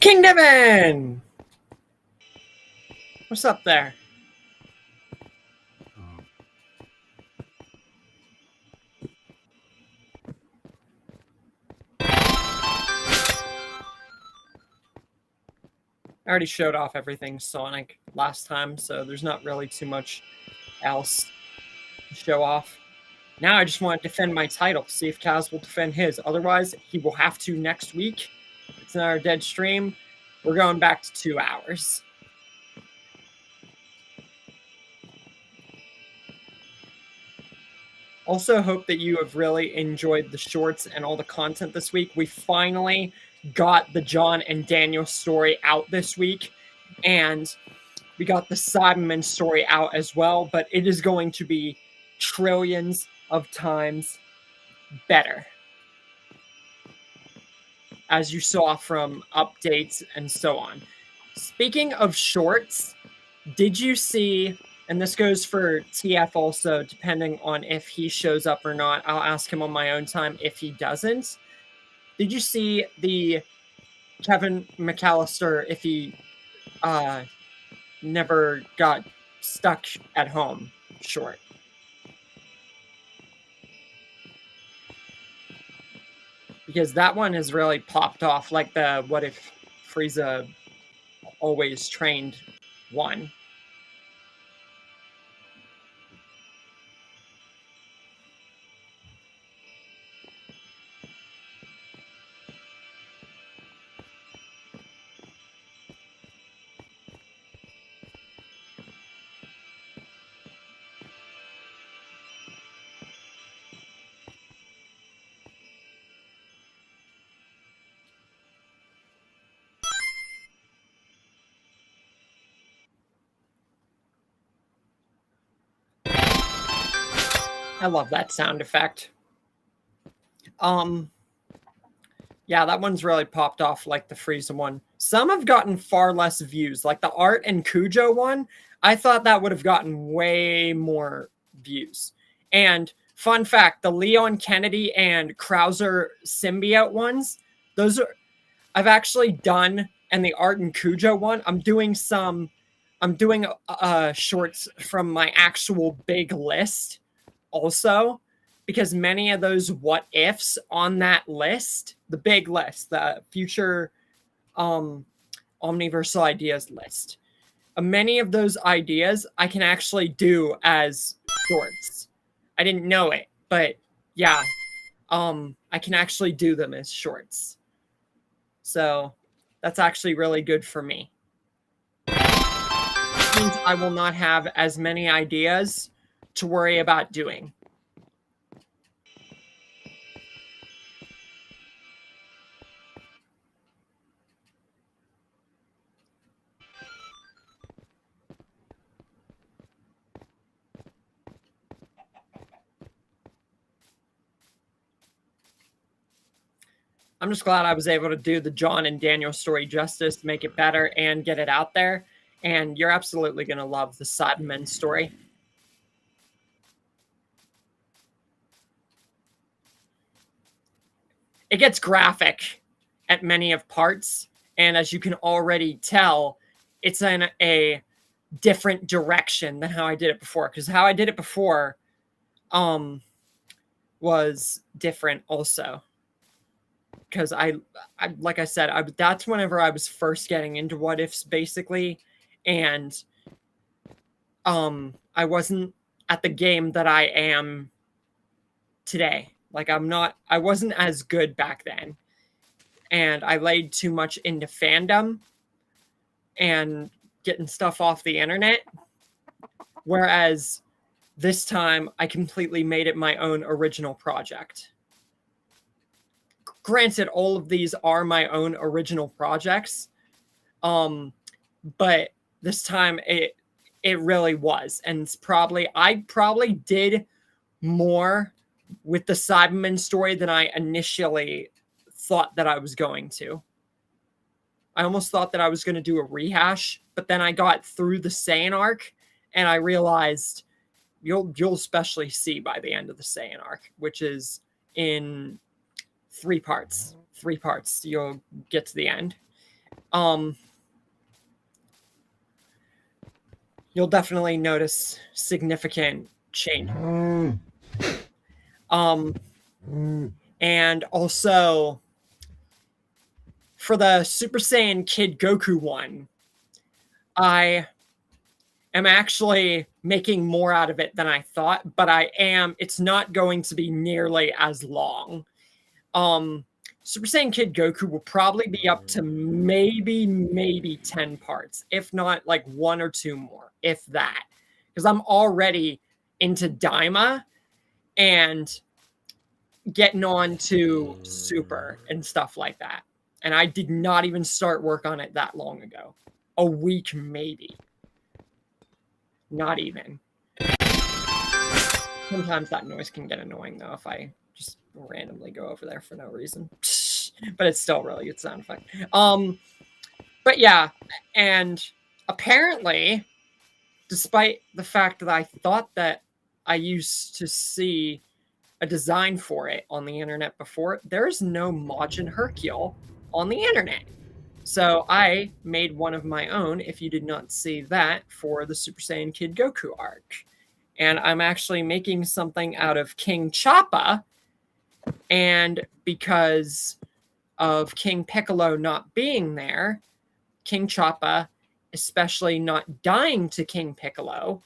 King Devin! What's up there? I already showed off everything Sonic last time, so there's not really too much else to show off. Now I just want to defend my title, see if Kaz will defend his. Otherwise, he will have to next week. It's another dead stream. We're going back to 2 hours. Also hope that you have really enjoyed the shorts and all the content this week. We finally got the John and Daniel story out this week, and we got the Cyberman story out as well, but it is going to be trillions of times better, as you saw from updates and so on. Speaking of shorts, did you see, and this goes for TF also, depending on if he shows up or not, I'll ask him on my own time if he doesn't. Did you see the Kevin McAllister if he never got stuck at home short? Because that one has really popped off, like the what if Frieza always trained one. I love that sound effect. Yeah, that one's really popped off like the Frieza one. Some have gotten far less views. Like the Art and Cujo one, I thought that would have gotten way more views. And fun fact, the Leon Kennedy and Krauser symbiote ones, those are I've actually done, and the Art and Cujo one, I'm doing shorts from my actual big list also, because many of those what ifs on that list, the big list, the future Omniversal ideas list, many of those ideas I can actually do as shorts. I didn't know it, but yeah, I can actually do them as shorts. So that's actually really good for me. It means I will not have as many ideas to worry about doing. I'm just glad I was able to do the John and Daniel story justice, make it better, and get it out there. And you're absolutely going to love the Cybermen story. It gets graphic at many of parts, and as you can already tell, it's in a different direction than how I did it before. Because how I did it before was different also. Because I like I said, that's whenever I was first getting into what ifs basically, and I wasn't at the game that I am today. Like I wasn't as good back then, and I laid too much into fandom and getting stuff off the internet, whereas this time I completely made it my own original project. Granted, all of these are my own original projects, but this time it really was, and I probably did more with the Cyberman story than I initially thought that I was going to. I almost thought that I was going to do a rehash, but then I got through the Saiyan arc, and I realized you'll especially see by the end of the Saiyan arc, which is in 3 parts. 3 parts. You'll get to the end. you'll definitely notice significant change. And also for the Super Saiyan Kid Goku one, I am actually making more out of it than I thought, but it's not going to be nearly as long. Super Saiyan Kid Goku will probably be up to maybe 10 parts, if not like 1 or 2 more, if that. Because I'm already into Daima and getting on to Super and stuff like that. And I did not even start work on it that long ago. A week, maybe. Not even. Sometimes that noise can get annoying, though, if I just randomly go over there for no reason. But it's still a really good sound effect. But yeah, and apparently, despite the fact that I thought that I used to see a design for it on the internet before, there's no Majin Hercule on the internet. So I made one of my own, if you did not see that, for the Super Saiyan Kid Goku arc. And I'm actually making something out of King Choppa. And because of King Piccolo not being there, King Choppa, especially not dying to King Piccolo,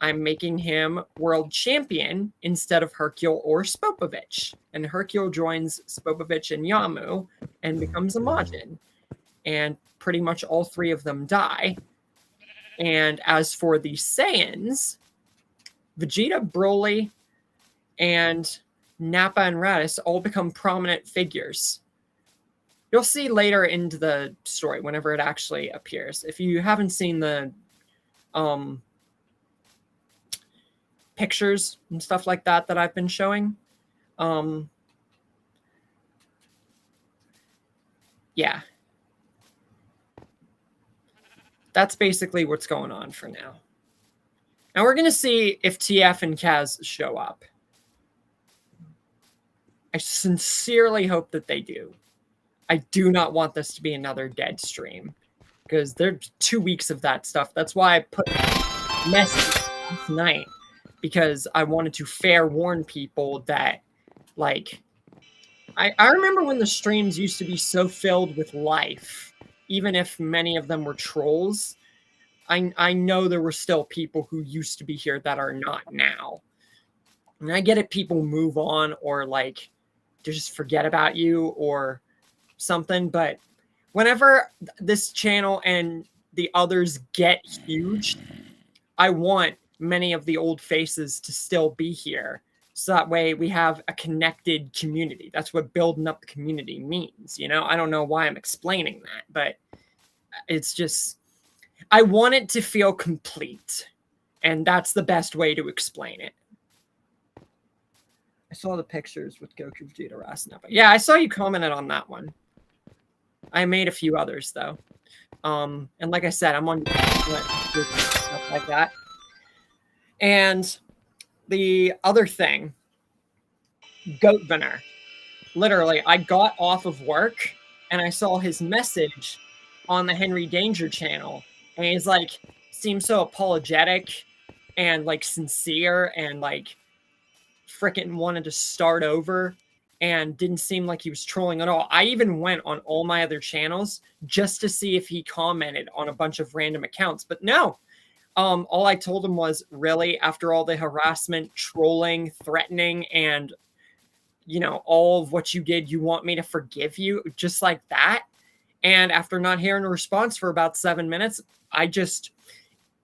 I'm making him world champion instead of Hercule or Spopovich. And Hercule joins Spopovich and Yamu and becomes a Majin. And pretty much all 3 of them die. And as for the Saiyans, Vegeta, Broly, and Nappa and Raditz all become prominent figures. You'll see later into the story, whenever it actually appears. If you haven't seen the pictures and stuff like that that I've been showing, yeah. That's basically what's going on for now. Now we're going to see if TF and Kaz show up. I sincerely hope that they do. I do not want this to be another dead stream, because there's 2 weeks of that stuff. That's why I put a message last night, because I wanted to fair warn people that, like, I remember when the streams used to be so filled with life, even if many of them were trolls. I know there were still people who used to be here that are not now. And I get it, people move on or like just forget about you or something, but whenever this channel and the others get huge, I want many of the old faces to still be here, so that way we have a connected community. That's what building up the community means, you know? I don't know why I'm explaining that, but it's just, I want it to feel complete, and that's the best way to explain it. I saw the pictures with Goku, Vegeta, Rasnapa. Yeah, I saw you commented on that one. I made a few others, though. And like I said, I'm on stuff like that. And the other thing, Goatvener. Literally, I got off of work and I saw his message on the Henry Danger channel. And he's like, seems so apologetic and like sincere and like freaking wanted to start over and didn't seem like he was trolling at all. I even went on all my other channels just to see if he commented on a bunch of random accounts, but no. All I told him was, really, after all the harassment, trolling, threatening, and, you know, all of what you did, you want me to forgive you? Just like that? And after not hearing a response for about 7 minutes, I just,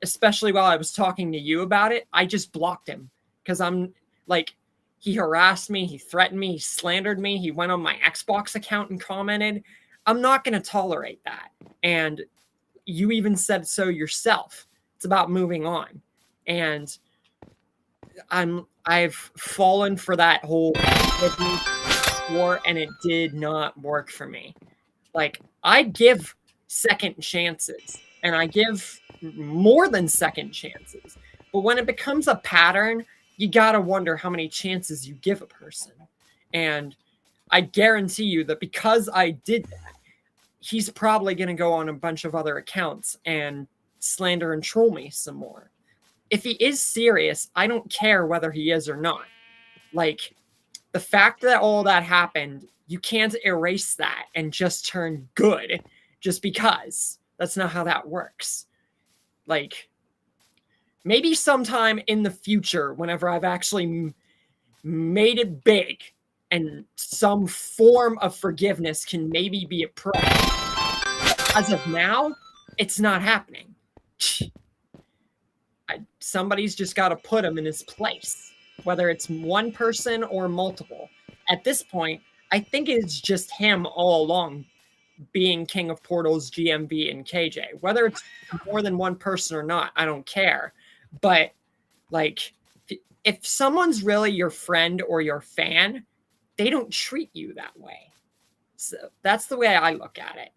especially while I was talking to you about it, I just blocked him. Because I'm, like, he harassed me, he threatened me, he slandered me, he went on my Xbox account and commented. I'm not going to tolerate that. And you even said so yourself. It's about moving on. And I've fallen for that whole war, and it did not work for me. Like, I give second chances, and I give more than second chances. But when it becomes a pattern, you gotta wonder how many chances you give a person. And I guarantee you that because I did that, he's probably going to go on a bunch of other accounts and slander and troll me some more. If he is serious, I don't care whether he is or not. Like, the fact that all that happened, you can't erase that and just turn good just because. That's not how that works. Like, maybe sometime in the future, whenever I've actually made it big and some form of forgiveness can maybe be approached. As of now, it's not happening. Somebody's just got to put him in his place, whether it's one person or multiple. At this point, I think it's just him all along being King of Portals, GMV, and KJ. Whether it's more than one person or not, I don't care. But, like, if someone's really your friend or your fan, they don't treat you that way. So that's the way I look at it.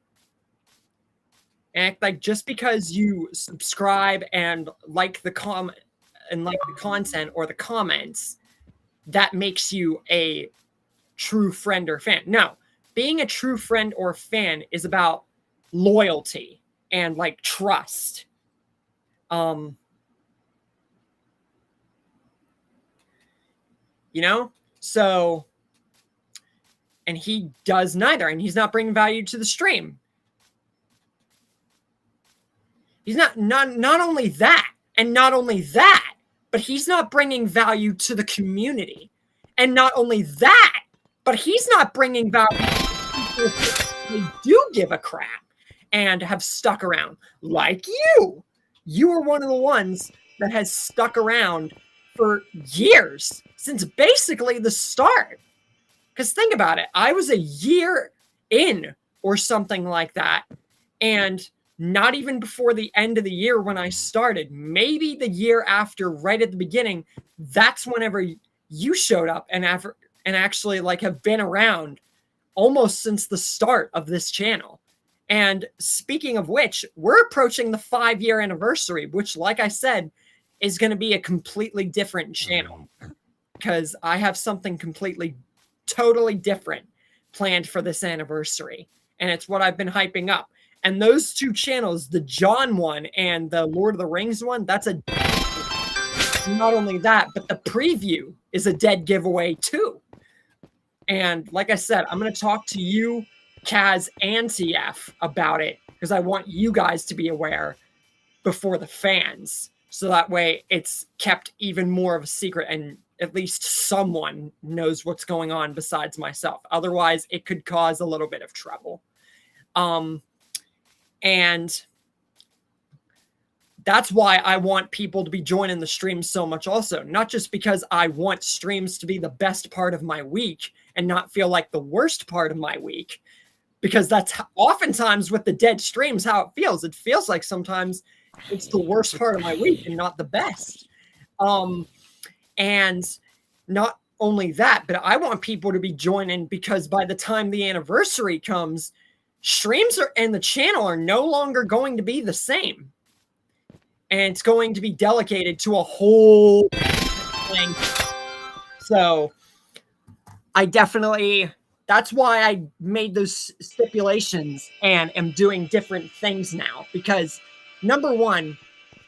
And like, just because you subscribe and like the content or the comments, that makes you a true friend or fan. No, being a true friend or fan is about loyalty and like trust. You know, so, and he does neither, and he's not bringing value to the stream. He's not only that, but he's not bringing value to the community. And not only that, but he's not bringing value to people who do give a crap and have stuck around. Like you. You are one of the ones that has stuck around for years, since basically the start. Because think about it. I was a year in or something like that. And not even before the end of the year when I started, maybe the year after, right at the beginning, that's whenever you showed up and actually like have been around almost since the start of this channel. And speaking of which, we're approaching the 5-year anniversary, which, like I said, is going to be a completely different channel, because I have something totally different planned for this anniversary. And it's what I've been hyping up. And those two channels, the John one and the Lord of the Rings one, that's a... Not only that, but the preview is a dead giveaway too. And like I said, I'm going to talk to you, Kaz, and TF about it, because I want you guys to be aware before the fans. So that way it's kept even more of a secret and at least someone knows what's going on besides myself. Otherwise, it could cause a little bit of trouble. And that's why I want people to be joining the streams so much also. Not just because I want streams to be the best part of my week and not feel like the worst part of my week, because that's oftentimes with the dead streams how it feels. It feels like sometimes it's the worst part of my week and not the best. And not only that, but I want people to be joining because by the time the anniversary comes, streams and the channel are no longer going to be the same. And it's going to be delegated to a whole thing. So I definitely, that's why I made those stipulations and am doing different things now. Because number one,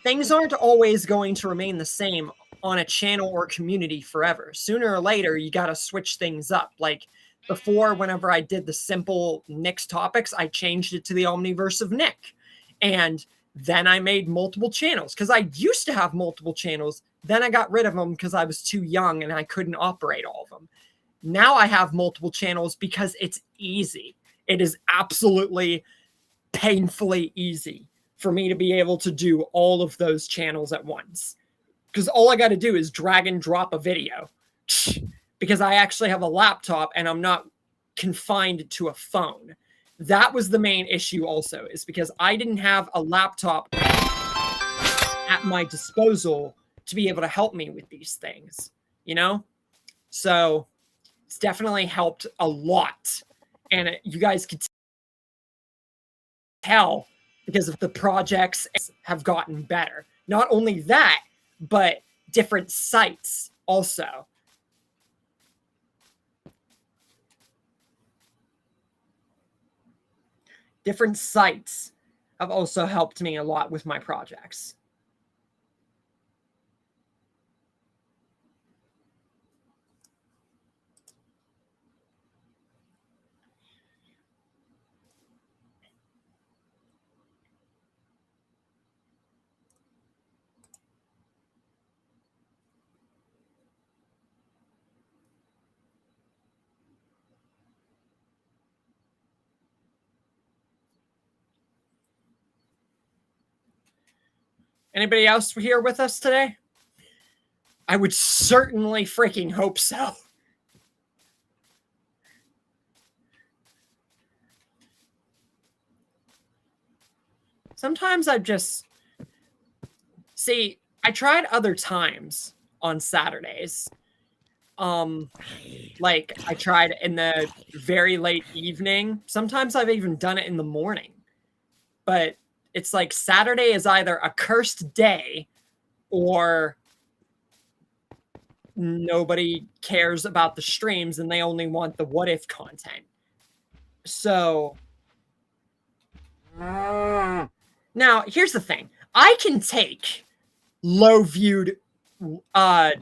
things aren't always going to remain the same on a channel or community forever. Sooner or later, you got to switch things up. Like before, whenever I did the simple Nick's topics, I changed it to the Omniverse of Nick. And then I made multiple channels because I used to have multiple channels. Then I got rid of them because I was too young and I couldn't operate all of them. Now I have multiple channels because it's easy. It is absolutely painfully easy for me to be able to do all of those channels at once. Because all I got to do is drag and drop a video. Because I actually have a laptop and I'm not confined to a phone. That was the main issue also, is because I didn't have a laptop at my disposal to be able to help me with these things, you know? So it's definitely helped a lot. And you guys could tell because of the projects have gotten better. Not only that, but different sites also. different sites have also helped me a lot with my projects. Anybody else here with us today? I would certainly freaking hope so. Sometimes I just see, I tried other times on Saturdays. Like I tried in the very late evening. Sometimes I've even done it in the morning. But it's like Saturday is either a cursed day or nobody cares about the streams and they only want the what if content. So now here's the thing. I can take low viewed I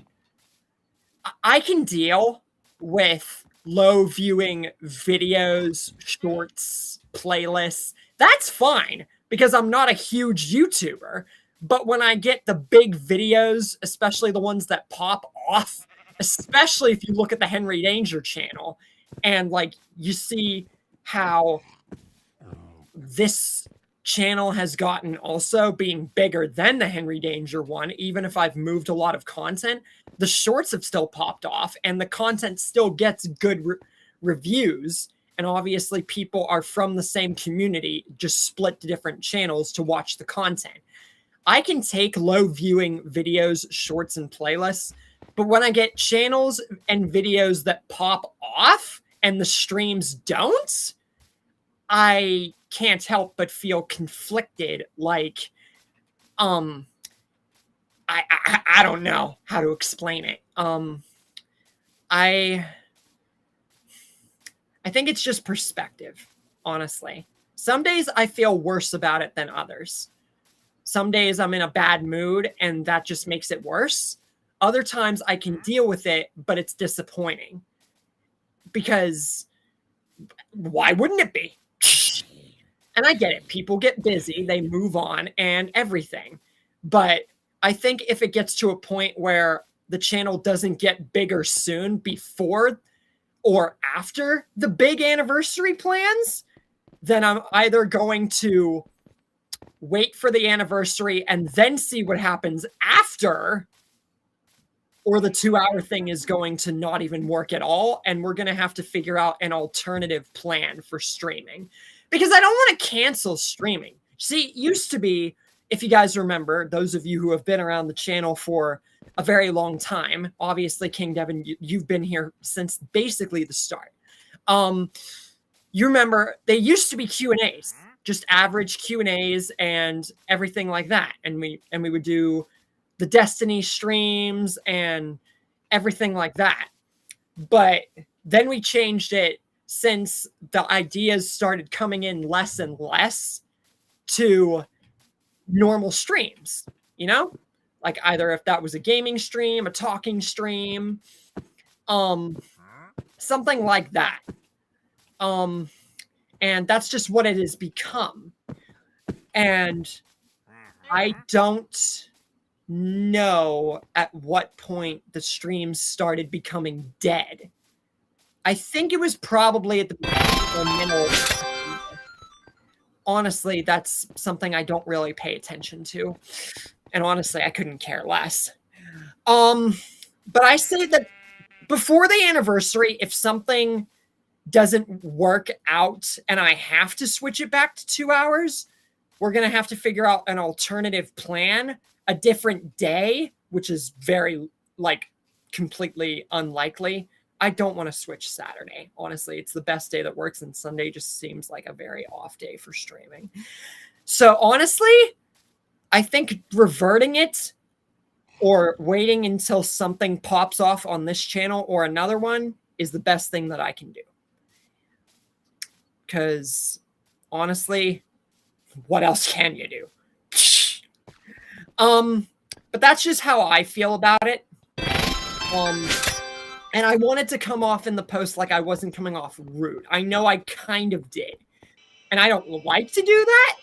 can deal with low viewing videos, shorts, playlists. That's fine because I'm not a huge YouTuber. But when I get the big videos, especially the ones that pop off, especially if you look at the Henry Danger channel and like you see how this channel has gotten also being bigger than the Henry Danger one, even if I've moved a lot of content, the shorts have still popped off and the content still gets good reviews. And obviously people are from the same community, just split to different channels to watch the content. I can take low viewing videos, shorts, and playlists, but when I get channels and videos that pop off and the streams don't, I can't help but feel conflicted. Like, I don't know how to explain it. I think it's just perspective, honestly. Some days I feel worse about it than others. Some days I'm in a bad mood and that just makes it worse. Other times I can deal with it, but it's disappointing. Because why wouldn't it be? And I get it. People get busy, they move on and everything. But I think if it gets to a point where the channel doesn't get bigger soon before or after the big anniversary plans, then I'm either going to wait for the anniversary and then see what happens after, or the 2-hour thing is going to not even work at all. And we're going to have to figure out an alternative plan for streaming because I don't want to cancel streaming. See, it used to be, if you guys remember, those of you who have been around the channel for a very long time, obviously King Devin, you've been here since basically the start. You remember they used to be Q&As, just average Q&As and everything like that. And we would do the Destiny streams and everything like that. But then we changed it since the ideas started coming in less and less to normal streams, you know? Like either if that was a gaming stream, a talking stream, something like that. And that's just what it has become. And I don't know at what point the streams started becoming dead. I think it was probably at the middle. Honestly, that's something I don't really pay attention to. And honestly, I couldn't care less. But I say that before the anniversary, if something doesn't work out and I have to switch it back to 2 hours, we're going to have to figure out an alternative plan, a different day, which is very, like, completely unlikely. I don't want to switch Saturday. Honestly, it's the best day that works, and Sunday just seems like a very off day for streaming. So honestly, I think reverting it or waiting until something pops off on this channel or another one is the best thing that I can do. Because honestly, what else can you do? But that's just how I feel about it. And I wanted to come off in the post like I wasn't coming off rude. I know I kind of did. And I don't like to do that,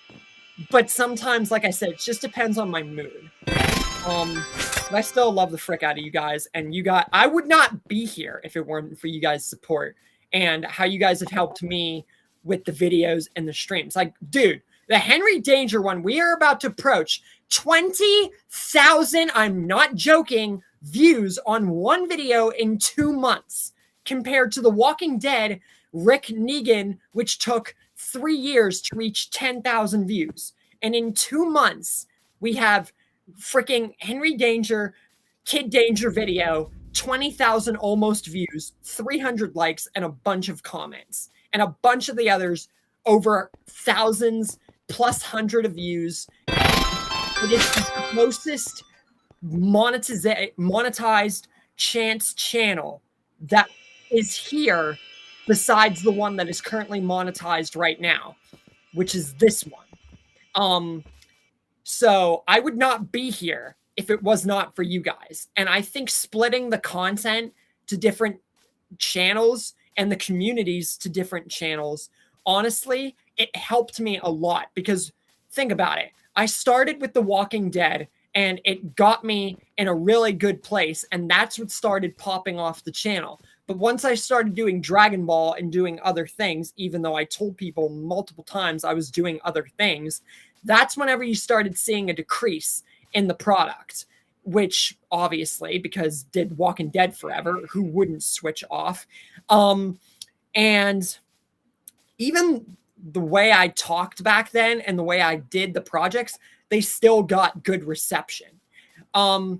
but sometimes, like I said, it just depends on my mood. But I still love the frick out of you guys, and I would not be here if it weren't for you guys' support and how you guys have helped me with the videos and the streams. Like, dude, the Henry Danger one, we are about to approach 20,000, I'm not joking, views on one video in 2 months, compared to The Walking Dead Rick Negan, which took 3 years to reach 10,000 views. And in 2 months, we have freaking Henry Danger, Kid Danger video, 20,000 almost views, 300 likes, and a bunch of comments. And a bunch of the others over thousands plus hundred of views. It is the closest monetized chance channel that is here besides the one that is currently monetized right now, which is this one. So I would not be here if it was not for you guys. And I think splitting the content to different channels and the communities to different channels, honestly, it helped me a lot, because think about it. I started with The Walking Dead and it got me in a really good place, and that's what started popping off the channel. But once I started doing Dragon Ball and doing other things, even though I told people multiple times I was doing other things, that's whenever you started seeing a decrease in the product, which obviously, because did Walking Dead forever, who wouldn't switch off? And even the way I talked back then and the way I did the projects, they still got good reception. And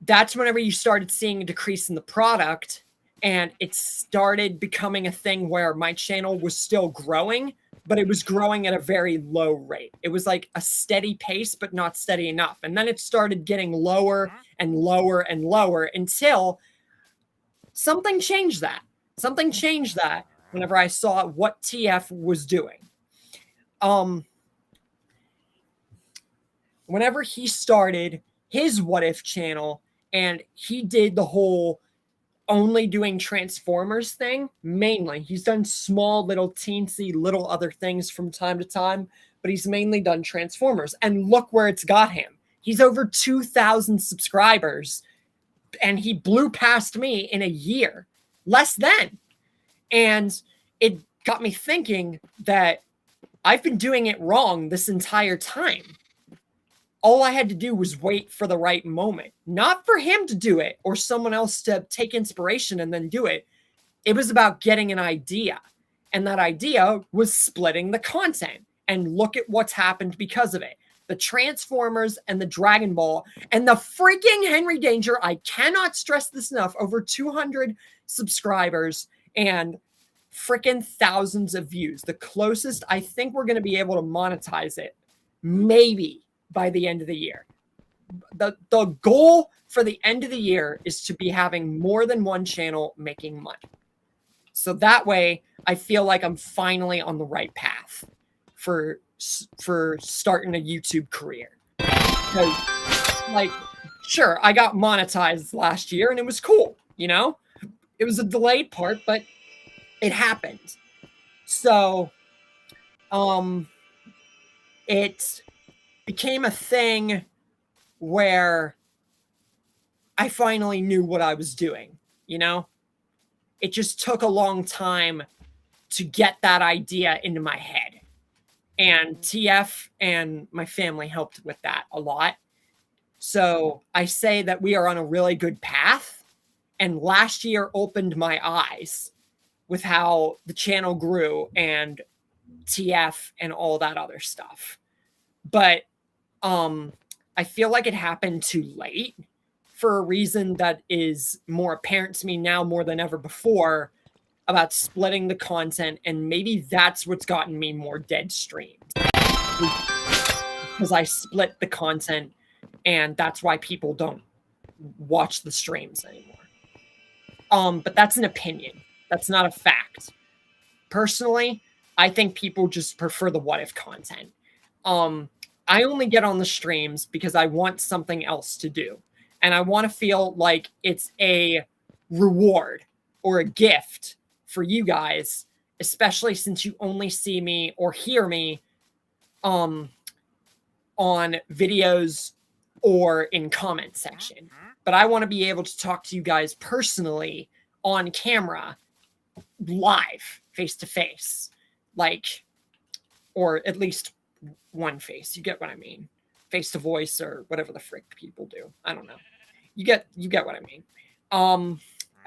that's whenever you started seeing a decrease in the product, and it started becoming a thing where my channel was still growing, but it was growing at a very low rate. It was like a steady pace, but not steady enough. And then it started getting lower and lower and lower until something changed that. Something changed that whenever I saw what TF was doing. Whenever he started his What If channel and he did the whole only doing Transformers thing, mainly. He's done small, little, teensy, little other things from time to time, but he's mainly done Transformers. And look where it's got him. He's over 2,000 subscribers, and he blew past me in a year, less than. And it got me thinking that I've been doing it wrong this entire time. All I had to do was wait for the right moment, not for him to do it or someone else to take inspiration and then do it. It was about getting an idea. And that idea was splitting the content. And look at what's happened because of it. The Transformers and the Dragon Ball and the freaking Henry Danger. I cannot stress this enough. Over 200 subscribers and freaking thousands of views. The closest I think we're going to be able to monetize it, maybe by the end of the year. The goal for the end of the year is to be having more than one channel making money. So that way, I feel like I'm finally on the right path for starting a YouTube career. Because, like, sure, I got monetized last year and it was cool, you know? It was a delayed part, but it happened. So, it became a thing where I finally knew what I was doing, you know? It just took a long time to get that idea into my head. And TF and my family helped with that a lot. So I say that we are on a really good path. And last year opened my eyes with how the channel grew and TF and all that other stuff. But I feel like it happened too late for a reason that is more apparent to me now more than ever before about splitting the content. And maybe that's what's gotten me more dead streams, because I split the content, and that's why people don't watch the streams anymore. But that's an opinion. That's not a fact. Personally, I think people just prefer the what if content. I only get on the streams because I want something else to do. And I want to feel like it's a reward or a gift for you guys, especially since you only see me or hear me on videos or in comment section. But I want to be able to talk to you guys personally on camera, live, face to face, like, or at least one face. You get what I mean? Face to voice or whatever the frick people do. I don't know. You get what I mean.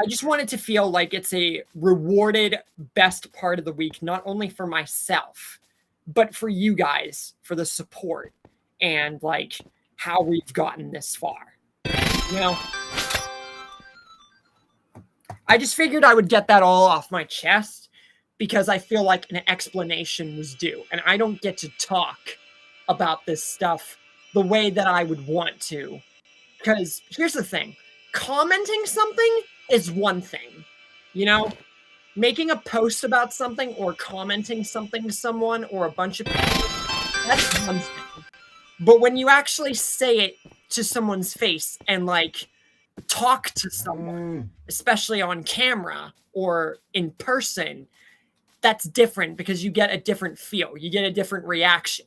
I just wanted to feel like it's a rewarded best part of the week, not only for myself, but for you guys, for the support and like how we've gotten this far. You know, I just figured I would get that all off my chest because I feel like an explanation was due. And I don't get to talk about this stuff the way that I would want to. Because here's the thing, commenting something is one thing, you know? Making a post about something or commenting something to someone or a bunch of people, that's one thing. But when you actually say it to someone's face and like talk to someone, especially on camera or in person, that's different because you get a different feel. You get a different reaction.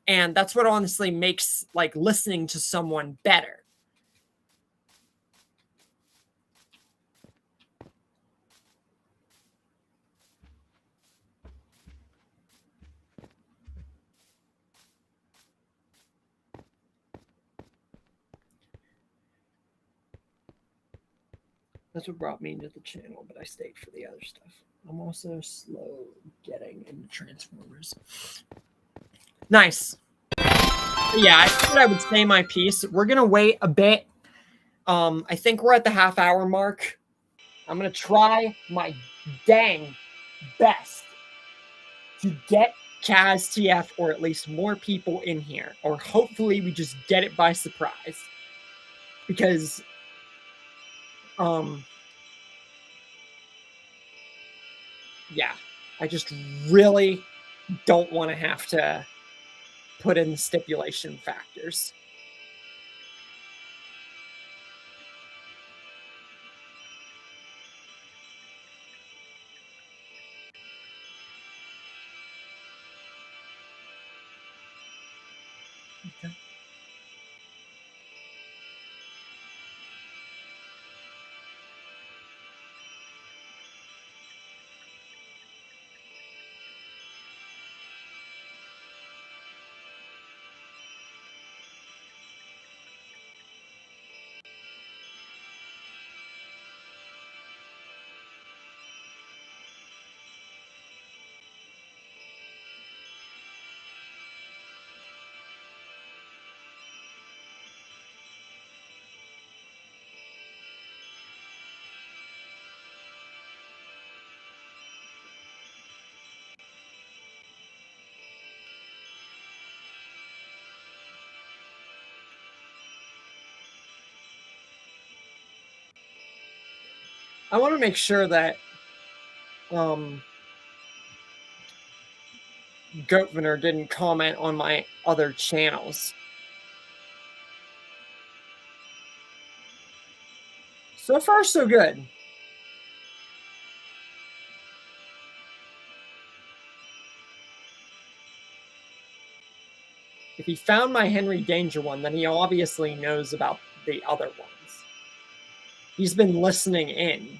And that's what honestly makes like listening to someone better. That's what brought me into the channel, but I stayed for the other stuff. I'm also slow getting into Transformers. Nice. Yeah, I thought I would say my piece. We're gonna wait a bit. I think we're at the half-hour mark. I'm gonna try my dang best to get Kaz TF or at least more people in here, or hopefully we just get it by surprise. Because yeah, I just really don't want to have to put in stipulation factors. Okay. I want to make sure that Goatviner didn't comment on my other channels. So far, so good. If he found my Henry Danger one, then he obviously knows about the other ones. He's been listening in.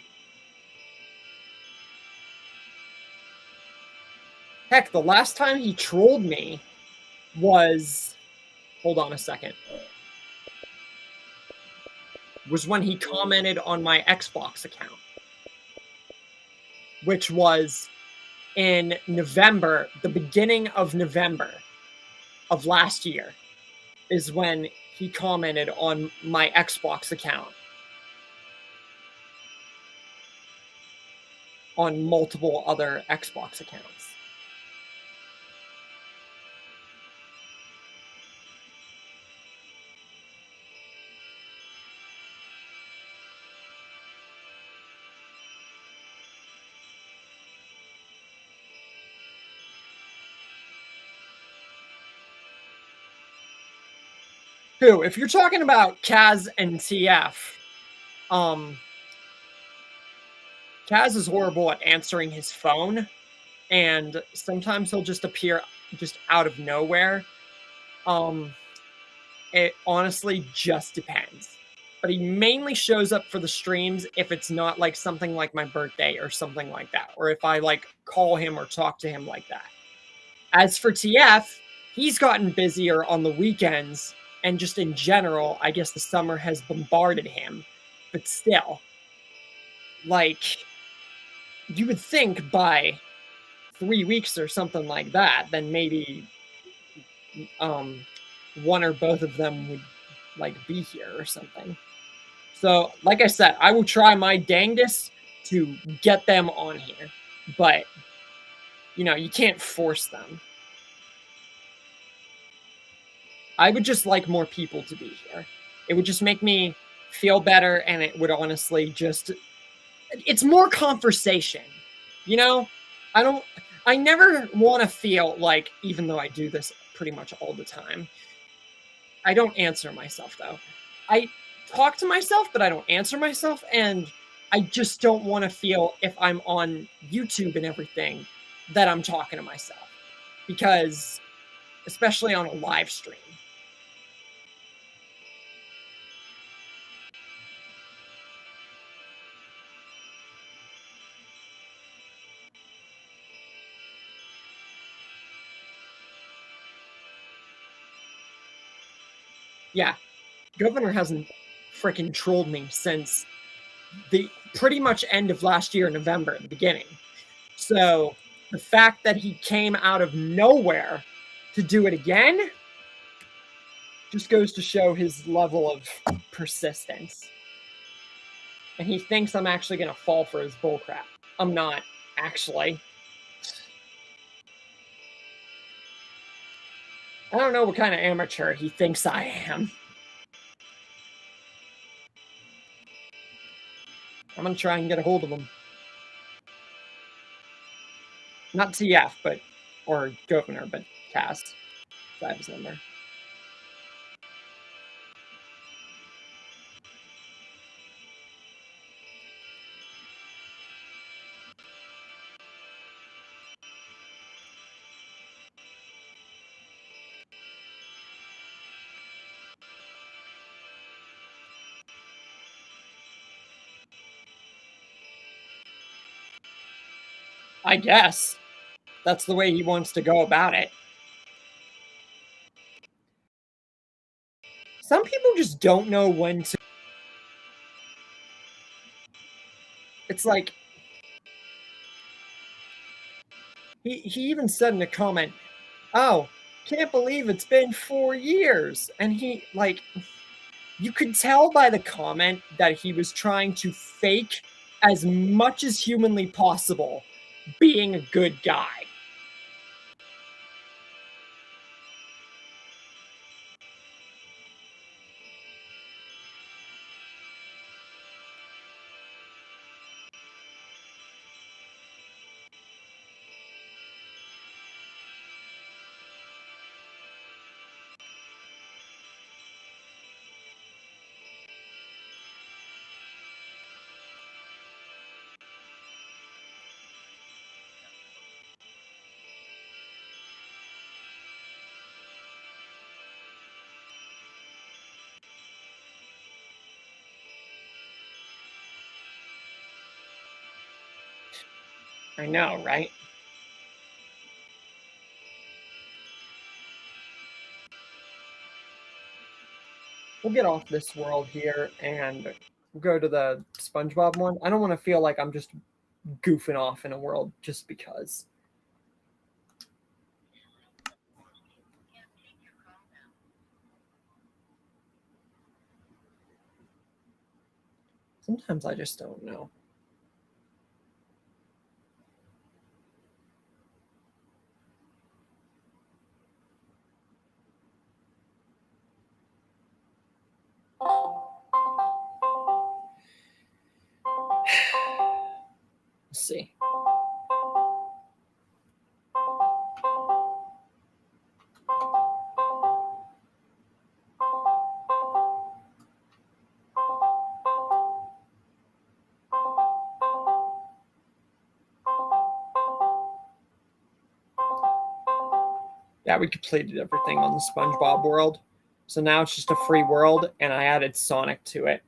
Heck, the last time he trolled me was... Hold on a second. Was when he commented on my Xbox account. Which was in November, the beginning of November of last year, is when he commented on my Xbox account on multiple other Xbox accounts. Who? If you're talking about Kaz and TF, um, Kaz is horrible at answering his phone, and sometimes he'll just appear just out of nowhere. It honestly just depends. But he mainly shows up for the streams if it's not like something like my birthday or something like that, or if I like call him or talk to him like that. As for TF, he's gotten busier on the weekends, and just in general, I guess the summer has bombarded him. But still, like, you would think by 3 weeks or something like that, then maybe one or both of them would like be here or something. So, like I said, I will try my dangest to get them on here, but you know, you can't force them. I would just like more people to be here. It would just make me feel better, and it would honestly just, it's more conversation. You know, I never want to feel like, even though I do this pretty much all the time, I don't answer myself though. I talk to myself, but I don't answer myself, and I just don't want to feel, if I'm on YouTube and everything, that I'm talking to myself, because especially on a live stream. Yeah, Governor hasn't freaking trolled me since the pretty much end of last year, November, at the beginning. So the fact that he came out of nowhere to do it again just goes to show his level of persistence. And he thinks I'm actually going to fall for his bullcrap. I'm not, actually. I don't know what kind of amateur he thinks I am. I'm going to try and get a hold of him. Not TF, but, or Governor, but Cass. I have his number. I guess that's the way he wants to go about it. Some people just don't know when to. It's like, he even said in a comment, "Oh, can't believe it's been 4 years." And he, like, you could tell by the comment that he was trying to fake as much as humanly possible being a good guy. I know, right? We'll get off this world here and go to the SpongeBob one. I don't want to feel like I'm just goofing off in a world just because. Sometimes I just don't know. Let's see. Yeah, we completed everything on the SpongeBob world. So now it's just a free world, and I added Sonic to it.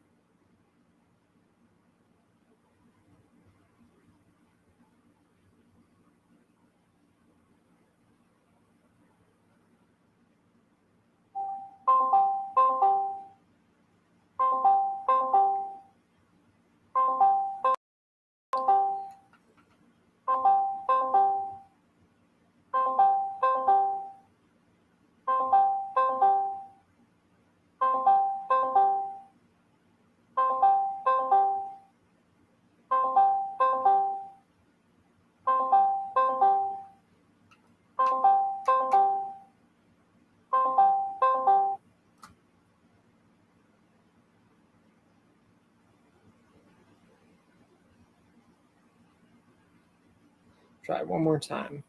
Try it one more time.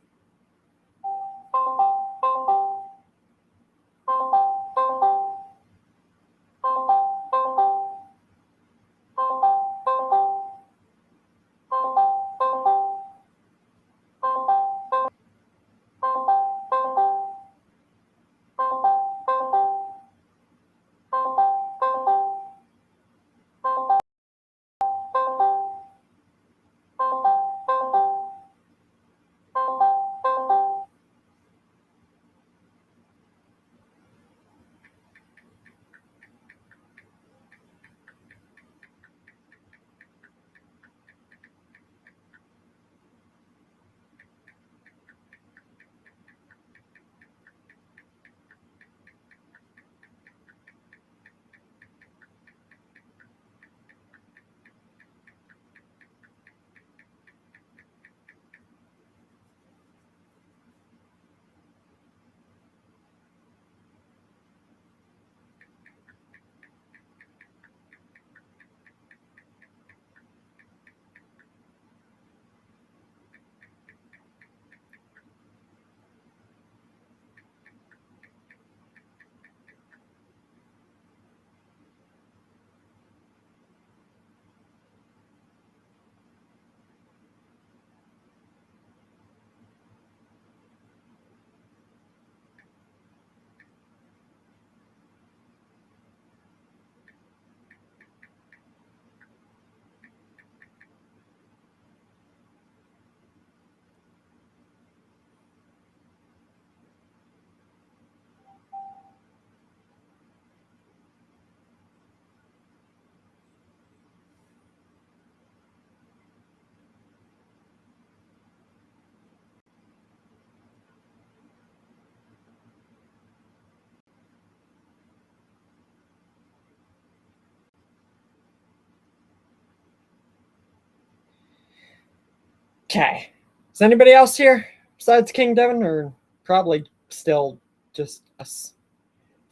Okay. Is anybody else here besides King Devin, or probably still just us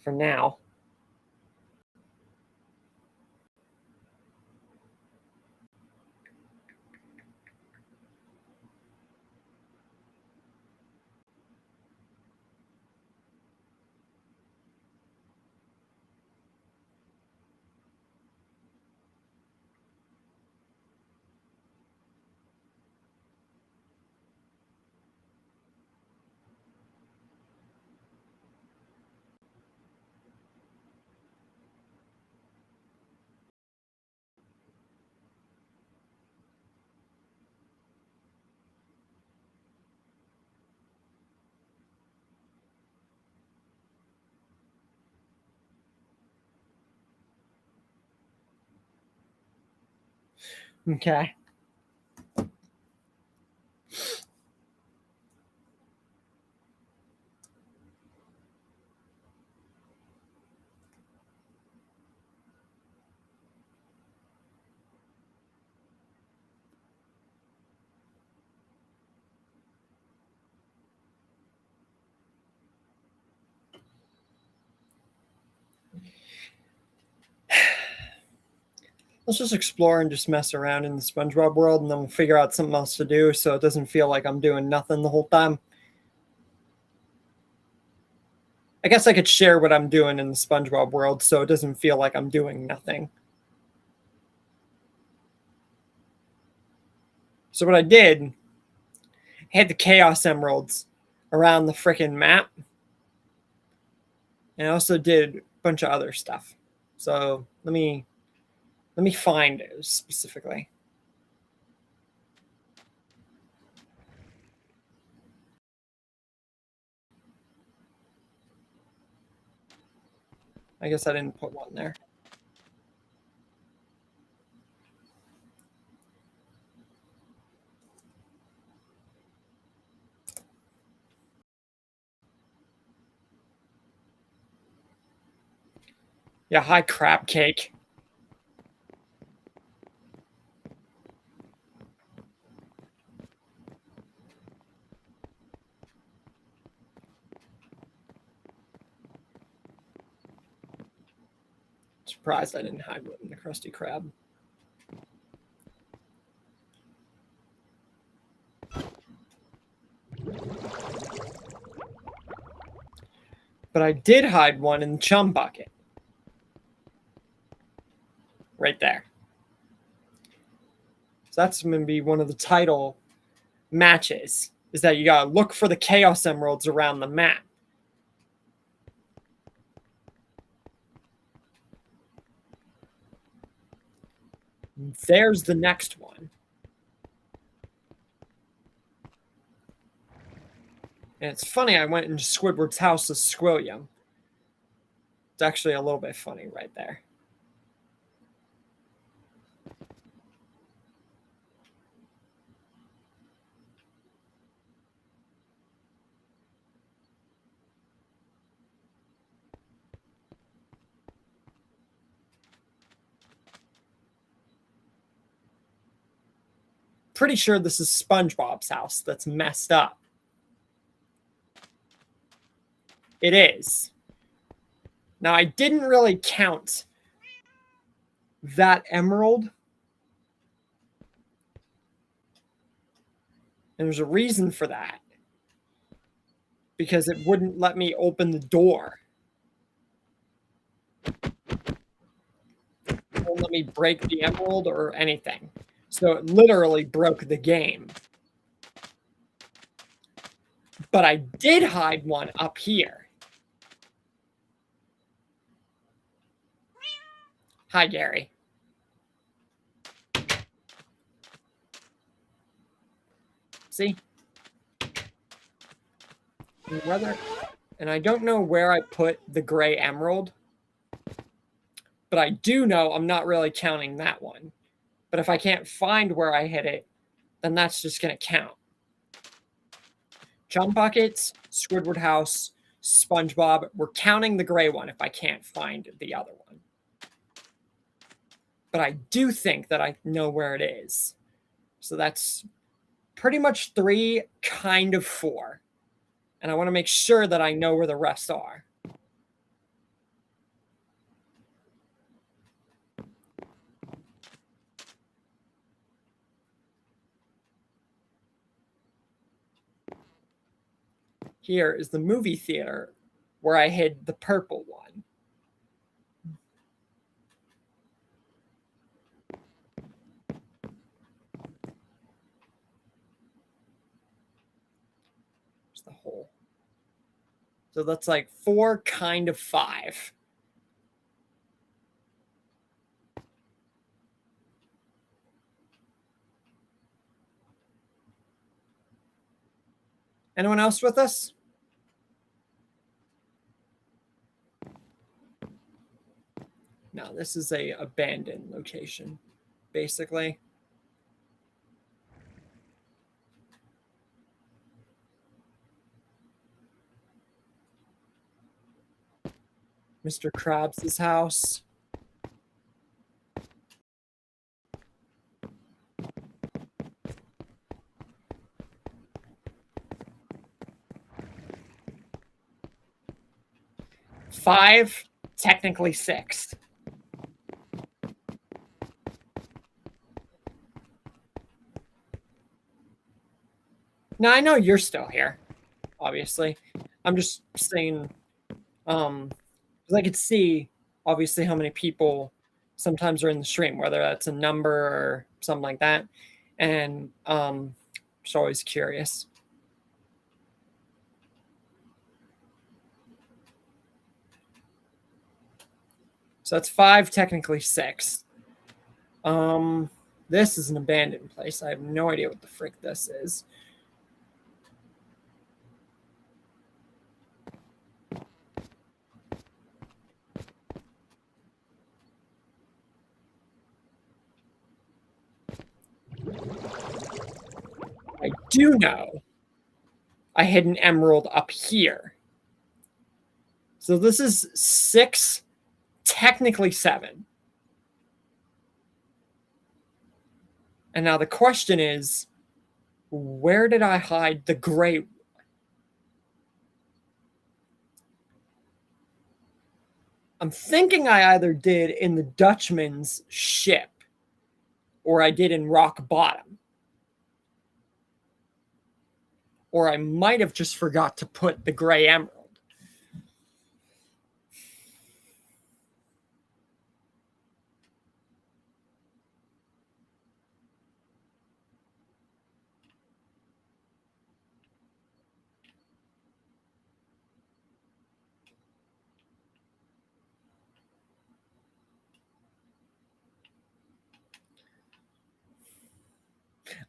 for now? Okay. Let's just explore and just mess around in the SpongeBob world, and then we'll figure out something else to do so it doesn't feel like I'm doing nothing the whole time. I guess I could share what I'm doing in the SpongeBob world so it doesn't feel like I'm doing nothing. So what I did, I had the Chaos Emeralds around the freaking map, And I also did a bunch of other stuff. So let me find it specifically. I guess I didn't put one there. Yeah, hi, crab cake. Surprised I didn't hide one in the Krusty Krab. But I did hide one in the chum bucket. Right there. So that's going to be one of the title matches, is that you got to look for the Chaos Emeralds around the map. There's the next one. And it's funny, I went into Squidward's house as Squilliam. It's actually a little bit funny right there. Pretty sure this is SpongeBob's house that's messed up. It is. Now, I didn't really count that emerald. And there's a reason for that. Because it wouldn't let me open the door. It won't let me break the emerald or anything. So it literally broke the game. But I did hide one up here. Hi, Gary. See? Whether, and I don't know where I put the gray emerald, but I do know I'm not really counting that one. But if I can't find where I hit it, then that's just going to count. Chum buckets, Squidward house, SpongeBob. We're counting the gray one if I can't find the other one. But I do think that I know where it is. So that's pretty much 3, kind of 4. And I want to make sure that I know where the rest are. Here is the movie theater where I hid the purple one. There's the hole. So that's like 4, kind of 5. Anyone else with us? No, this is a abandoned location, basically. Mr. Krabs' house. Five, technically 6. Now I know you're still here, obviously. I'm just saying, because I could see obviously how many people sometimes are in the stream, whether that's a number or something like that. And just always curious. So that's 5, technically 6. This is an abandoned place. I have no idea what the frick this is. I do know I hid an emerald up here. So this is 6, technically 7. And now the question is, where did I hide the gray? I'm thinking I either did in the Dutchman's ship or I did in Rock Bottom. Or I might have just forgot to put the gray emerald.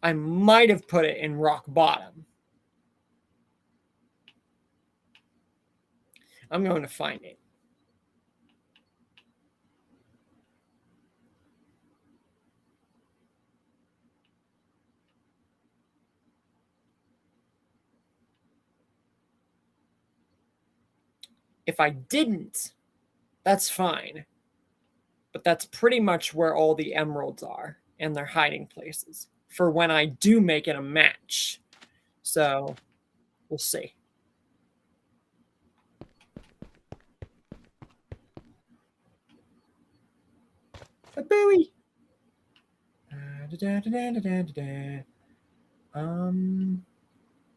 I might have put it in Rock Bottom. I'm going to find it. If I didn't, that's fine. But that's pretty much where all the emeralds are and their hiding places for when I do make it a match. So we'll see. A buoy.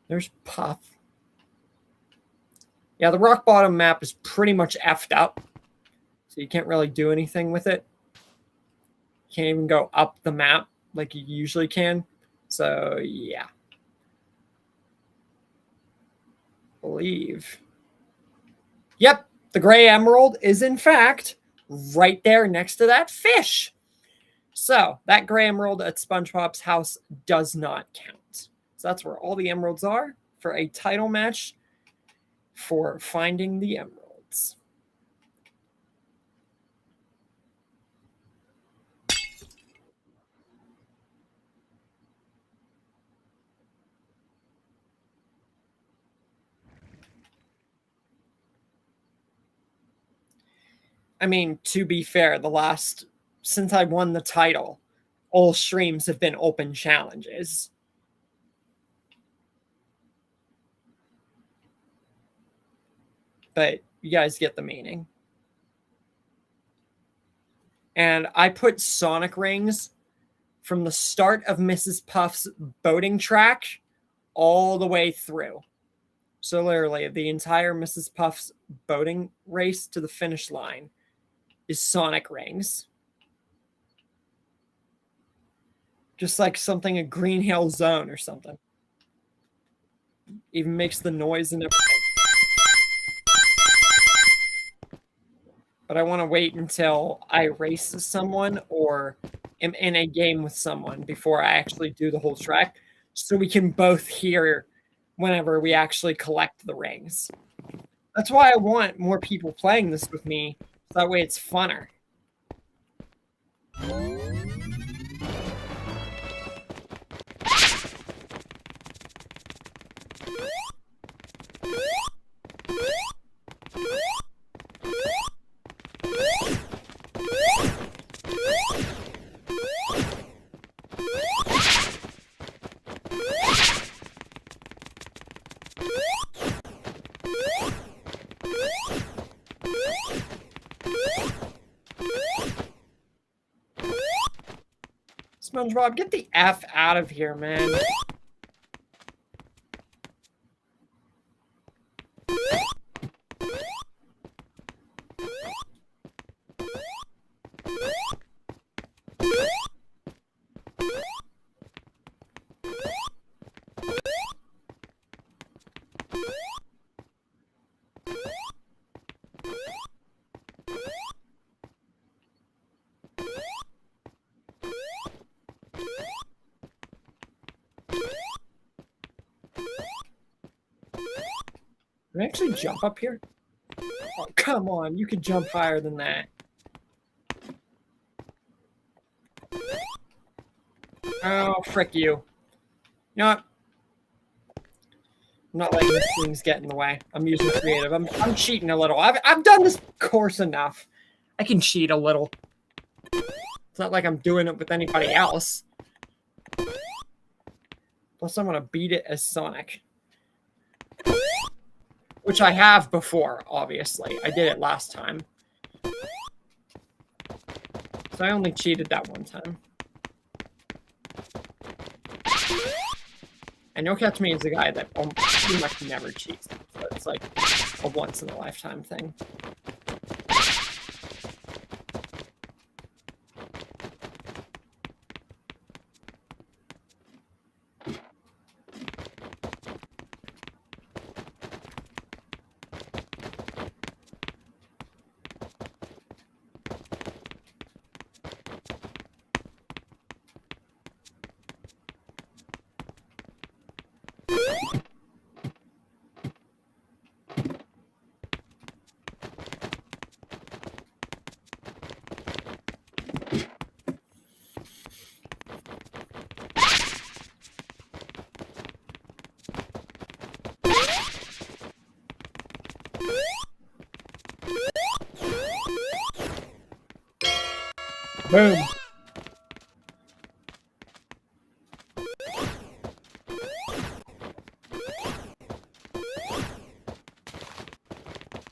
There's Puff. Yeah, the Rock Bottom map is pretty much effed up. So you can't really do anything with it. Can't even go up the map like you usually can. So yeah. Believe. Yep, the gray emerald is in fact right there next to that fish. So that gray emerald at SpongeBob's house does not count. So that's where all the emeralds are for a title match for finding the emeralds. I mean, to be fair, since I won the title, all streams have been open challenges. But you guys get the meaning. And I put Sonic rings from the start of Mrs. Puff's boating track all the way through. So literally, the entire Mrs. Puff's boating race to the finish line is Sonic rings. Just like something a Green Hill Zone or something. Even makes the noise and everything. But I want to wait until I race someone or am in a game with someone before I actually do the whole track, so we can both hear whenever we actually collect the rings. That's why I want more people playing this with me, so that way it's funner. SpongeBob, get the F out of here, man. Can I actually jump up here? Oh, come on. You could jump higher than that. Oh, frick you. You know what? I'm not letting these things get in the way. I'm using creative. I'm cheating a little. I've done this course enough. I can cheat a little. It's not like I'm doing it with anybody else. Plus, I'm going to beat it as Sonic. Which I have before, obviously. I did it last time. So I only cheated that one time. And No Catch Me is a guy that pretty much never cheats. So it's like a once-in-a-lifetime thing. Boom.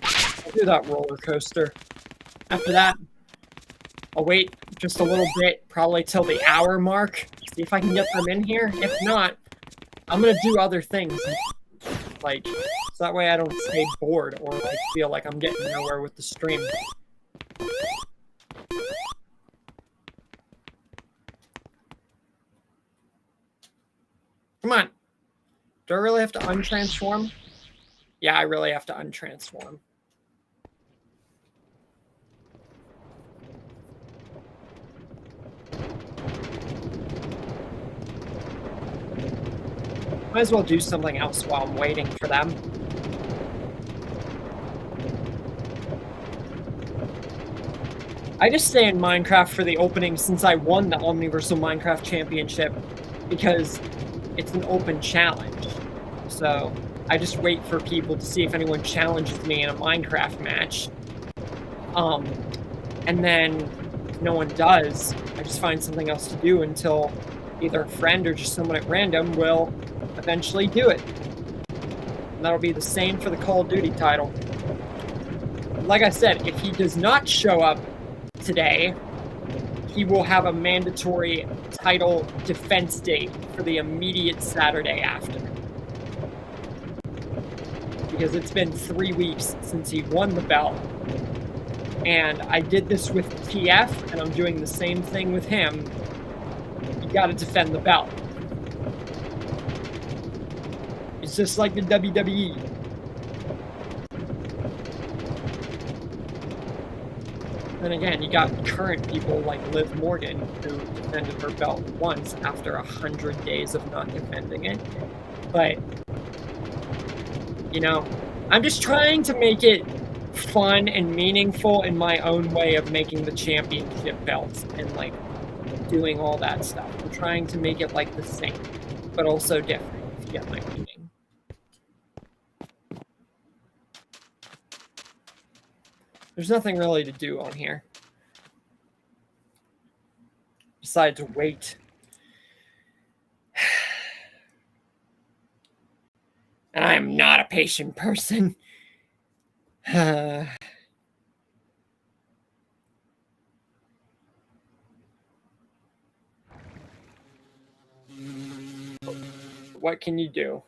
I'll do that roller coaster. After that, I'll wait just a little bit, probably till the hour mark. See if I can get them in here. If not, I'm gonna do other things. Like, so that way I don't stay bored or like feel like I'm getting nowhere with the stream. Come on. Do I really have to untransform? Yeah, I really have to untransform. Might as well do something else while I'm waiting for them. I just stay in Minecraft for the opening since I won the Omniversal Minecraft Championship because it's an open challenge. So I just wait for people to see if anyone challenges me in a Minecraft match. And then if no one does, I just find something else to do until either a friend or just someone at random will eventually do it. And that'll be the same for the Call of Duty title. Like I said, if he does not show up today, he will have a mandatory title defense date for the immediate Saturday after. Because it's been 3 weeks since he won the belt. And I did this with TF, and I'm doing the same thing with him. You gotta defend the belt. It's just like the WWE. Then again, you got current people like Liv Morgan, who defended her belt once after 100 days of not defending it. But, you know, I'm just trying to make it fun and meaningful in my own way of making the championship belts and, like, doing all that stuff. I'm trying to make it, like, the same, but also different, if you get my meaning. There's nothing really to do on here. Besides wait. And I am not a patient person. What can you do?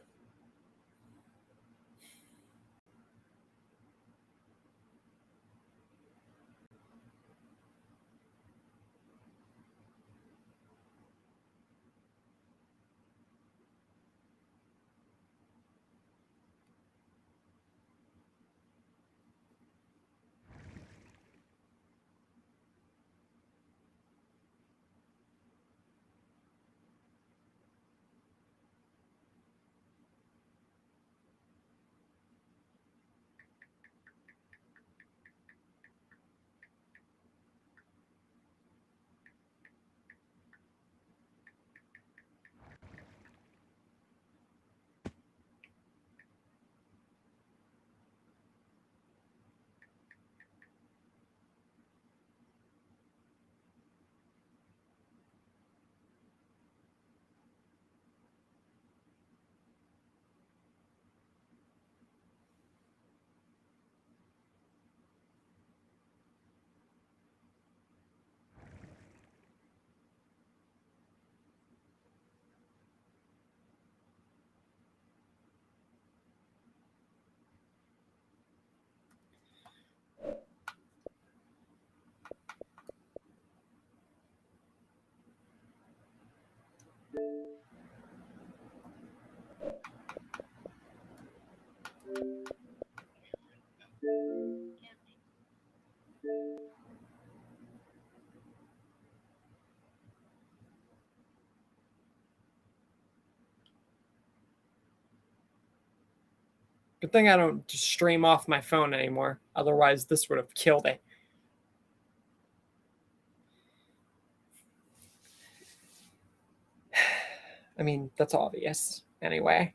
Good thing I don't just stream off my phone anymore. Otherwise, this would have killed it. I mean, that's obvious anyway.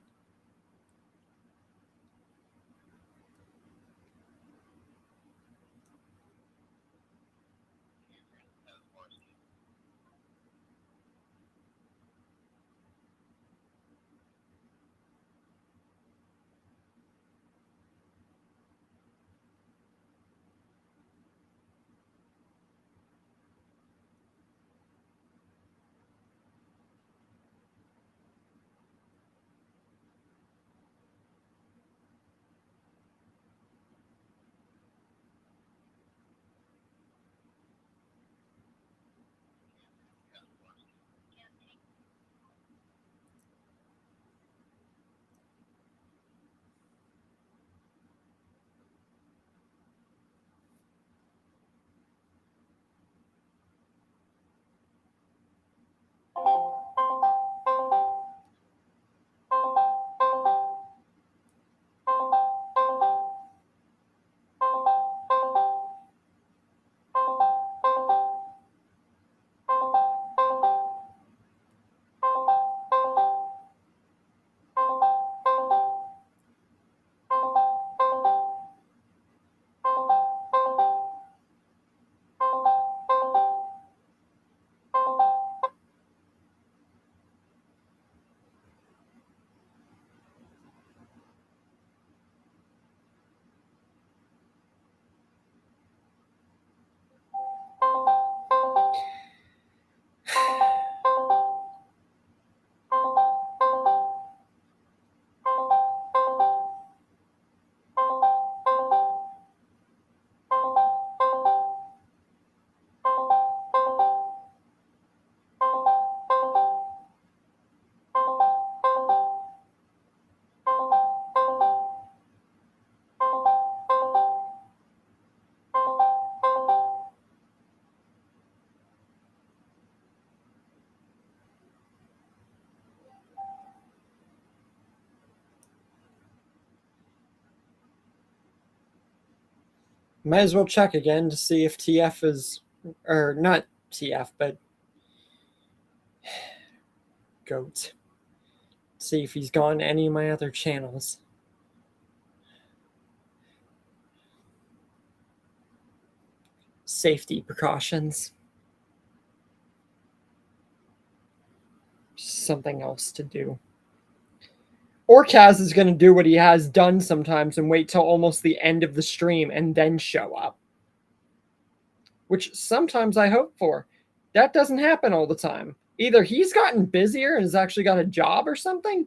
Might as well check again to see if TF is, or not TF, but Goat. See if he's gone to any of my other channels. Safety precautions. Something else to do. Or Kaz is going to do what he has done sometimes and wait till almost the end of the stream and then show up. Which sometimes I hope for. That doesn't happen all the time. Either he's gotten busier and has actually got a job or something,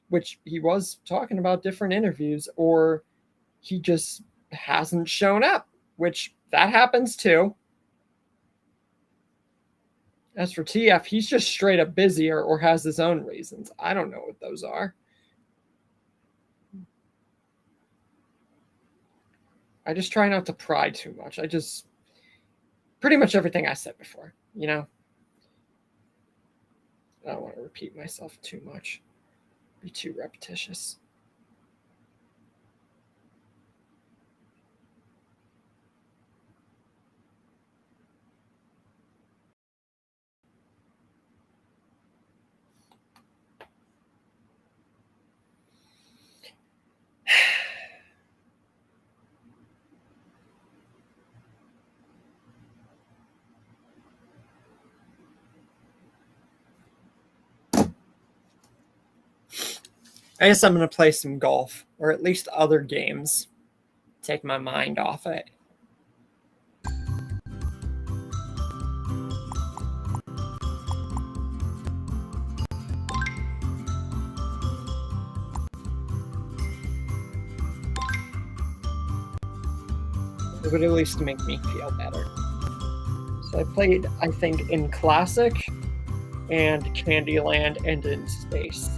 which he was talking about different interviews, or he just hasn't shown up, which that happens too. As for TF, he's just straight up busier or has his own reasons. I don't know what those are. I just try not to pry too much. I just pretty much everything I said before, you know? I don't want to repeat myself too much. Be too repetitious. I guess I'm going to play some golf, or at least other games. Take my mind off it. It would at least make me feel better. So I played, I think, in Classic and Candyland and in Space.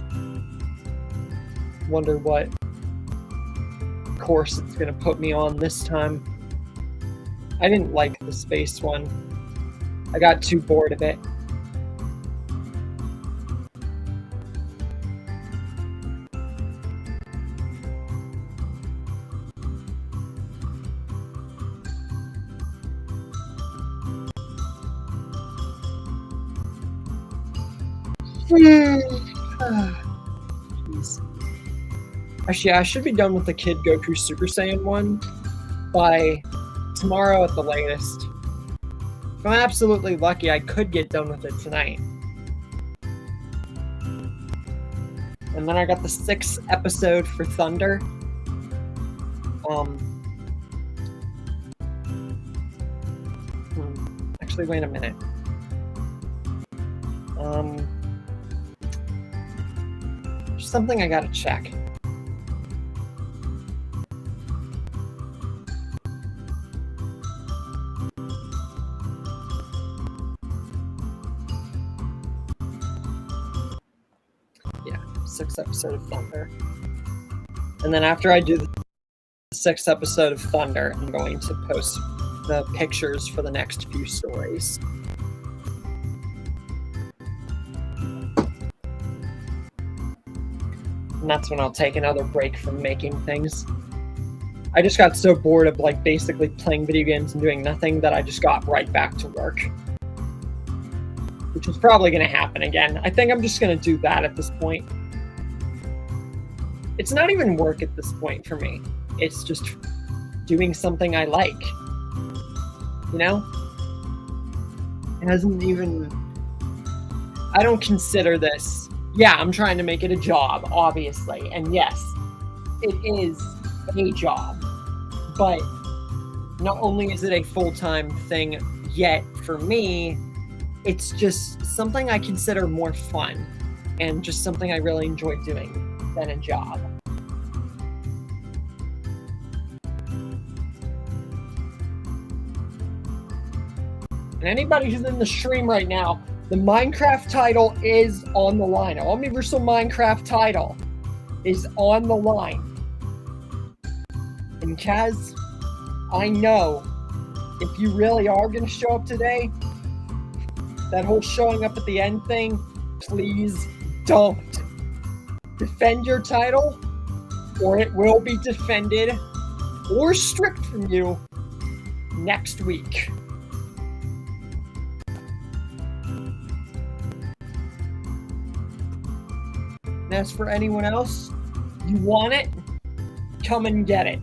Wonder what course it's going to put me on this time. I didn't like the space one. I got too bored of it. Jeez. Actually, I should be done with the Kid Goku Super Saiyan 1 by tomorrow at the latest. If I'm absolutely lucky, I could get done with it tonight. And then I got the 6th episode for Thunder. Actually, wait a minute. There's something I gotta check. Yeah, 6th episode of Thunder. And then after I do the 6th episode of Thunder, I'm going to post the pictures for the next few stories. And that's when I'll take another break from making things. I just got so bored of like basically playing video games and doing nothing that I just got right back to work. Which is probably going to happen again. I think I'm just going to do that at this point. It's not even work at this point for me. It's just doing something I like. You know? It hasn't even... I don't consider this... Yeah, I'm trying to make it a job, obviously. And yes, it is a job. But not only is it a full-time thing yet for me, it's just something I consider more fun and just something I really enjoy doing than a job. And anybody who's in the stream right now, the Minecraft title is on the line. An Omniversal Minecraft title is on the line. And Kaz, I know if you really are going to show up today, that whole showing up at the end thing, please don't. Defend your title, or it will be defended or stripped from you next week. And as for anyone else, you want it, come and get it.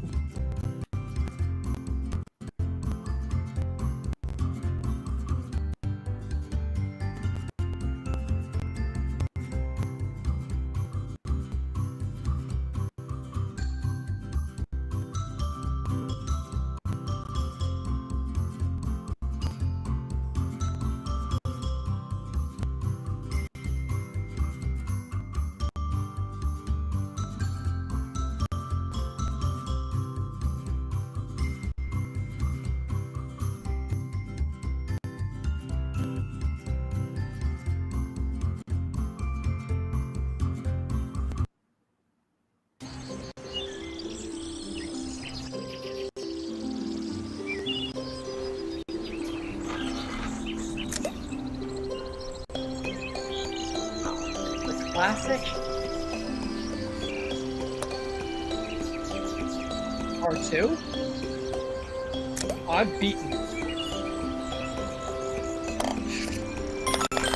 Classic R2? I've beaten.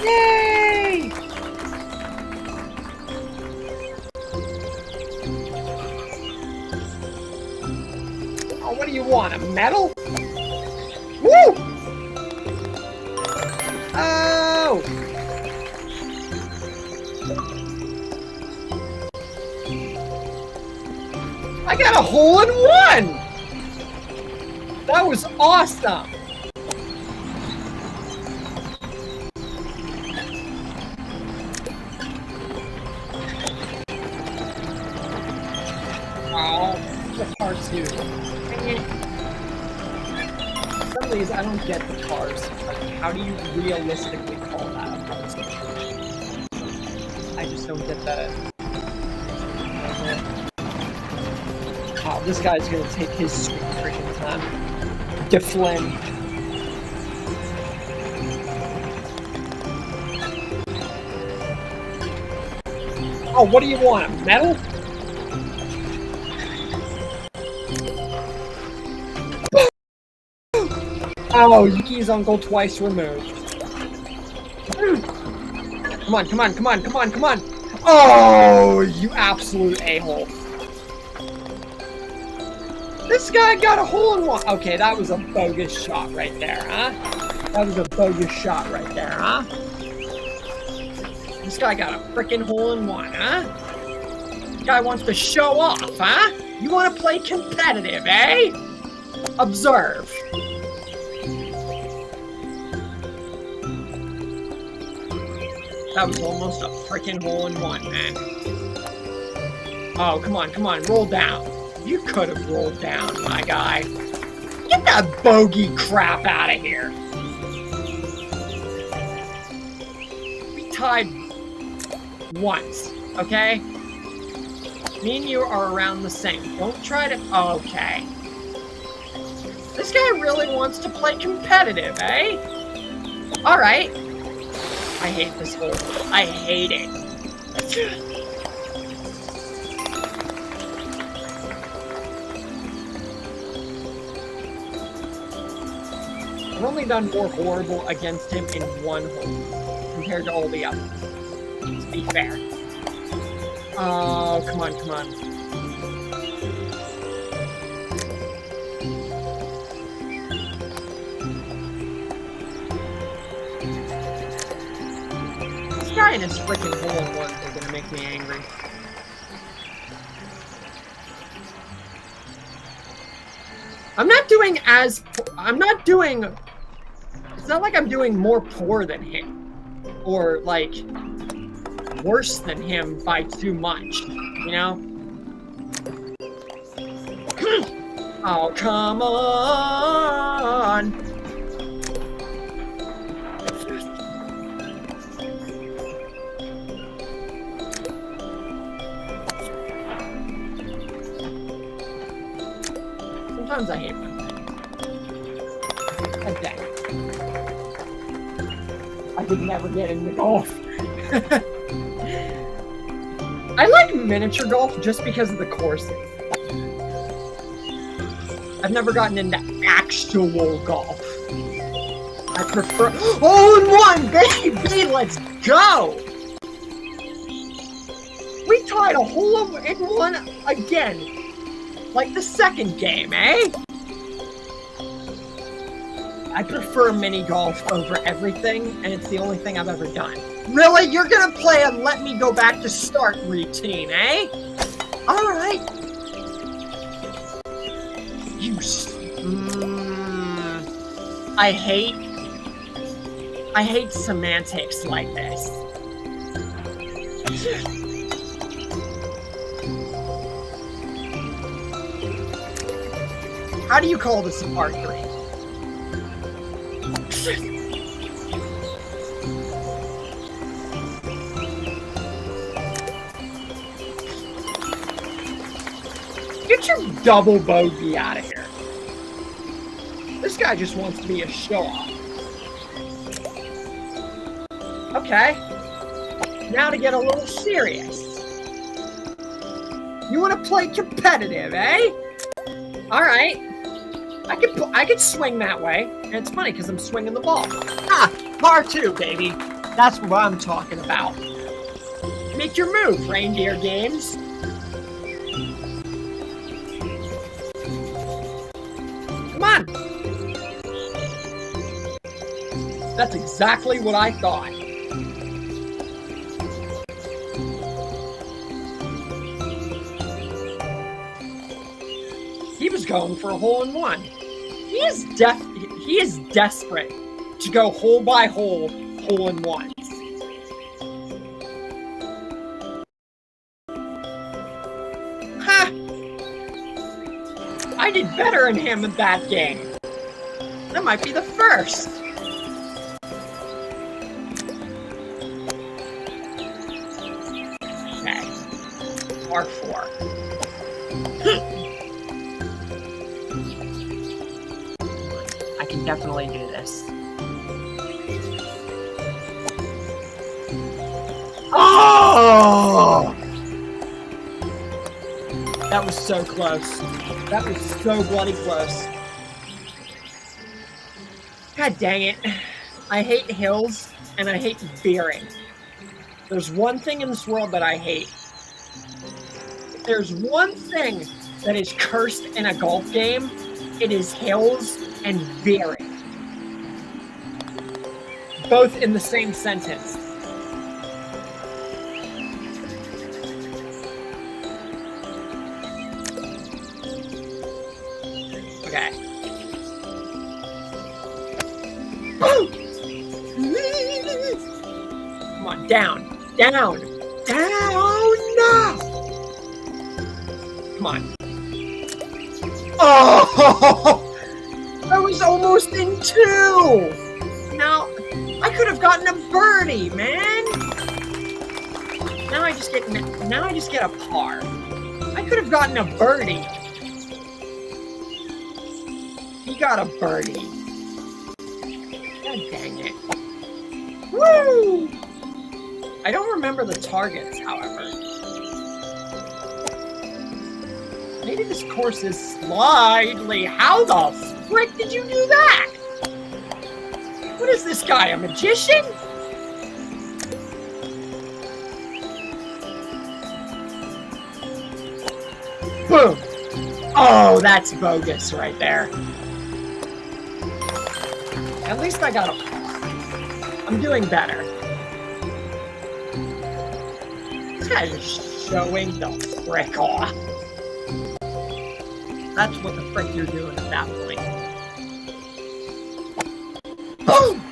Yay! Oh, what do you want? A medal? Woo! Oh! I got a hole in one! That was awesome! Oh, the parts here. Some of these I don't get the cars. Like, how do you realistically call that a part? I just don't get that. This guy's gonna take his sweet freaking time. Deflin. Oh, what do you want? Metal? Oh, Yuki's uncle twice removed. Come on, come on, come on, come on, come on! Oh, you absolute a-hole. This guy got a hole-in-one. Okay, that was a bogus shot right there, huh? That was a bogus shot right there, huh? This guy got a freaking hole-in-one, huh? This guy wants to show off, huh? You want to play competitive, eh? Observe. That was almost a freaking hole-in-one, man. Oh, come on, come on, roll down. You could have rolled down, my guy. Get that bogey crap out of here. We tied once, okay? Me and you are around the same. Don't try to... Okay. This guy really wants to play competitive, eh? Alright. I hate this hole. I hate it. I've only done more horrible against him in one hole compared to all the others. To be fair. Oh, come on, come on. This guy and his freaking hole-in-ones are gonna make me angry. I'm not doing... It's not like I'm doing more poor than him. Or, like, worse than him by too much, you know? Oh, come on! Sometimes I hate myself. Like that. I could never get into golf. I like miniature golf just because of the courses. I've never gotten into actual golf. I prefer... Hole-in-one, baby! Let's go! We tied a hole-in-one again. Like the second game, eh? I prefer mini golf over everything, and it's the only thing I've ever done. Really? You're gonna play and let me go back to start routine, eh? Alright. You... I hate semantics like this. How do you call this a part 3? Get your double bogey out of here. This guy just wants to be a show-off. Okay. Now to get a little serious. You want to play competitive, eh? Alright. I could swing that way. And it's funny because I'm swinging the ball. Ah, par 2, baby. That's what I'm talking about. Make your move, Reindeer Games. Come on. That's exactly what I thought. He was going for a hole-in-one. He is desperate to go hole by hole, hole-in-ones. Ha! I did better than him in that game. That might be the first. Okay. R4. definitely do this. Oh! That was so close. That was so bloody close. God dang it. I hate hills, and I hate veering. There's one thing in this world that I hate. If there's one thing that is cursed in a golf game, it is hills and veering. Both in the same sentence. Okay. Come on, down, down, down! Come on. Oh! I was almost in 2! Now, I could have gotten a birdie, man! Now I just get a par. I could have gotten a birdie. He got a birdie. God dang it. Woo! I don't remember the targets, however. Maybe this course is slightly... How the frick did you do that? What is this guy, a magician? Boom! Oh, that's bogus right there. At least I got a par. I'm doing better. This guy is showing the frick off. That's what the frick you're doing at that point. Boom!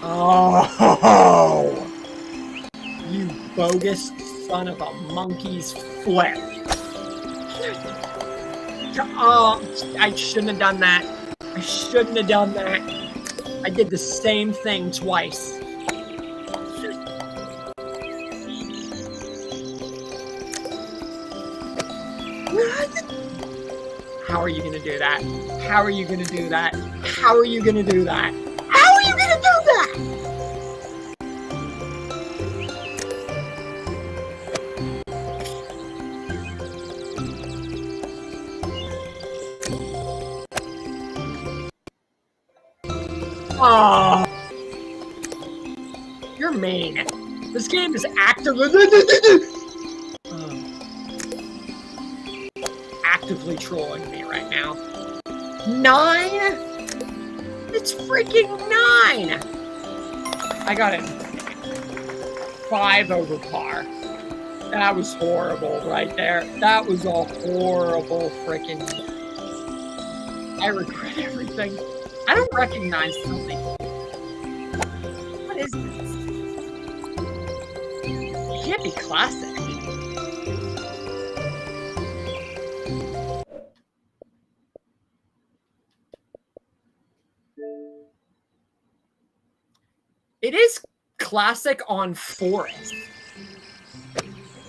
Oh! You bogus son of a monkey's flip. Oh, I shouldn't have done that. I shouldn't have done that. I did the same thing twice. How are you gonna do that? How are you gonna do that? How are you gonna do that? How are you gonna do that? Oh, you're mean. This game is actively trolling me right now. 9? It's freaking 9! I got it 5 over par. That was horrible right there. That was a horrible freaking... I regret everything. I don't recognize something. What is this? It can't be classic. It is classic on forest.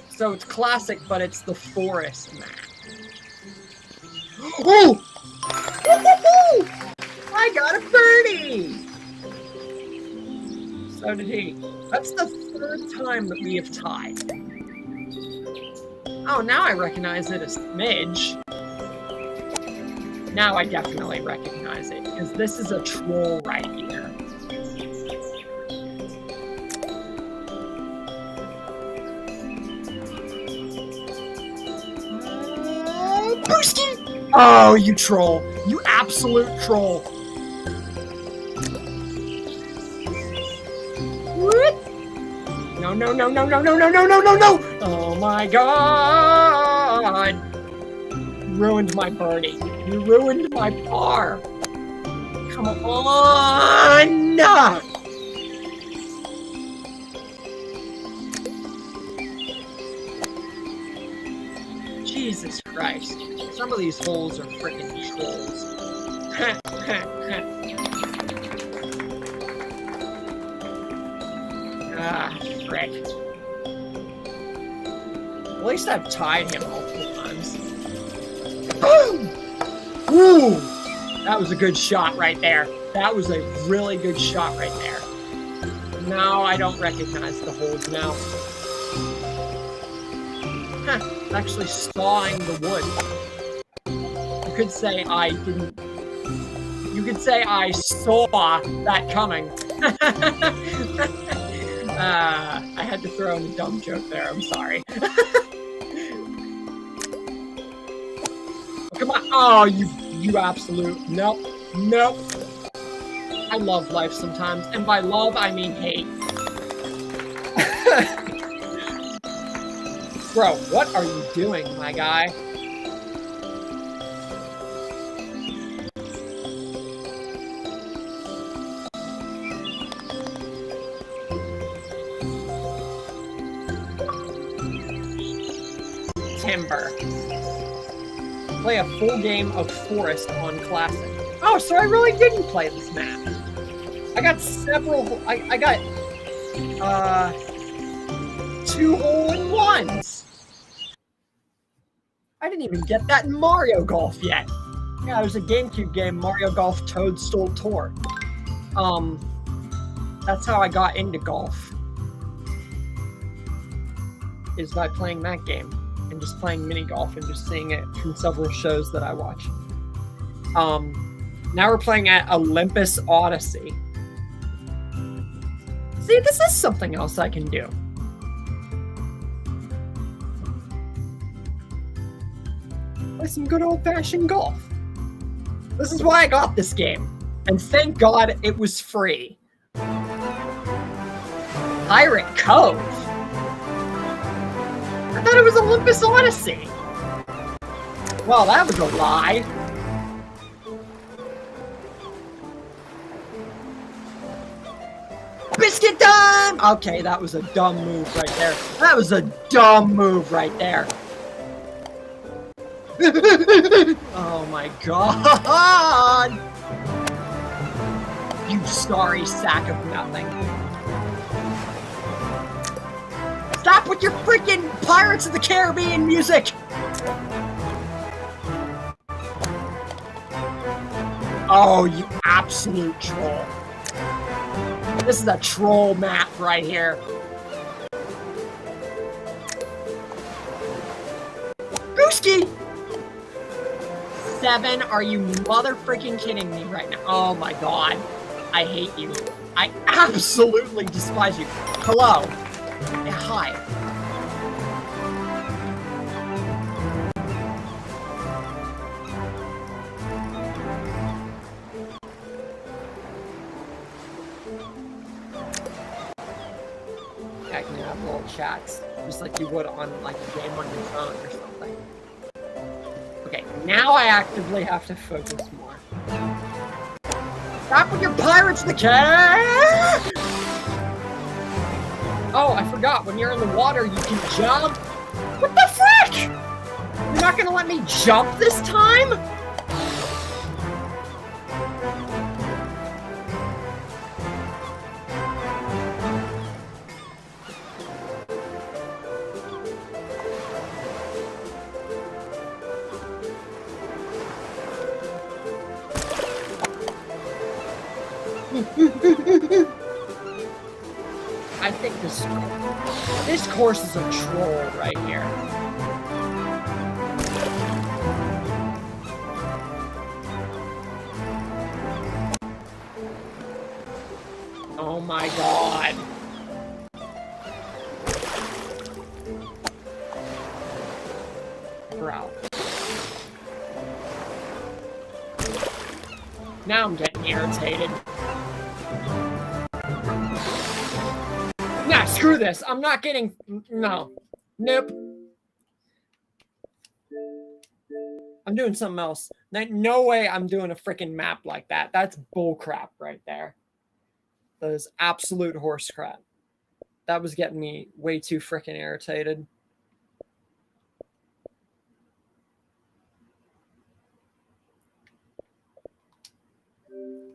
So it's classic, but it's the forest map. Oh! I got a birdie! So did he. That's the 3rd time that we have tied. Oh, now I recognize it as Midge. Now I definitely recognize it, because this is a troll right here. Oh, you troll. You absolute troll. What? No, no, no, no, no, no, no, no, no, no, no! Oh my god! You ruined my birdie. You ruined my par. Come on! Jesus Christ. Some of these holes are freaking trolls. Ah, frick. At least I've tied him multiple times. Boom! Ooh! That was a good shot right there. That was a really good shot right there. No, I don't recognize the holes now. Huh, it's actually sawing the wood. You could say I didn't. You could say I saw that coming. I had to throw in a dumb joke there. I'm sorry. Come on. Oh, you absolute. Nope. Nope. I love life sometimes. And by love, I mean hate. Bro, what are you doing, my guy? Timber. Play a full game of Forest on Classic. Oh, so I really didn't play this map. I got several. I got 2 hole-in-ones. I didn't even get that in Mario Golf yet. Yeah, there's a GameCube game, Mario Golf Toadstool Tour. That's how I got into golf. Is by playing that game and just playing mini golf and just seeing it from several shows that I watch. Now we're playing at Olympus Odyssey. See, this is something else I can do. Play some good old-fashioned golf. This is why I got this game. And thank God it was free. Pirate Cove? I thought it was Olympus Odyssey. Well, that was a lie. Biscuit time! Okay, that was a dumb move right there. That was a dumb move right there. Oh my God! You sorry sack of nothing. Stop with your freaking Pirates of the Caribbean music! Oh, you absolute troll. This is a troll map right here. Gooski! 7? Are you mother freaking kidding me right now? Oh my God. I hate you. I absolutely despise you. Hello. Yeah, hi. I can have little chats, just like you would on like a game on your phone or something. Okay, now I actively have to focus more. Stop with your Pirates of the Caribbean! Oh, I forgot, when you're in the water, you can jump. What the frick? You're not gonna let me jump this time? I think this course is a troll right here. Oh my God. Bro. Now I'm getting irritated. Nah, screw this. I'm not getting... No. Nope. I'm doing something else. No way I'm doing a freaking map like that. That's bullcrap right there. That is absolute horse crap. That was getting me way too freaking irritated.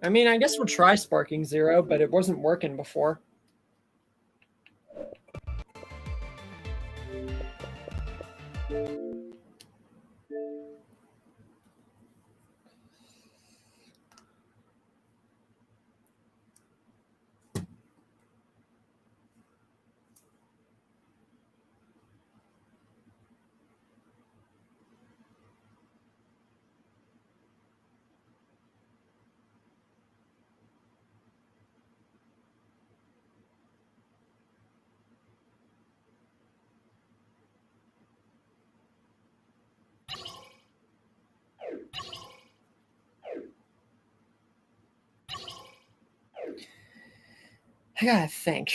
I mean, I guess we'll try Sparking Zero, but it wasn't working before. I gotta think.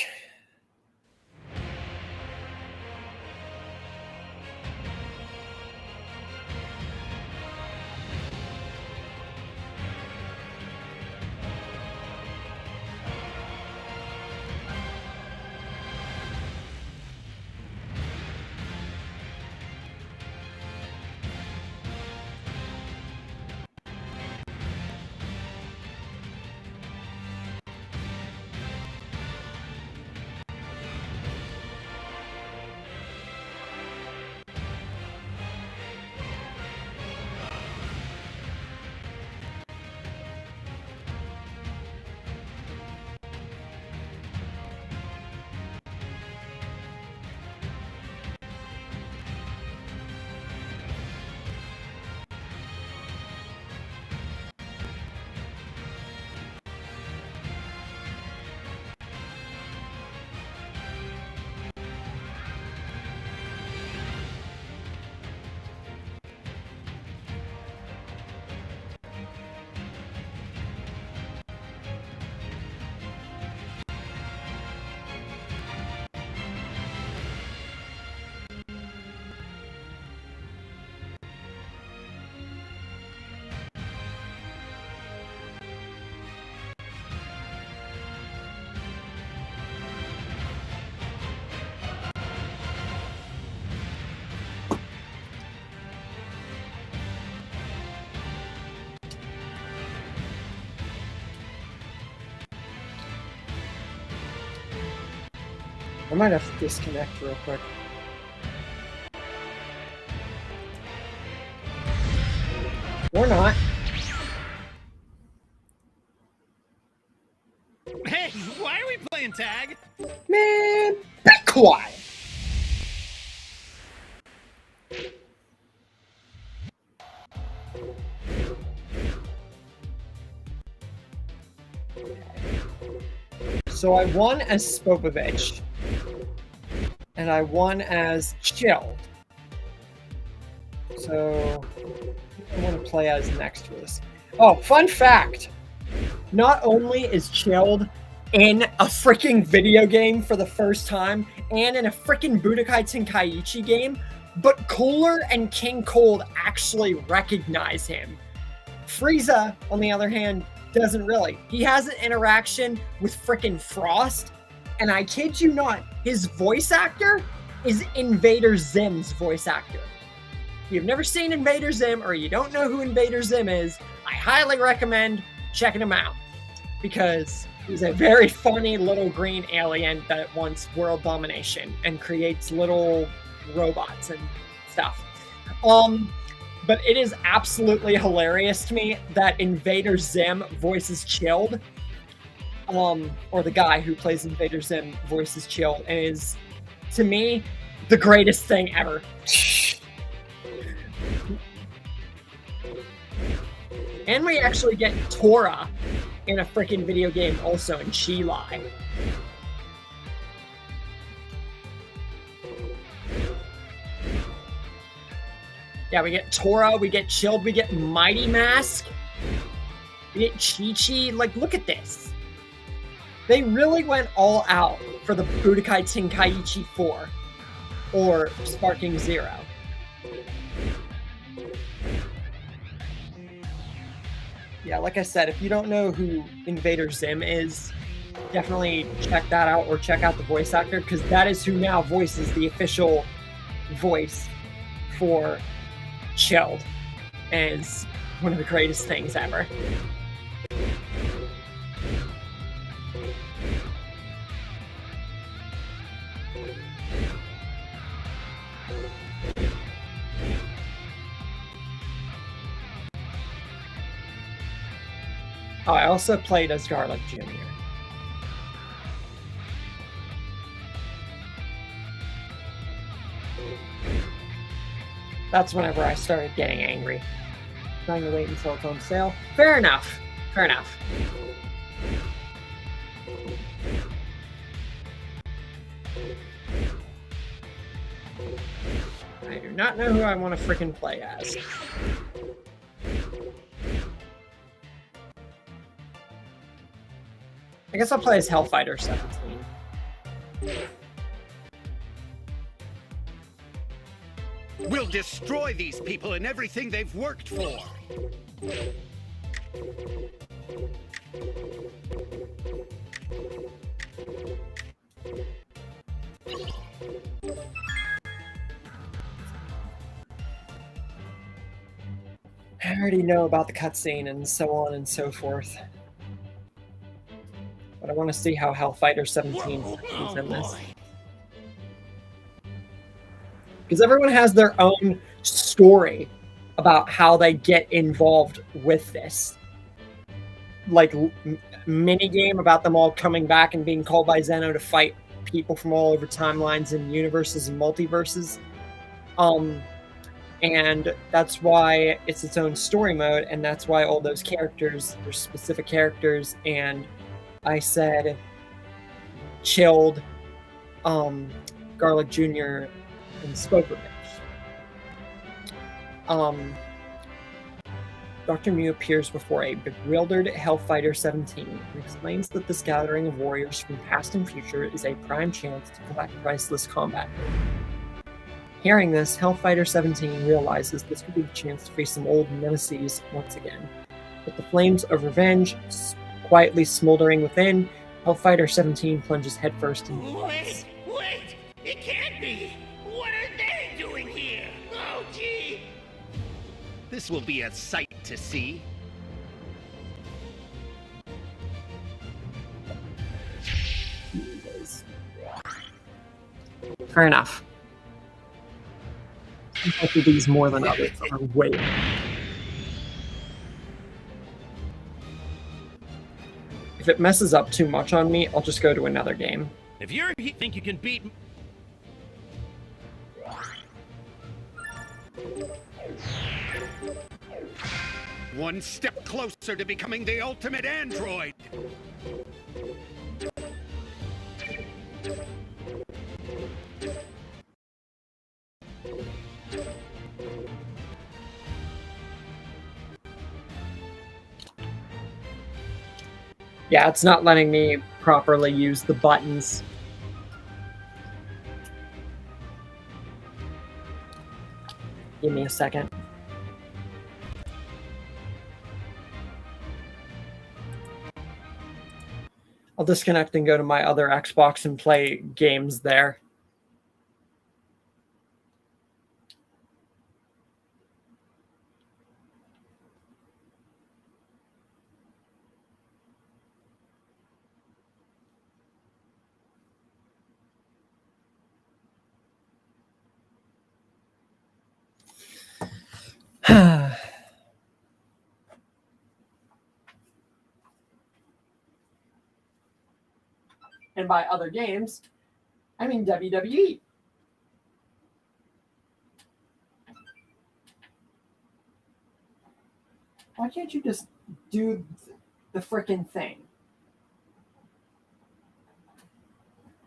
I might have to disconnect real quick. Or not. Hey, why are we playing tag? Man, be quiet. So I won as Spopovich. And I won as Chilled. So I want to play as next for this. Oh, fun fact. Not only is Chilled in a freaking video game for the first time and in a freaking Budokai Tenkaichi game, but Cooler and King Cold actually recognize him. Frieza, on the other hand, doesn't really. He has an interaction with freaking Frost, and I kid you not, his voice actor is Invader Zim's voice actor. If you've never seen Invader Zim or you don't know who Invader Zim is, I highly recommend checking him out because he's a very funny little green alien that wants world domination and creates little robots and stuff. But it is absolutely hilarious to me that Invader Zim voices Chilled, or the guy who plays Invader Zim voices Chilled, and is, to me, the greatest thing ever. And we actually get Tora in a freaking video game also in Chi-Lai. Yeah, we get Tora, we get Chilled, we get Mighty Mask, we get Chi-Chi. Like, look at this. They really went all out for the Budokai Tenkaichi 4 or Sparking Zero. Yeah, like I said, if you don't know who Invader Zim is, definitely check that out or check out the voice actor because that is who now voices the official voice for Chilled, and is one of the greatest things ever. Oh, I also played as Garlic Jr. That's whenever I started getting angry. Trying to wait until it's on sale. Fair enough. Fair enough. I do not know who I want to freaking play as. I guess I'll play as Hellfighter 17. We'll destroy these people and everything they've worked for. I already know about the cutscene and so on and so forth. But I want to see how Hellfighter 17 is in this. Because everyone has their own story about how they get involved with this. Like, mini game about them all coming back and being called by Zeno to fight people from all over timelines and universes and multiverses. And that's why it's its own story mode, and that's why all those characters, there's specific characters, and I said Chilled, Garlic Jr., and Spokovich. Dr. Mew appears before a bewildered Hellfighter 17 and explains that this gathering of warriors from past and future is a prime chance to collect priceless combat. Hearing this, Hellfighter 17 realizes this could be a chance to face some old nemesis once again. With the flames of revenge quietly smoldering within, Hellfighter 17 plunges headfirst into the Wait! It can't be! What are they doing here? Oh, gee! This will be a sight to see. Fair enough. Both of these more than others are way. If it messes up too much on me, I'll just go to another game. If you think you can beat... One step closer to becoming the ultimate android. Yeah, it's not letting me properly use the buttons. Give me a second. I'll disconnect and go to my other Xbox and play games there. And by other games, I mean WWE. Why can't you just do the frickin' thing?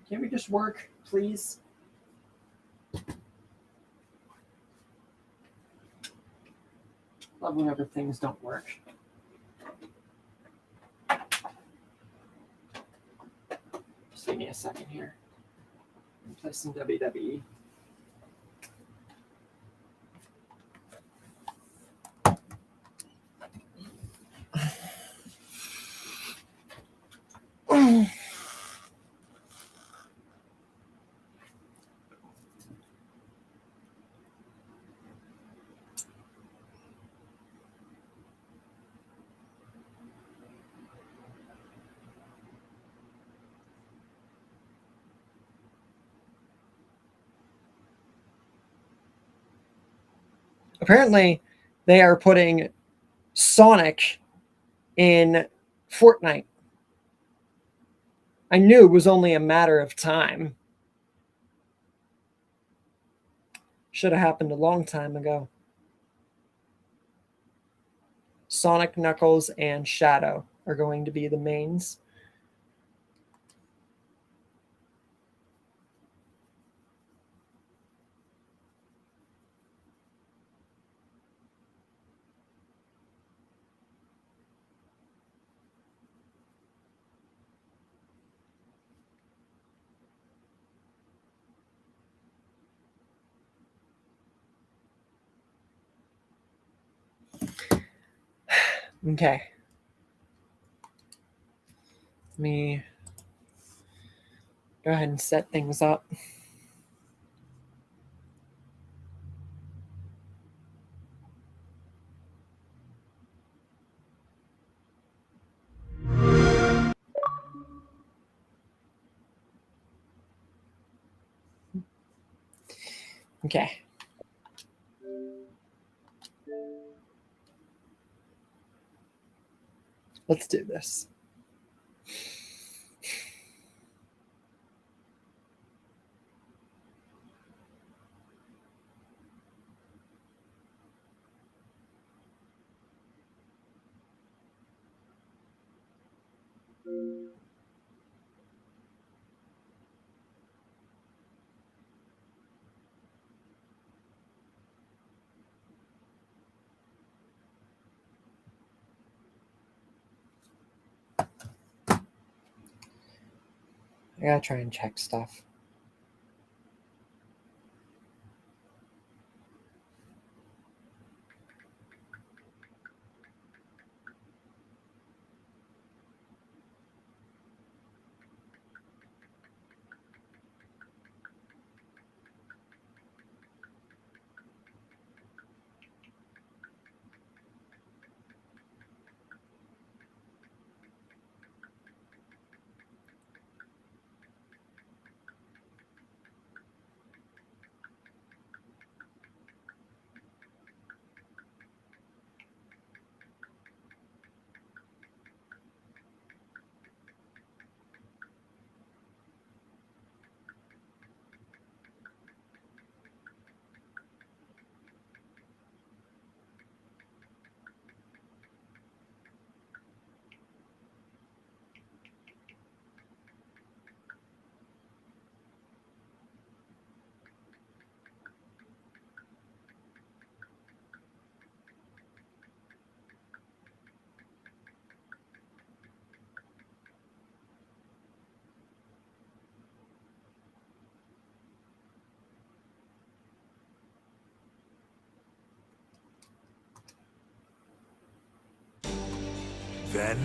Can't we just work, please? Love whenever things don't work. Just give me a second here. Play some WWE. Apparently, they are putting Sonic in Fortnite. I knew it was only a matter of time. Should have happened a long time ago. Sonic, Knuckles, and Shadow are going to be the mains. Okay. Let me go ahead and set things up. Okay. Let's do this. I gotta try and check stuff. Then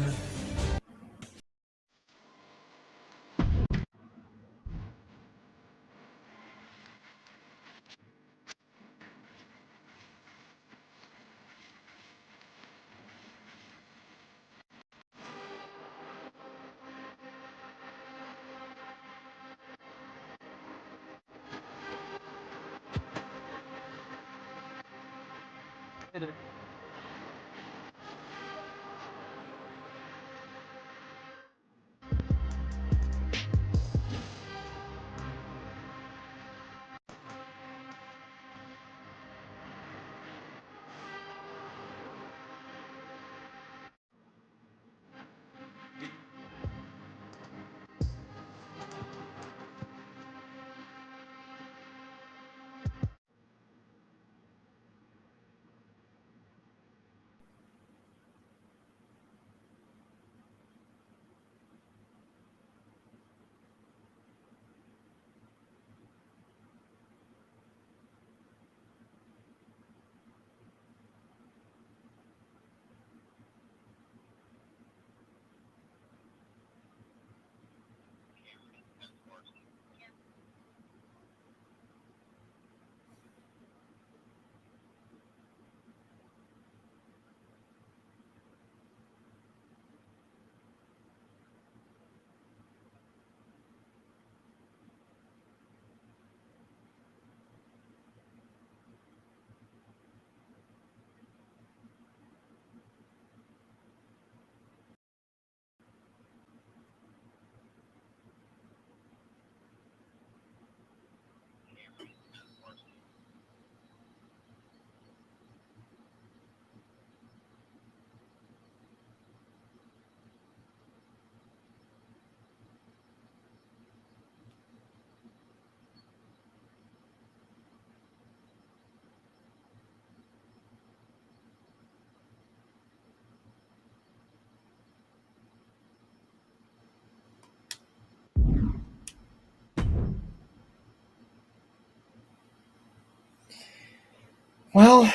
Well,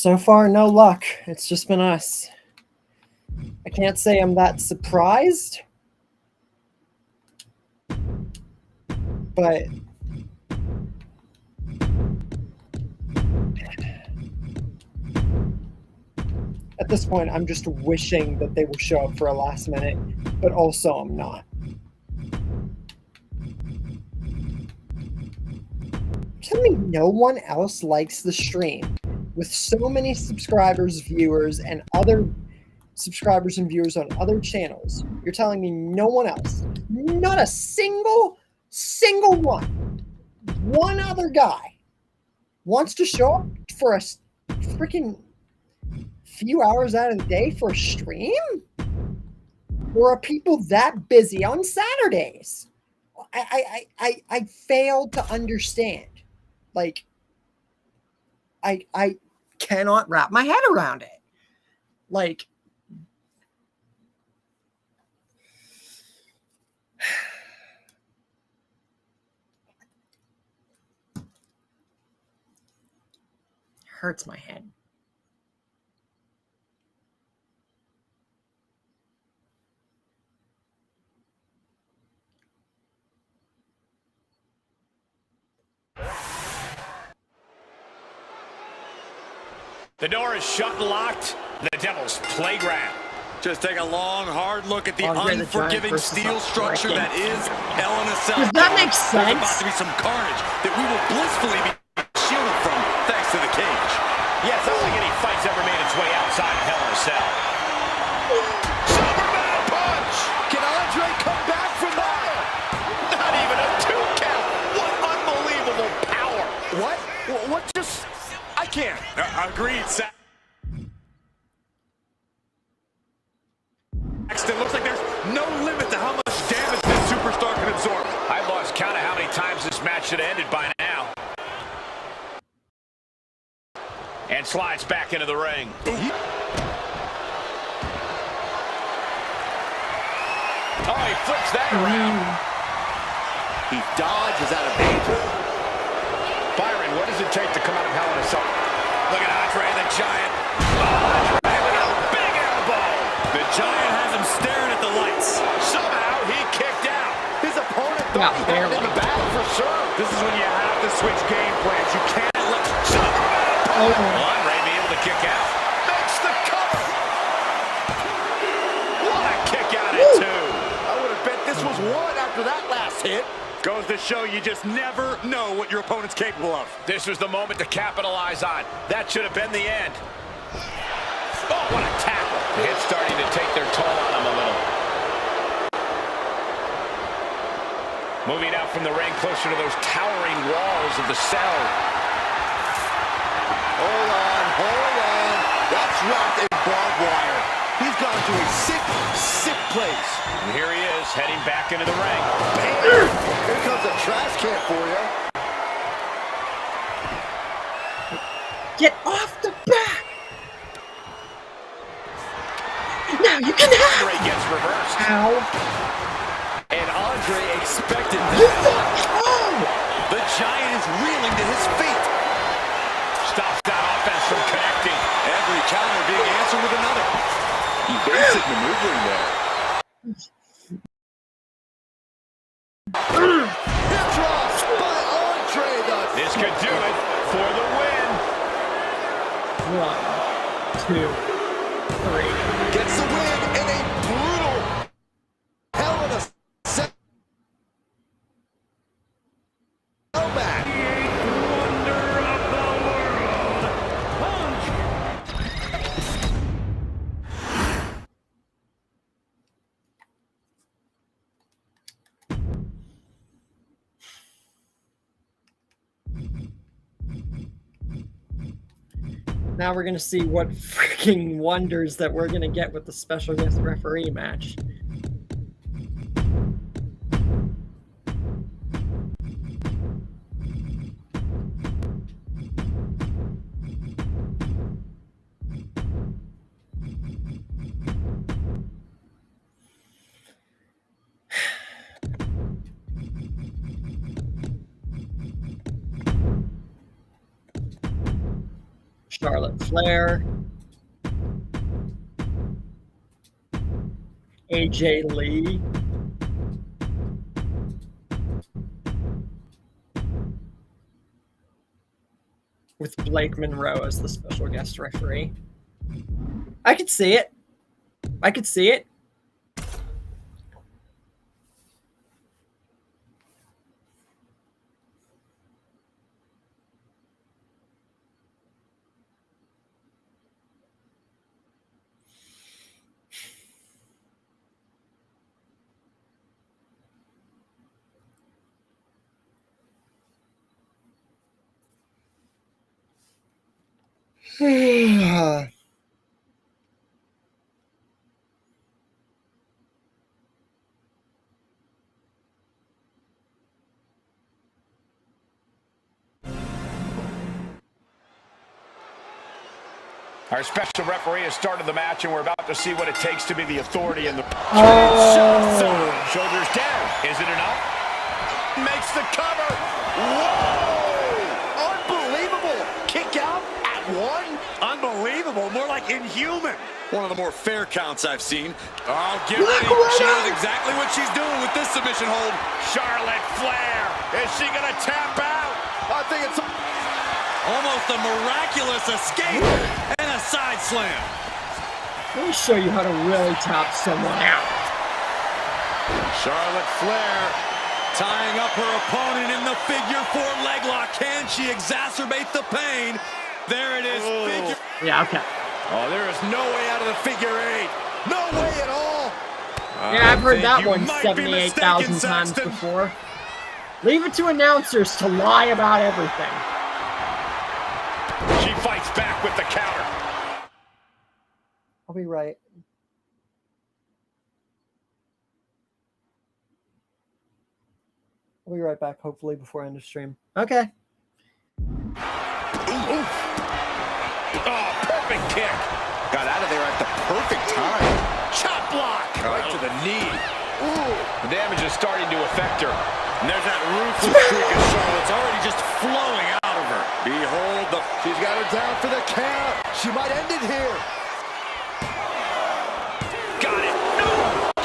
So far, no luck. It's just been us. I can't say I'm that surprised, but at this point, I'm just wishing that they will show up for a last minute, but also I'm not. Tell me no one else likes the stream with so many subscribers, viewers, and other subscribers and viewers on other channels. You're telling me no one else, not a single one other guy wants to show up for a freaking few hours out of the day for a stream? Or are people that busy on Saturdays? I fail to understand. Like, I cannot wrap my head around it. Like, hurts my head. The door is shut and locked. The Devil's playground. Just take a long, hard look at the unforgiving steel structure that is Hell in a Cell. Does that make sense? There's about to be some carnage that we will blissfully be shielded from thanks to the cage. Yeah, it's not like any fight's ever made its way outside of Hell in a Cell. Superman punch! Can Andre come back from that? Not even a 2 count. What unbelievable power. What? What just... I can't. Agreed, Saxton. It looks like there's no limit to how much damage this superstar can absorb. I've lost count of how many times this match should have ended by now. And slides back into the ring. Oh, he flips that around. He dodges out of danger. Byron, what does it take to come out of Hell in a Cell? Look at Andre the Giant. Andre with a big elbow. The Giant has him staring at the lights. Somehow he kicked out. His opponent thought he had it in the bag for sure. This is when you have to switch game plans. You can't let Superman. Will Andre be able to kick out? Makes the cover. What a kick out at 2. I would have bet this was 1 after that last hit. Goes to show you just never know what your opponent's capable of. This was the moment to capitalize on. That should have been the end. Oh, what a tackle. The hit's starting to take their toll on him a little. Moving out from the ring closer to those towering walls of the cell. Hold on. That's wrapped in barbed wire. He's gone to a sick place. And here he is, heading back into the ring. Bam! Here comes a trash can for you. Get off the back! Now you can have Andre gets reversed. Ow. And Andre expected You that. thought, oh! The Giant is reeling to his feet. Stops that offense from connecting. Every counter being answered with another. Basic maneuvering there. Hip drop by Andre. This could do it for the win. 1, 2, 3. Gets the win in a brutal Hell in a Cell match. Now we're going to see what freaking wonders that we're going to get with the special guest referee match. Charlotte Flair. AJ Lee. With Blake Monroe as the special guest referee. I could see it. I could see it. Our special referee has started the match, and we're about to see what it takes to be the authority in the... Shoulders down. Is it enough? Makes the cover. Whoa! Unbelievable. Kick out at one. Unbelievable. More like inhuman. One of the more fair counts I've seen. Oh, get ready. She knows exactly what she's doing with this submission hold. Charlotte Flair. Is she going to tap out? I think it's... Almost a miraculous escape and a side slam. Let me show you how to really tap someone out. Charlotte Flair tying up her opponent in the figure 4 leg lock. Can she exacerbate the pain? There it is. Figure... Yeah, okay. Oh, there is no way out of the figure 8. No way at all. Yeah, I've heard that one 78,000 times before. Leave it to announcers to lie about everything. She fights back with the counter. I'll be right. I'll be right back, hopefully, before end of stream. Okay. Ooh. Oh, perfect kick. Got out of there at the perfect time. Chop block. Right to the knee. Ooh. The damage is starting to affect her. And there's that ruthless streak of Charlotte's already just flowing out of her. Behold, she's got her down for the count. She might end it here. Got it. No,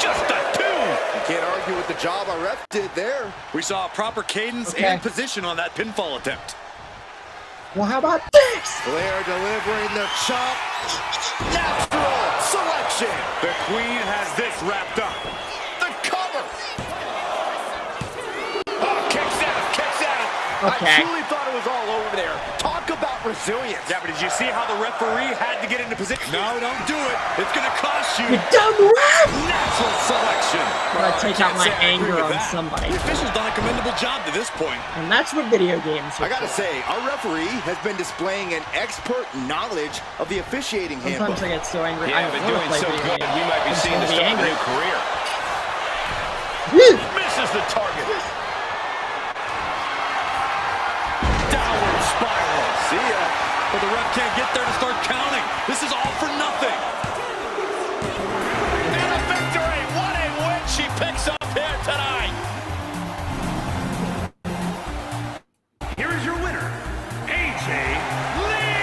just a 2. You can't argue with the job our ref did there. We saw a proper cadence and position on that pinfall attempt. Well, how about this? Flair delivering the chop. Natural selection. The Queen has this wrapped up. The cover. Oh, kicks out, kicks out. Okay. I truly thought it was all over there. Talk about resilience. Yeah, but did you see how the referee had to get into position? No, don't do it. It's going to cost you. You're done the ref! Natural selection. I'm going to take out my anger on somebody. The official's done a commendable job to this point. And that's what video games are. I gotta say, our referee has been displaying an expert knowledge of the officiating handbook. Sometimes I get so angry. Yeah, I but don't doing play so video good, games. we might be I'm seeing the totally start of a angry. new career. Woo! Misses the target. Downward spiral. See ya. But the ref can't get there to start counting. This is all for nothing. And a victory. What a win she picks up here tonight. Here is your winner, AJ Lee!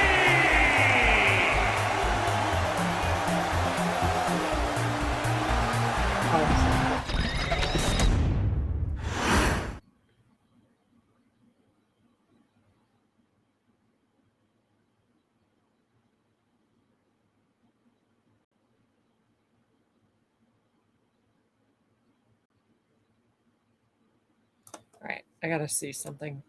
All right, I gotta see something.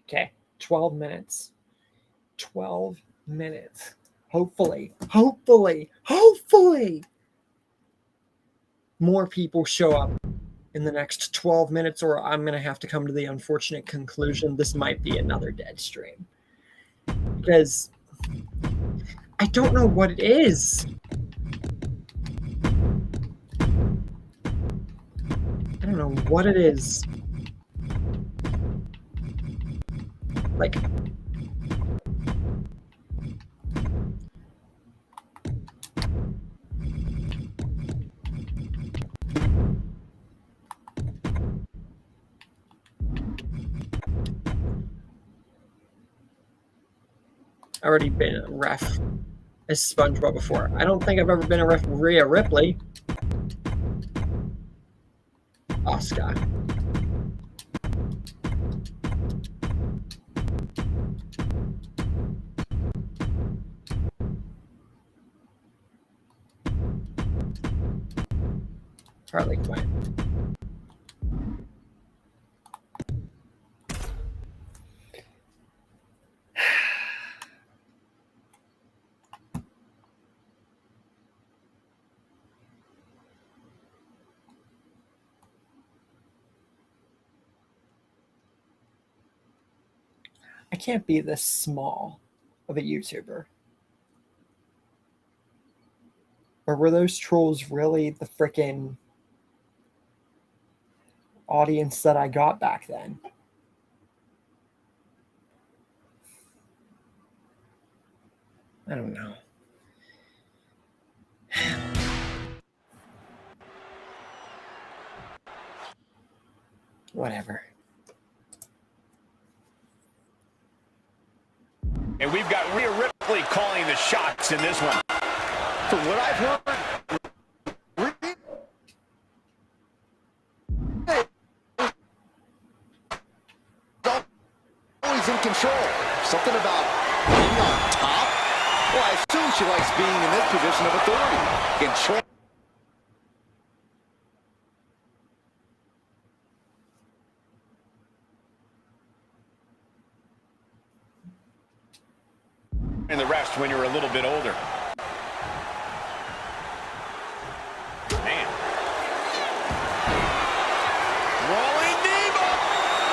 Okay, 12 minutes. 12 minutes. Hopefully more people show up in the next 12 minutes, or I'm going to have to come to the unfortunate conclusion this might be another dead stream. Because I don't know what it is. I don't know what it is. Like, already been a ref as SpongeBob before. I don't think I've ever been a ref Rhea Ripley. Oscar. Harley Quinn. I can't be this small of a YouTuber. Or were those trolls really the frickin' audience that I got back then? I don't know. Whatever. And we've got Rhea Ripley calling the shots in this one. From what I've heard, always in control. Something about being on top? Well, I assume she likes being in this position of authority. Control. And the rest when you're a little bit older. Man. Rolling knee bar.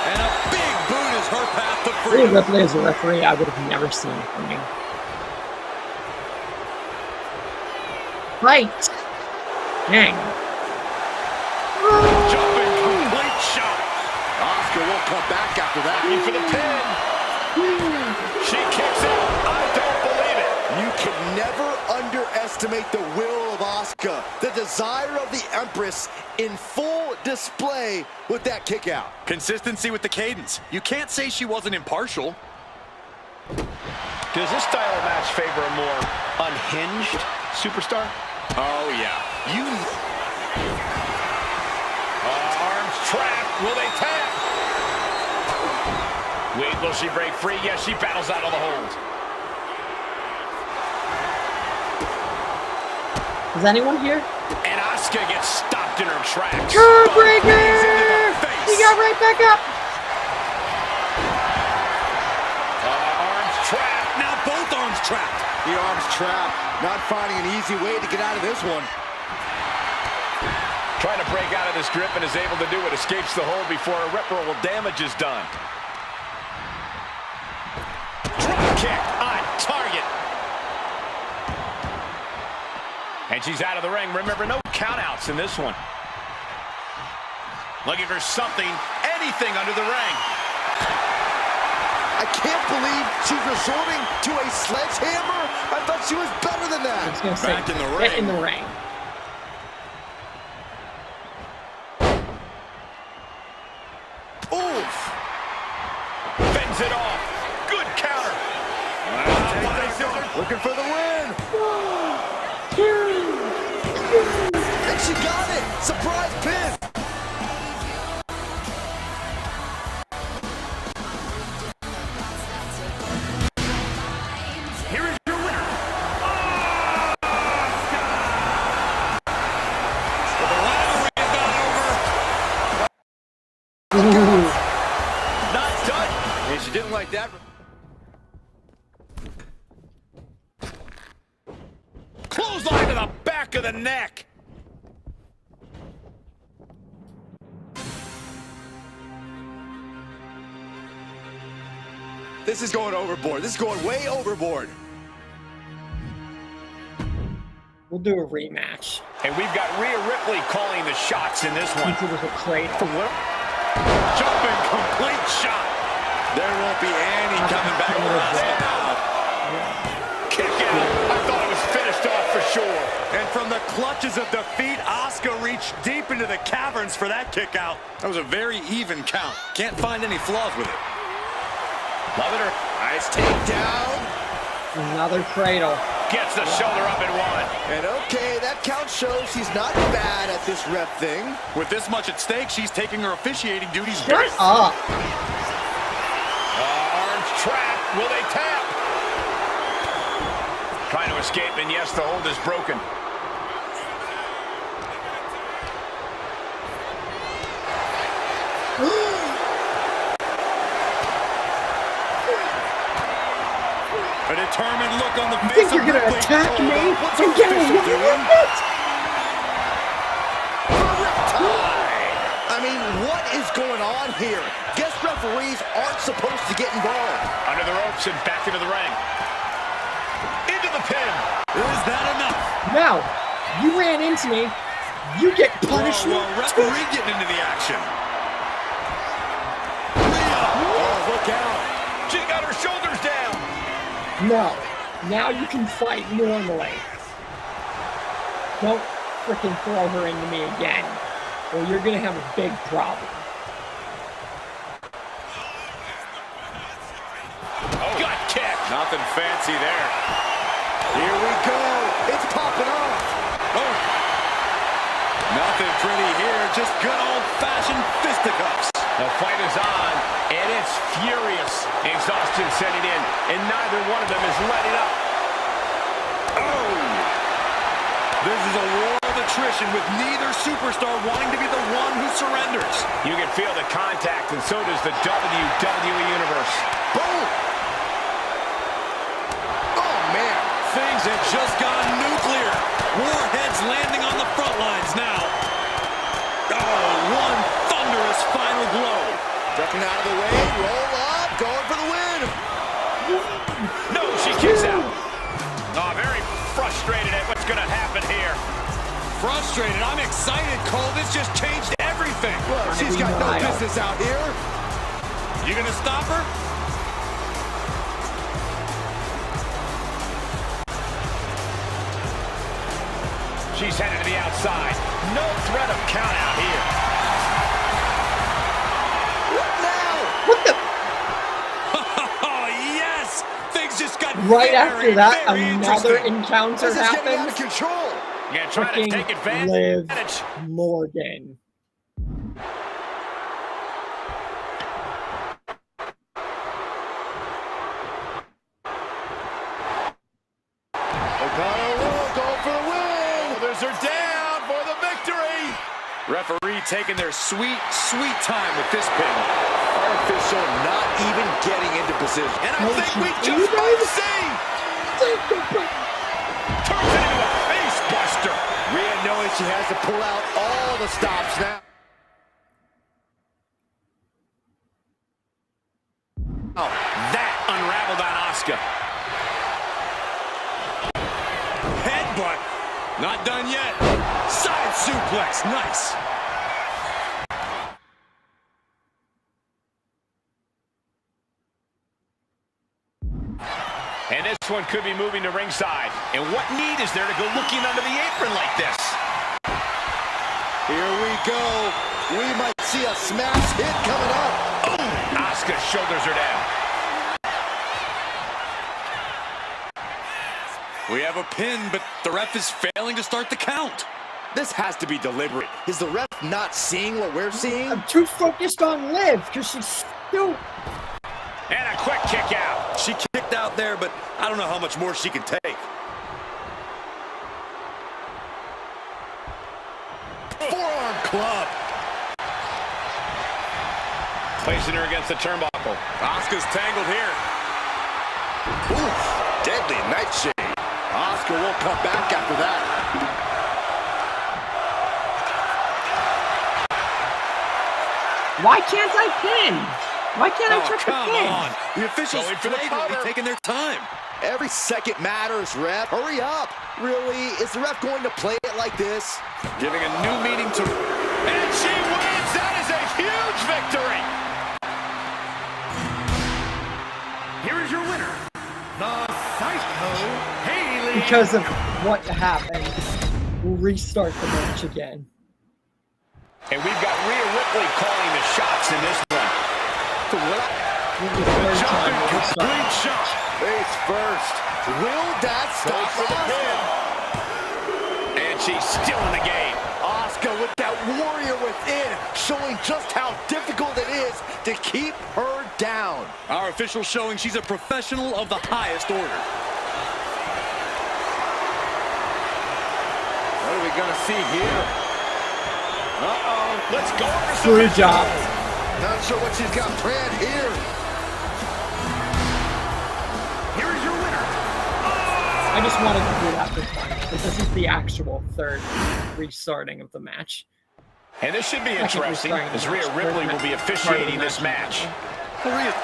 And a big boot is her path to Rhea freedom. Ripley as a referee, I would have never seen coming. Fight! Dang. Jumping complete shot. Asuka won't come back after that. Looking for the pin. She kicks out. I don't believe it. You can never underestimate the will of Asuka, the desire of the Empress in full display with that kick out. Consistency with the cadence. You can't say she wasn't impartial. Does this style of match favor a more unhinged superstar? Oh, yeah. Arms trapped. Will they tap? Wait, will she break free? Yes, she battles out of the hold. Is anyone here? And Asuka gets stopped in her tracks. Breaker! He got right back up. Arms trapped. Now both arms trapped. The arm's trapped. Not finding an easy way to get out of this one. Trying to break out of this grip and is able to do it. Escapes the hold before irreparable damage is done. Drop kick on target. And she's out of the ring. Remember, no countouts in this one. Looking for something, anything under the ring. I can't believe she's resorting to a sledgehammer. I thought she was better than I was that. gonna say, Back in the get ring. in the ring. Oof. Fends it off. Good counter. Looking for the win. And she got it. Surprise pin. Here is your winner. Not done. And she didn't like that. Clothesline to the back of the neck. This is going overboard. This is going way overboard. We'll do a rematch. And we've got Rhea Ripley calling the shots in this one. It was a crate. Jumping complete shot. There won't be any coming back for Asuka now. Kick out. I thought it was finished off for sure. And from the clutches of defeat, Asuka reached deep into the caverns for that kick out. That was a very even count. Can't find any flaws with it. Love it or Nice takedown. Another cradle. Gets the shoulder up and one. And okay, that count shows he's not bad at this ref thing. With this much at stake, she's taking her officiating duties Shut up. Arms trapped. Will they tap? Trying to escape, and yes, the hold is broken. A determined look on the You face think you're of gonna Ripley. attack me What's and our get official away doing? with it? I mean, what is going on here? Guess referees aren't supposed to get involved. Under the ropes and back into the ring. Into the pin. Is that enough? Now, you ran into me. You get punishment. Whoa, referee getting into the action. Oh, look out. She got her shoulders down. No. Now you can fight normally. Don't freaking throw her into me again, or you're gonna have a big problem. Oh, gut kick. Nothing fancy there. Here we go. It's popping off. Oh. Nothing pretty here, just good old-fashioned fisticuffs. The fight is on, and it's furious. Exhaustion setting in, and neither one of them is letting up. Oh! This is a war of attrition with neither superstar wanting to be the one who surrenders. You can feel the contact, and so does the WWE Universe. Boom. Oh, man. Things have just gone nuclear. Warheads landing on the front lines now. Oh, one thunderous final blow. Ducking out of the way, roll up, going for the win. No, she kicks out. Oh, very frustrated at what's going to happen here. Frustrated, I'm excited, Cole. This just changed everything. Well, she's got no business out here. You gonna stop her? She's headed to the outside. No threat of count out here. What now? What the? Oh, yes! Things just got Right very, after that, very another interesting. encounter This is getting out of happens. control. Yeah, trying to take Freaking Liv advantage. Morgan. O'Connor will go for the win. Others are down for the victory. Referee taking their sweet, sweet time with this pin. Our official not even getting into position. And I No, think she we just did. might see. Turns it into a face buster. Rhea knowing she has to pull out all the stops now. Oh, that unraveled on Asuka. Headbutt. Not done yet. Side suplex. Nice. And this one could be moving to ringside. And what need is there to go looking under the apron like this? Here we go. We might see a smash hit coming up. Asuka's shoulders are down. We have a pin, but the ref is failing to start the count. This has to be deliberate. Is the ref not seeing what we're seeing? I'm too focused on Liv because she's still. And a quick kick out. She kicked out there, but I don't know how much more she can take. Forearm club. Placing her against the turnbuckle. Asuka's tangled here. Oof, deadly nightshade. Asuka won't come back after that. Why can't I pin? Why can't I Oh, trick the come pin? on. The officials Going for the flagrantly cover. taking their time. Every second matters, ref. Hurry up. Really? Is the ref going to play it like this? Giving a new meaning to... And she wins. That is a huge victory. Here is your winner, the Psycho Haley. Because of what happened, we'll restart the match again. And we've got Rhea Ripley calling the shots in this one. Jumping complete shot. Face first. Will that stop For the Asuka? pin. And she's still in the game. Asuka with that warrior within, showing just how difficult it is to keep her down. Our official showing she's a professional of the highest order. What are we gonna see here? Uh-oh. Let's go over some Screw job. Not sure what she's got planned here. Here's your winner. I just wanted to do that for fun, but this is the actual third restarting of the match. And this should be Second interesting, restarting as of the Rhea match. Ripley will be officiating this match. Oh, there it is.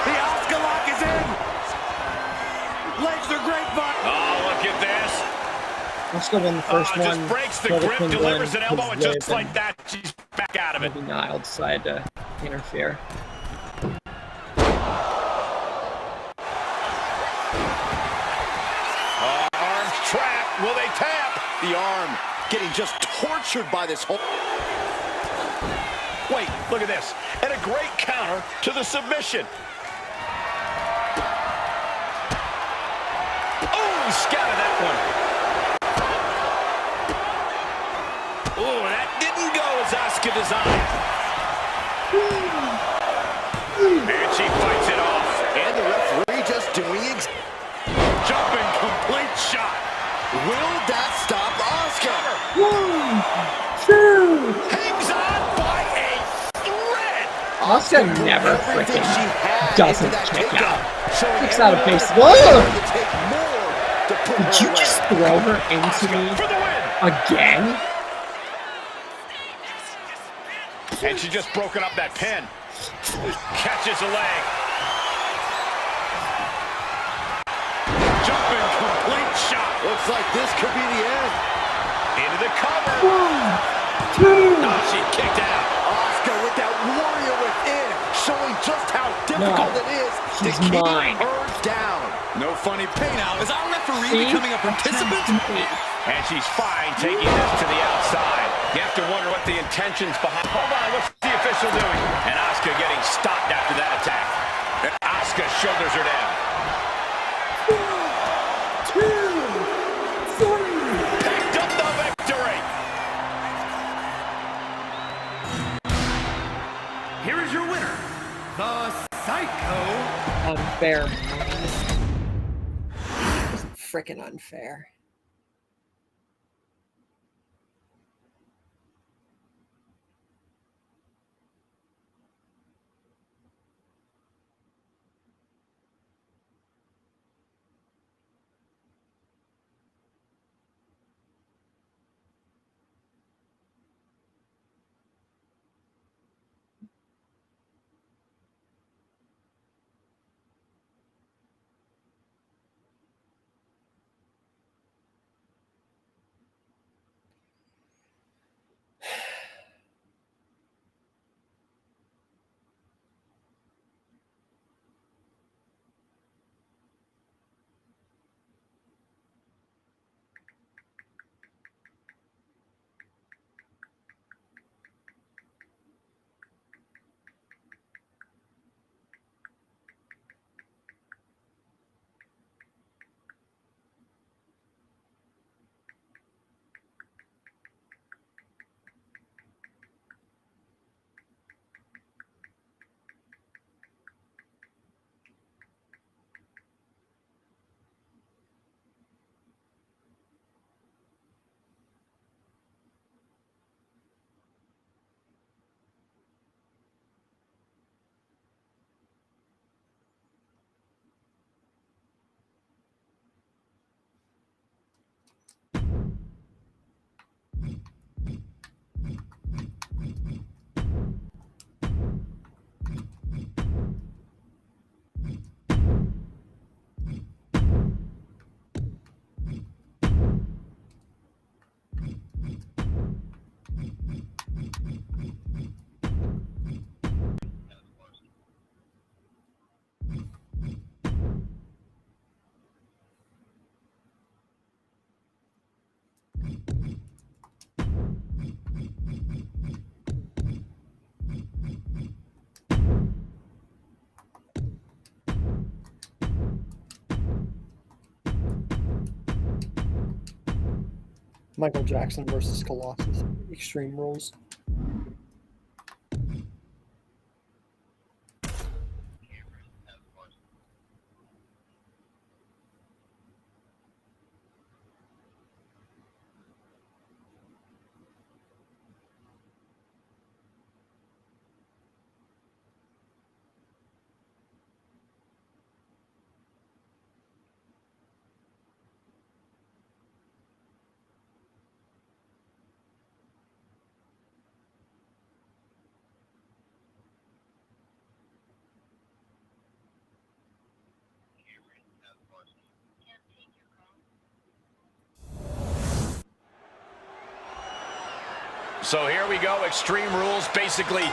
The Asuka lock is in. Legs are grapevine. Oh, look at this. Asuka won the first one. Just breaks the Kota grip, Kingston delivers an elbow, and was just with, like that, she's back out of it. maybe Niall decided to interfere. Arms trapped. Will they tap? The arm getting just tortured by this whole... Wait, look at this. And a great counter to the submission. Oh, scouted that one. Oh, that didn't go as Asuka designed. And she fights it off. And the referee just doing Jumping complete shot. Will that stop Asuka? 1, 2. Hangs on by a thread. Asuka never Everything freaking she had doesn't into that kick takedown, out. showing Kicks out of everyone base. else Whoa! to take more to put Did her you away. just throw her into me For the win. again? And she's just broken up that pin. Catches a leg. Jumping complete shot. Looks like this could be the end. Into the cover. 1, 2. Oh, she kicked out. Asuka with that warrior within, showing just how difficult it is to she's keep mine. her down. No funny pay now. Is our referee See? becoming a participant? And she's fine taking this to the outside. You have to wonder what the intentions behind. Hold on, what's the official doing? And Asuka getting stopped after that attack. And Asuka shoulders her down. 2, 3. Picked up the victory. Here is your winner, the Psycho. Unfair. It's freaking unfair. Michael Jackson versus Colossus. Extreme Rules. So here we go, Extreme Rules basically.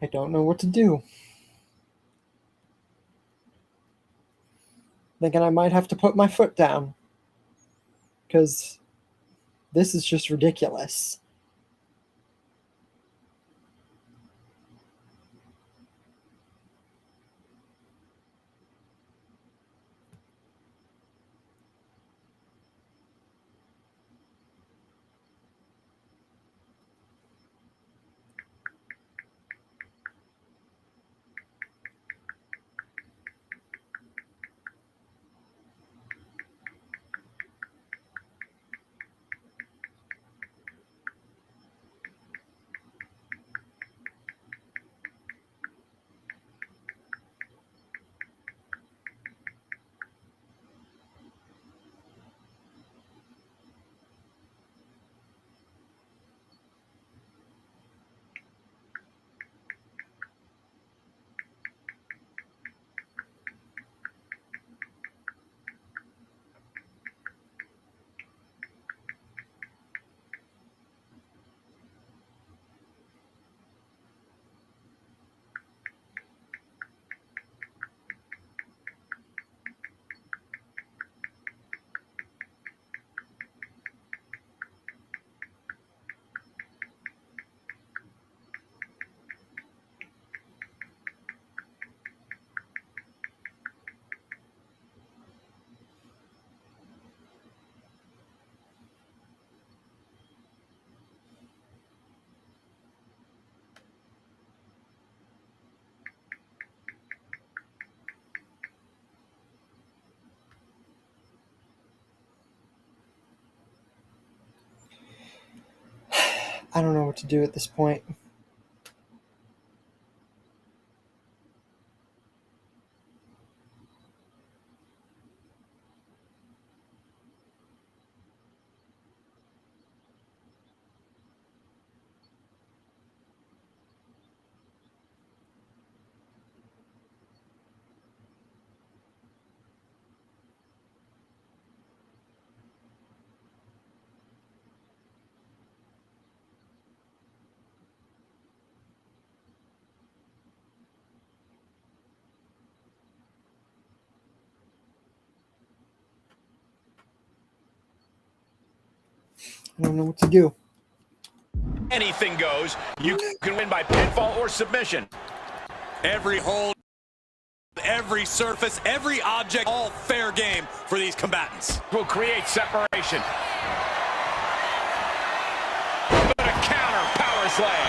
I don't know what to do. Thinking I might have to put my foot down. Because this is just ridiculous. I don't know what to do at this point. I don't know what to do. Anything goes. You can win by pinfall or submission. Every hold, every surface, every object, all fair game for these combatants. Will create separation. But a counter power slam.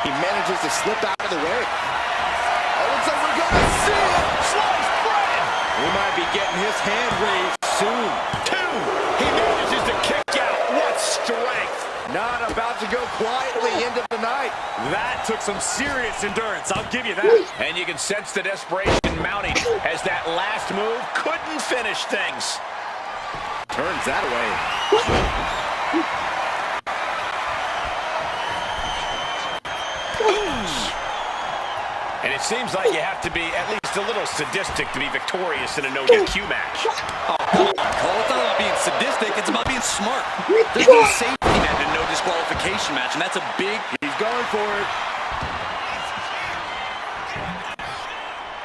He manages to slip out of the way. Oh, looks like we're gonna see it. Sliced bread. We might be getting his hand raised soon. 2. He manages to kick out. What strength. Not about to go quietly into the night. That took some serious endurance, I'll give you that. And you can sense the desperation mounting as that last move couldn't finish things. Turns that away. And it seems like you have to be at least a little sadistic to be victorious in a no DQ match. Oh, come on, Cole. It's not about being sadistic, it's about being smart. There's no safety net in a no disqualification match, and that's a big... He's going for it.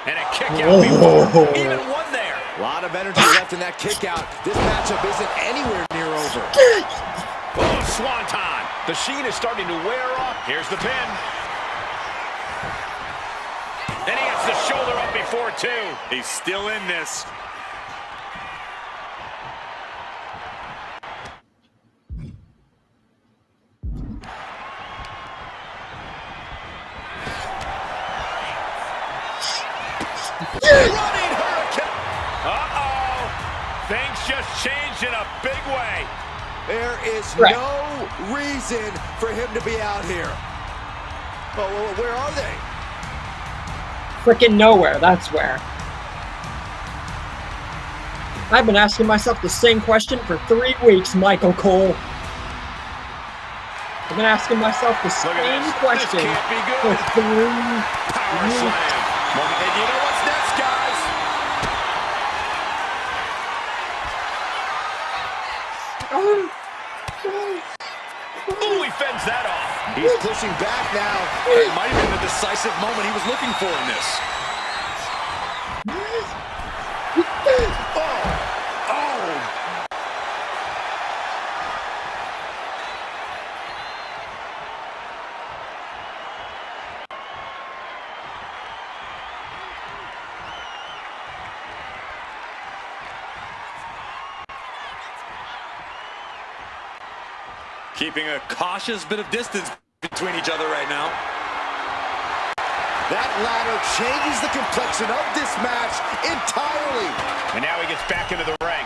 And a kick out before even one there. A lot of energy left in that kick out. This matchup isn't anywhere near over. Oh, swanton. The sheen is starting to wear off. Here's the pin. And he gets the shoulder up before 2. He's still in this. Running hurricane. Uh-oh. Things just changed in a big way. There is no reason for him to be out here. Well, where are they? Frickin' nowhere, that's where. I've been asking myself the same question for 3 weeks, Michael Cole. I've been asking myself the same question can't be good. for 3 Power weeks. slam. And you know what's next, guys? Ooh, he fends that off. He's pushing back now. It might have been the decisive moment he was looking for in this. Keeping a cautious bit of distance between each other right now. That ladder changes the complexion of this match entirely. And now he gets back into the ring.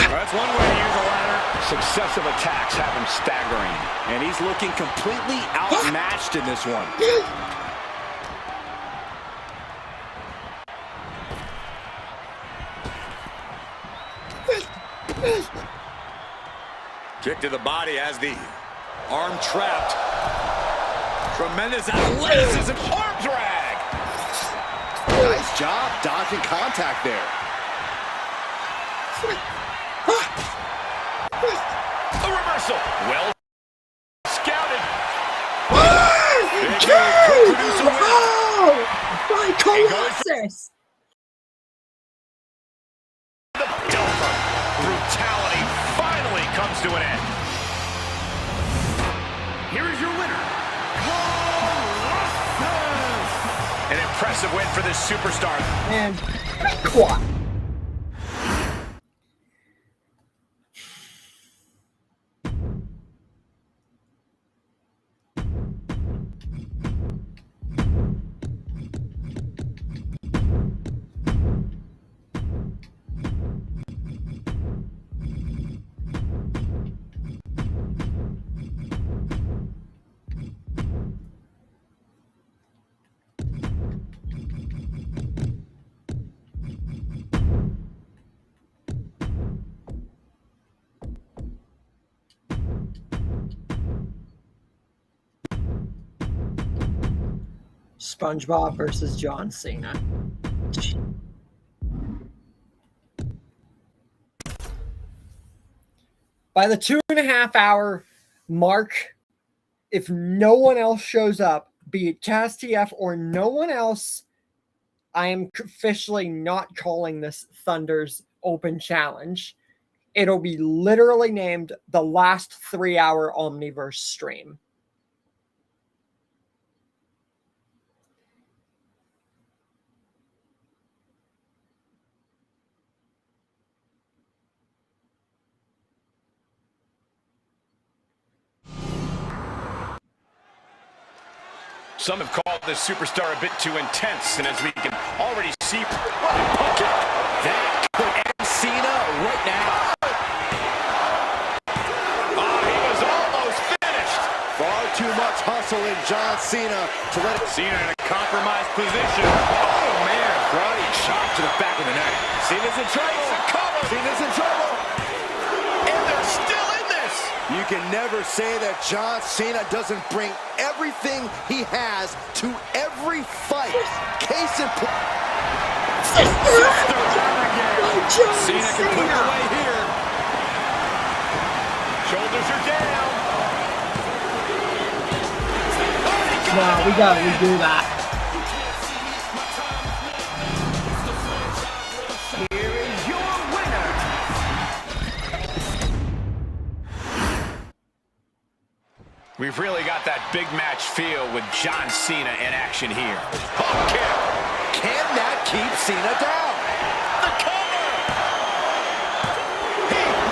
That's one way to use a ladder. Successive attacks have him staggering. And he's looking completely outmatched in this one. Kick to the body as the arm trapped. Tremendous athleticism. Arm drag. Nice job dodging contact there. A reversal. Well scouted. Oh! My Colossus! The Delver. Brutality finally comes to an end. Here is your winner, An impressive win for this superstar. And quad. SpongeBob versus John Cena. By the 2.5 hour mark, if no one else shows up, be it CastTF or no one else, I am officially not calling this Thunder's Open Challenge. It'll be literally named the last 3-hour Omniverse stream. Some have called this superstar a bit too intense, and as we can already see, That could end Cena right now. he was almost finished. Far too much hustle in John Cena to let it. Cena in a compromised position. Oh, man. Running shot to the back of the neck. Cena's in trouble. Cena's in trouble. And they're still in this. You can never say that John Cena doesn't bring everything he has to every fight. Case in point. Cena can put it away here. Shoulders are down. No, we gotta redo that. Here is your winner. We've really got that big match feel with John Cena in action here. Hook kick. Can that keep Cena down? The cover.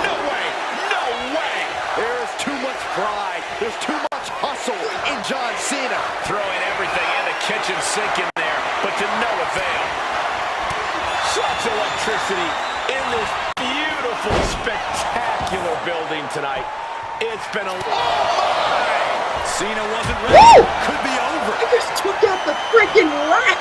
No way. No way. There's too much pride. There's too much hustle in John Cena. Throwing everything in the kitchen sink in there, but to no avail. Such electricity in this beautiful, spectacular building tonight. It's been a Cena wasn't ready. Woo! Could be over. I just took out the freaking rat.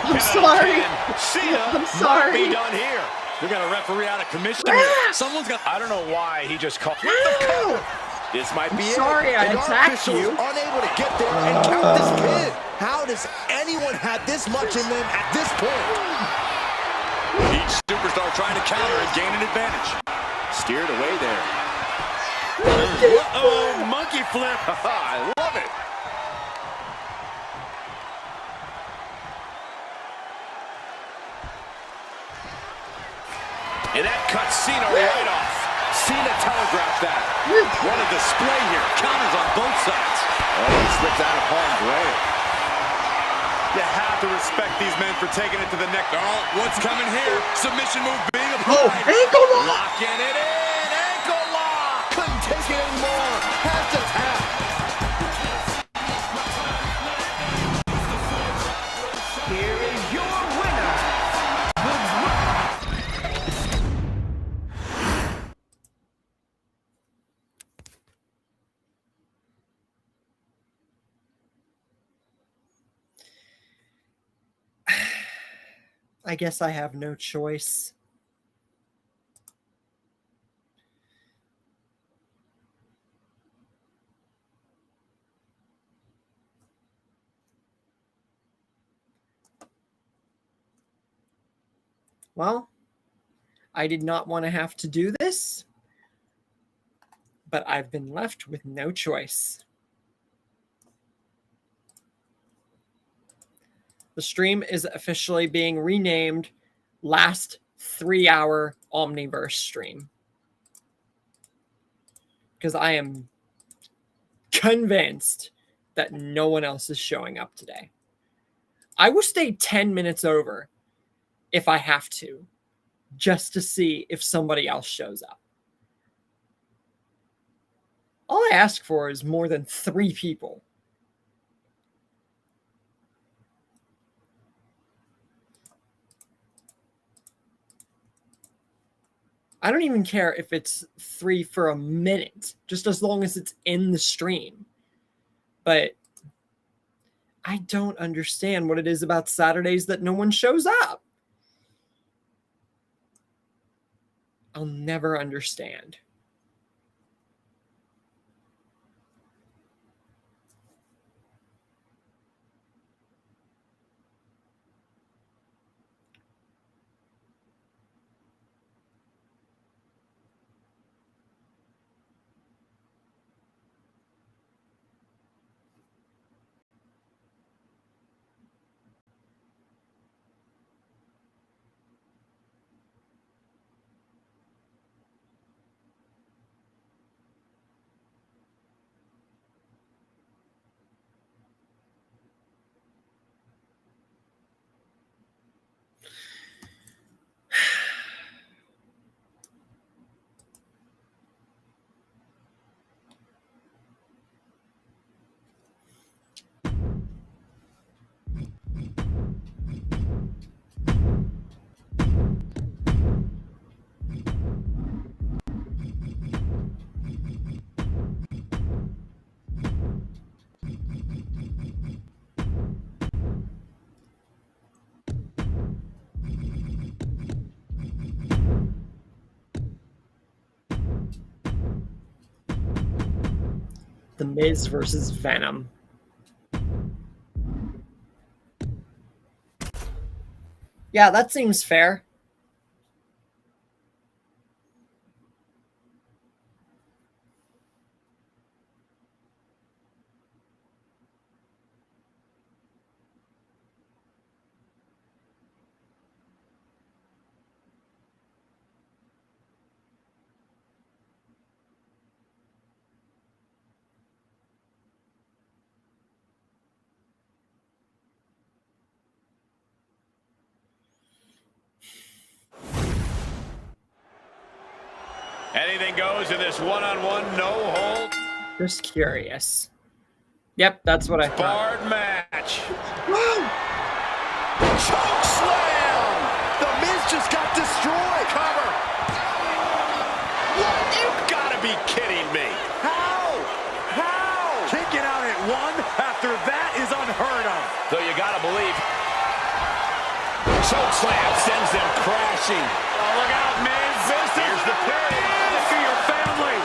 I'm sorry. Cena I'm might sorry. be done here. We got a referee out of commission Ah! here. Someone's got. I don't know why he just called. No! This might be Sorry, it. I And our attacked officials you. unable to get there and count this pin. How does anyone have this much in them at this point? Each superstar trying to counter and gain an advantage. Steered away there. Uh-oh, monkey flip. I love it. And that cuts Cena right off. Cena telegraphed that. What a display here. Counters on both sides. Oh, he slipped out of harm's way. You have to respect these men for taking it to the neck. Oh, what's coming here? Submission move being Oh, applied. ankle lock! Locking it in. Ankle lock. Couldn't take it anymore. Has to tap. Here is your winner. I guess I have no choice. Well, I did not want to have to do this, but I've been left with no choice. The stream is officially being renamed Last 3-Hour Omniverse Stream. Because I am convinced that no one else is showing up today. I will stay 10 minutes over if I have to, just to see if somebody else shows up. All I ask for is more than 3 people. I don't even care if it's 3 for a minute, just as long as it's in the stream. But I don't understand what it is about Saturdays that no one shows up. I'll never understand. The Miz versus Venom. Yeah, that seems fair. Anything goes in this one-on-one, no hold. Just curious. Yep, that's what I thought. Barred match. Choke slam! The Miz just got destroyed. Cover. What? You've got to be kidding me. How? Kicking out at one after that is unheard of. Though you got to believe. Choke slam sends them crashing. Oh, look out, Miz. Here's the pin. Look for your family.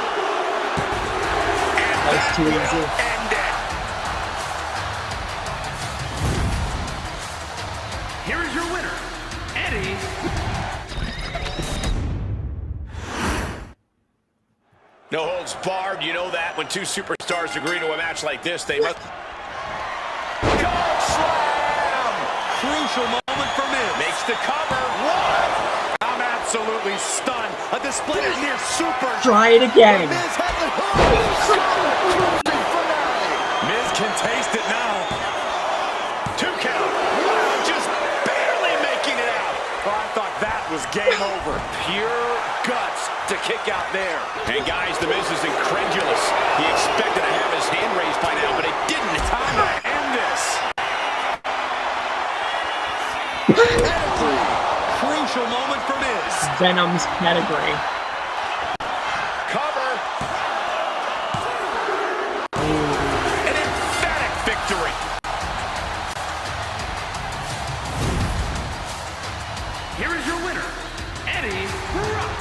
That was too easy. End it. Here is your winner, Eddie. No holds barred. You know that when two superstars agree to a match like this, they must. Choke slam. Crucial moment for Miz. Makes the cover. What? I'm absolutely stunned. A display of near super. Try it again. Miz has the hook. Miz can taste it now. 2 count. Wow, just barely making it out. Oh, I thought that was game over. Pure guts to kick out there. And guys, the Miz is incredulous. He expected to have his hand raised by now, but it didn't. It's time to end this. Crucial moment for Miz. Venom's pedigree. Cover. An emphatic victory. Here is your winner, Eddie Brock.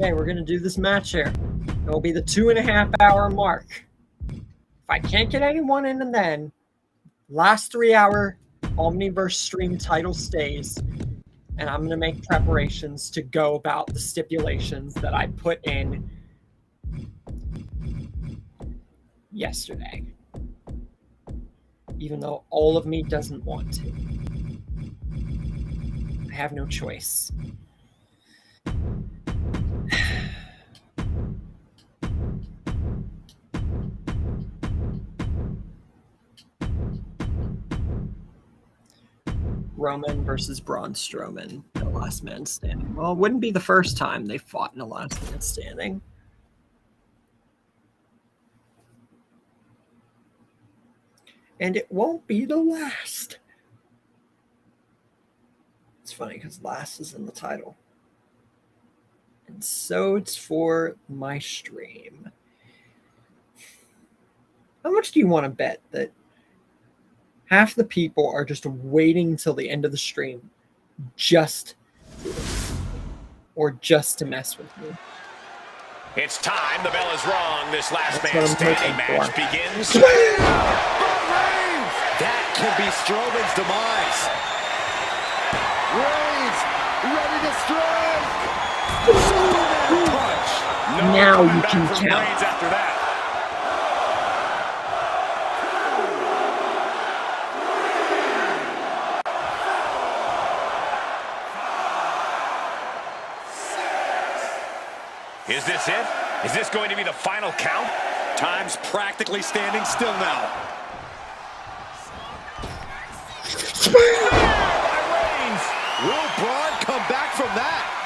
Okay, we're gonna do this match here. It'll be the 2.5-hour mark. If I can't get anyone in, and then last 3-hour Omniverse stream title stays, and I'm gonna make preparations to go about the stipulations that I put in yesterday, even though all of me doesn't want to. I have no choice. Roman versus Braun Strowman, the last man standing. Well, it wouldn't be the first time they fought in a last man standing. And it won't be the last. It's funny because last is in the title. And so it's for my stream. How much do you want to bet that half the people are just waiting till the end of the stream just to mess with me? It's time. The bell is rung. This last That's man what I'm standing hoping match for. begins. That can be Strowman's demise. Reigns, ready to strike. Punch. No Now coming you back can from count. Reigns after that. Is this it? Is this going to be the final count? Time's practically standing still now. By Reigns. Will Braun come back from that?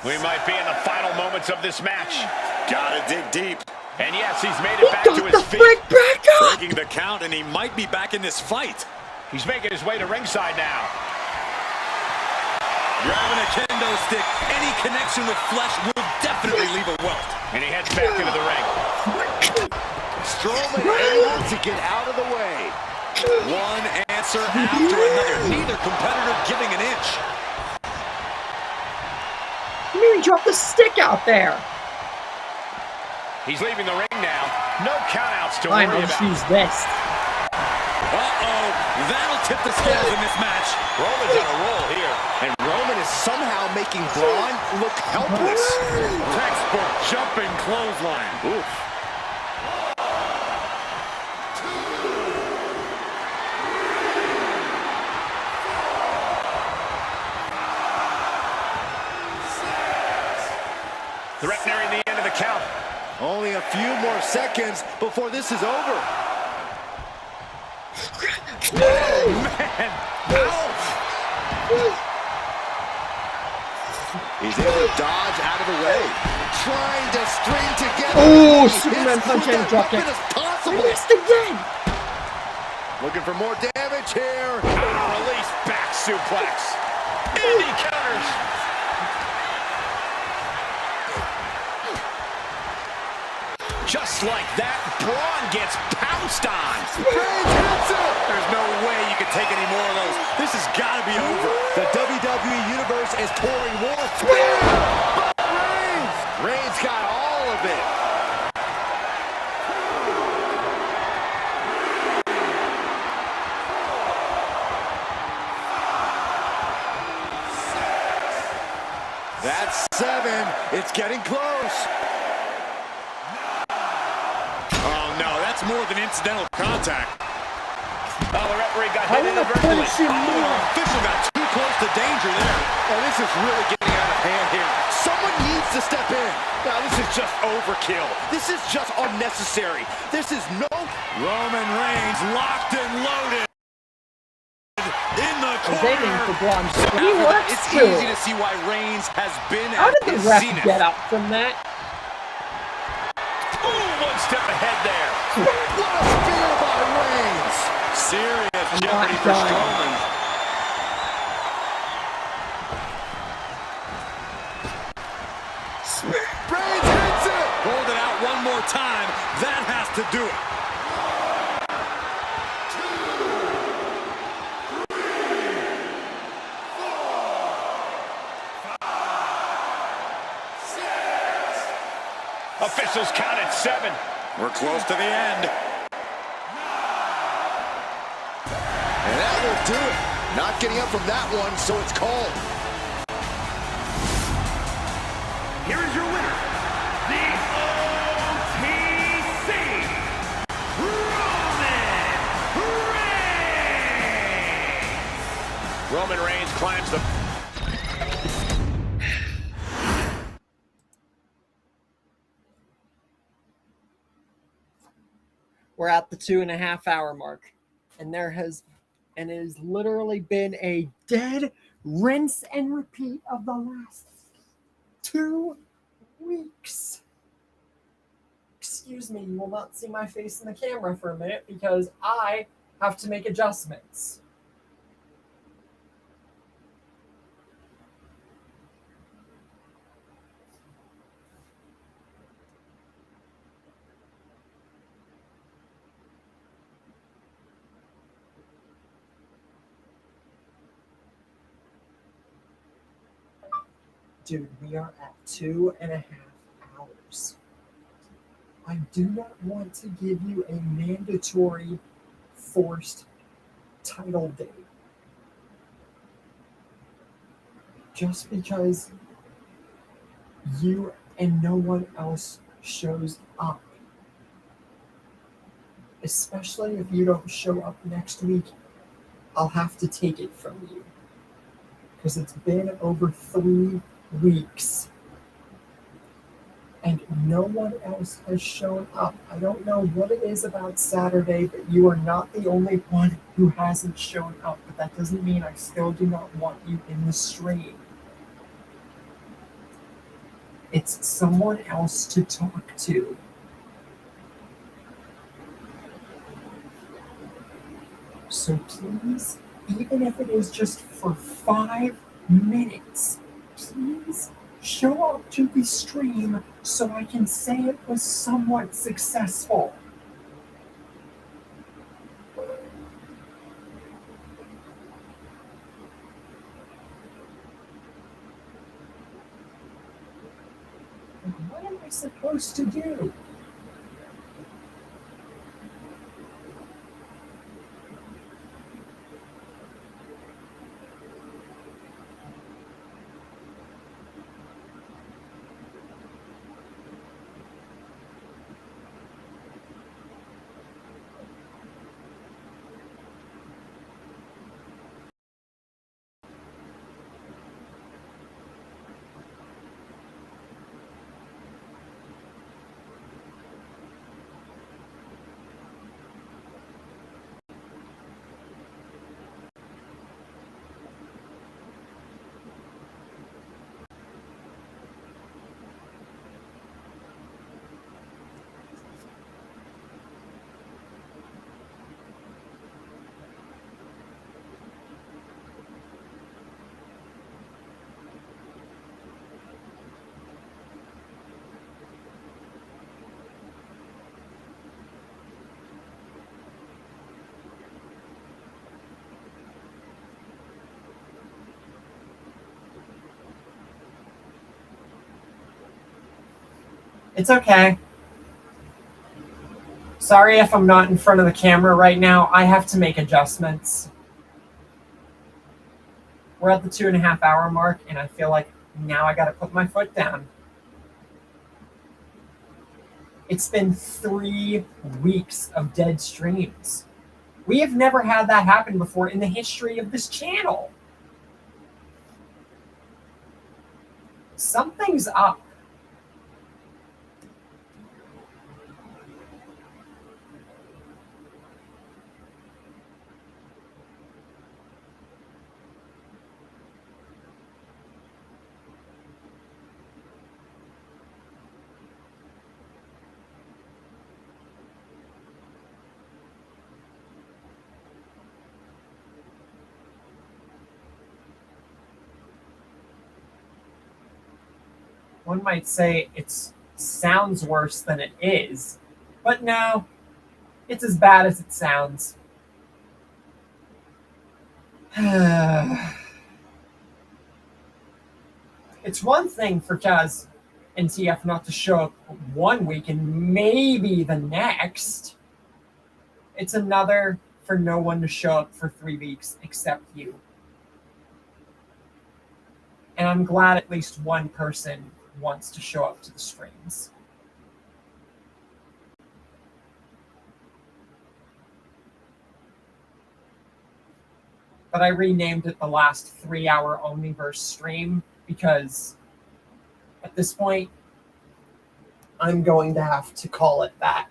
We might be in the final moments of this match. Gotta dig deep. And yes, he's made it back to his feet. Back up! Breaking the count, and he might be back in this fight. He's making his way to ringside now. Grabbing a kendo stick, any connection with flesh will definitely leave a welt. And he heads back into the ring. Strowman able to get out of the way. One answer after another. Neither competitor giving an inch. You mean drop the stick out there? He's leaving the ring now. No countouts to worry Fine, I'll about. just use this. Uh-oh, that'll tip the scales in this match. Roman's on a roll here. And Roman is somehow making Braun look helpless. Textbook jumping clothesline. Oof. The ref nearing the end of the count. Only a few more seconds before this is over. Man, ouch! He's able to dodge out of the way. Trying to string together. Oh, Superman punch and drop kick. Possible. Missed again. Looking for more damage here. Release back suplex. And he counters. Just like that, Braun gets pounced on. There's no way you can take any more of those. This has got to be over. The WWE Universe is pouring more fire. Reigns! Reigns got all of it. That's 7. It's getting close. Oh, no, that's more than incidental contact. Oh, the referee got I hit want to inadvertently. punish him The more. official got too close to danger there. Oh, this is really getting out of hand here. Someone needs to step in. Now, this is just overkill. This is just unnecessary. This is no... Roman Reigns locked and loaded in the I was aiming corner. for Braun. He After that, works it's too. easy to see why Reigns has been How at did the his ref zenith. get up from that? Ooh, one step ahead there. What a spear by Reigns. Serious I'm jeopardy not for done. Strowman. Reigns hits it. Hold it out one more time. That has to do it. Officials count at 7. We're close to the end. And that will do it. Not getting up from that one, so it's called. Here is your winner, the OTC, Roman Reigns. Roman Reigns climbs the... We're at the 2.5 hour mark, and it has literally been a dead rinse and repeat of the last 2 weeks. Excuse me, you will not see my face in the camera for a minute because I have to make adjustments. Dude, we are at 2.5 hours. I do not want to give you a mandatory forced title date. Just because you and no one else shows up. Especially if you don't show up next week, I'll have to take it from you. Because it's been over 3 weeks. And no one else has shown up. I don't know what it is about Saturday, but you are not the only one who hasn't shown up. But that doesn't mean I still do not want you in the stream. It's someone else to talk to. So please, even if it is just for 5 minutes, please show up to the stream so I can say it was somewhat successful. What am I supposed to do? It's okay. Sorry if I'm not in front of the camera right now. I have to make adjustments. We're at the 2.5 hour mark, and I feel like now I got to put my foot down. It's been 3 weeks of dead streams. We have never had that happen before in the history of this channel. Something's up. One might say it sounds worse than it is, but no, it's as bad as it sounds. It's one thing for Kaz and TF not to show up one week and maybe the next. It's another for no one to show up for 3 weeks except you. And I'm glad at least one person wants to show up to the streams. But I renamed it the last 3-hour Omniverse stream because at this point, I'm going to have to call it that.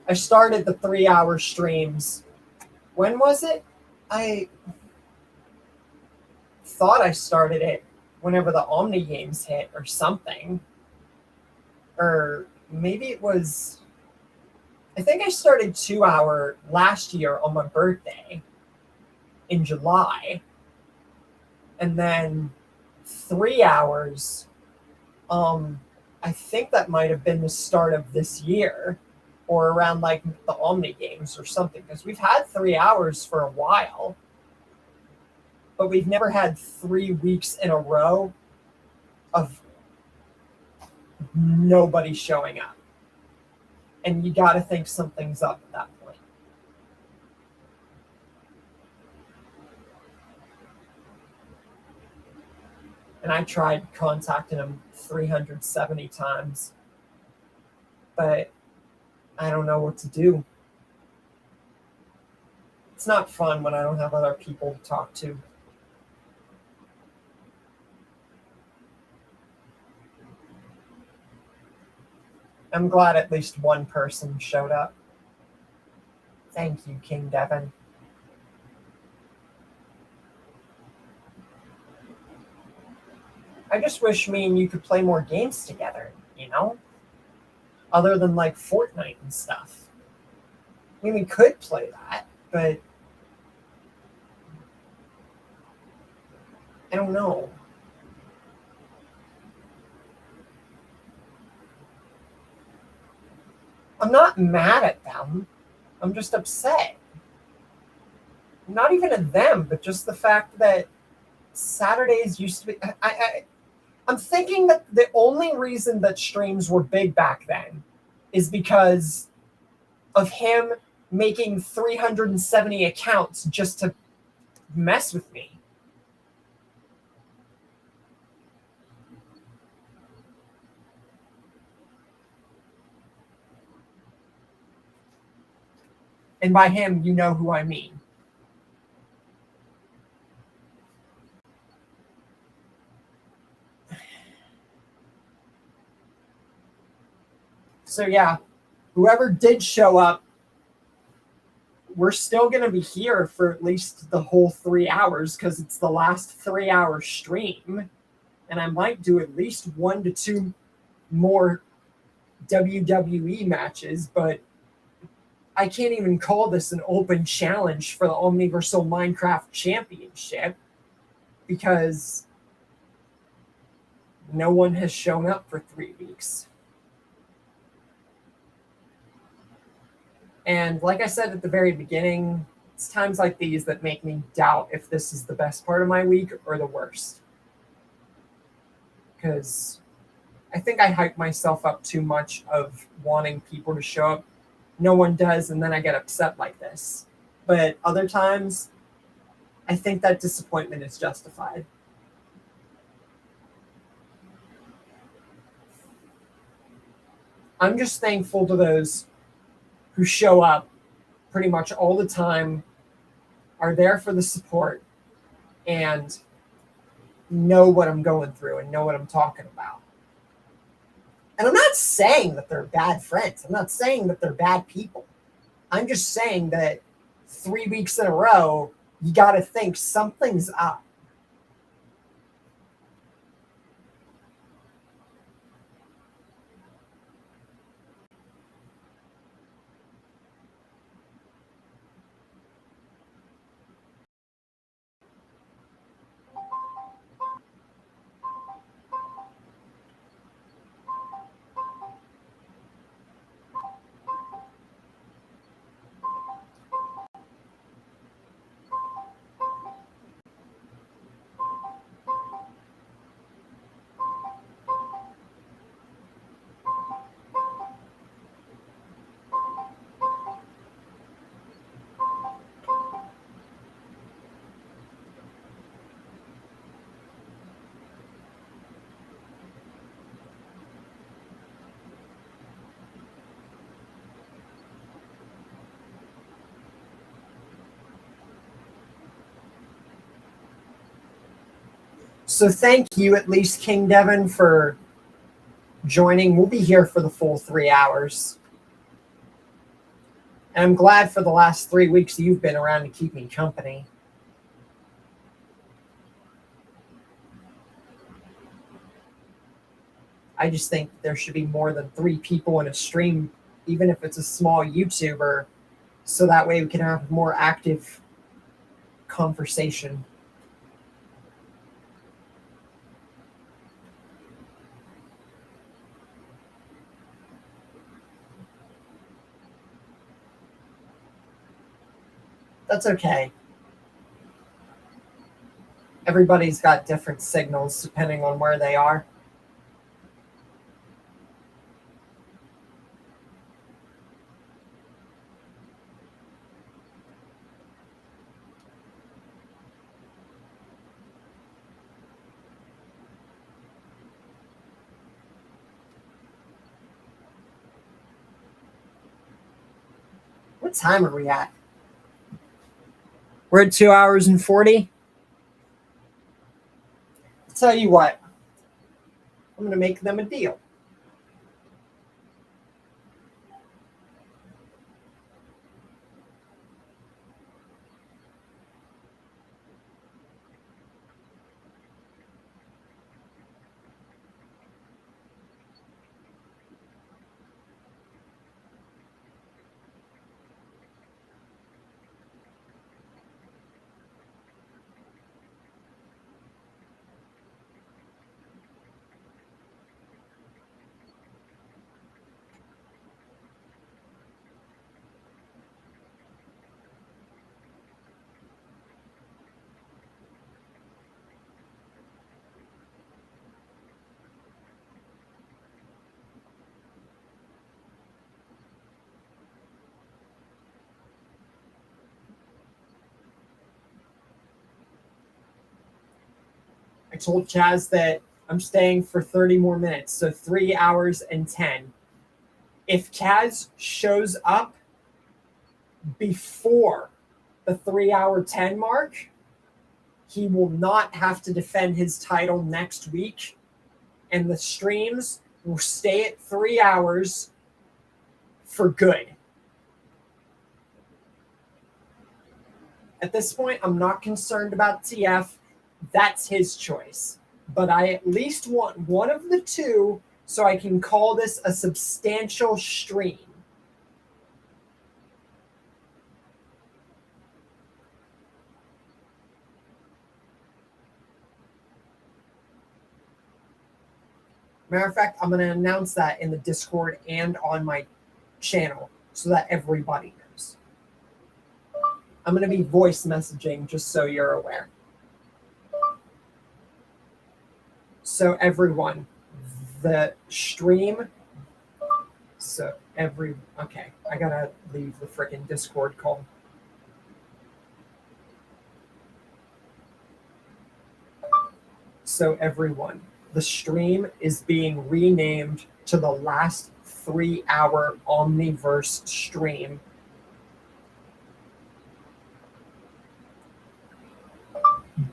I started the 3-hour streams. When was it? I thought I started it whenever the Omni games hit or something. Or maybe it was, I think I started 2-hour last year on my birthday in July. And then 3 hours, I think that might have been the start of this year or around like the Omni games or something, because we've had 3 hours for a while, but we've never had 3 weeks in a row of nobody showing up. And you got to think something's up at that point. And I tried contacting him 370 times, but I don't know what to do. It's not fun when I don't have other people to talk to. I'm glad at least one person showed up. Thank you, King Devin. I just wish me and you could play more games together, you know? other than like Fortnite and stuff. I mean, we could play that, but I don't know. I'm not mad at them. I'm just upset. Not even at them, but just the fact that Saturdays used to be. I'm thinking that the only reason that streams were big back then is because of him making 370 accounts just to mess with me. And by him, you know who I mean. So yeah, whoever did show up, we're still going to be here for at least the whole 3 hours because it's the last 3-hour stream. And I might do at least 1 to 2 more WWE matches, but I can't even call this an open challenge for the Omniversal Minecraft Championship because no one has shown up for 3 weeks. And like I said at the very beginning, it's times like these that make me doubt if this is the best part of my week or the worst. Because I think I hype myself up too much of wanting people to show up. No one does, and then I get upset like this. But other times, I think that disappointment is justified. I'm just thankful to those who show up pretty much all the time, are there for the support, and know what I'm going through and know what I'm talking about. And I'm not saying that they're bad friends. I'm not saying that they're bad people. I'm just saying that 3 weeks in a row, you got to think something's up. So thank you, at least, King Devin, for joining. We'll be here for the full 3 hours. And I'm glad for the last 3 weeks you've been around to keep me company. I just think there should be more than 3 people in a stream, even if it's a small YouTuber, so that way we can have more active conversation. That's okay. Everybody's got different signals depending on where they are. What time are we at? We're at 2 hours and 40. I'll tell you what, I'm going to make them a deal. told Chaz that I'm staying for 30 more minutes, so 3 hours and 10. If Chaz shows up before the 3 hour 10 mark, he will not have to defend his title next week, and the streams will stay at 3 hours for good. At this point, I'm not concerned about TF. That's his choice. But I at least want one of the two so I can call this a substantial stream. Matter of fact, I'm going to announce that in the Discord and on my channel so that everybody knows. I'm going to be voice messaging just so you're aware. So everyone, the stream, okay, I got to leave the freaking Discord call. So everyone, the stream is being renamed to the last 3 hour Omniverse stream.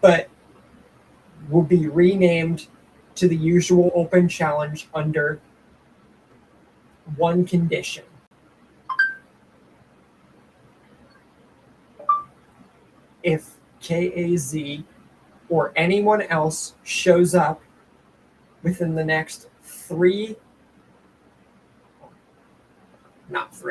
But will be renamed to the usual open challenge under one condition. If KAZ or anyone else shows up within the next 30 minutes,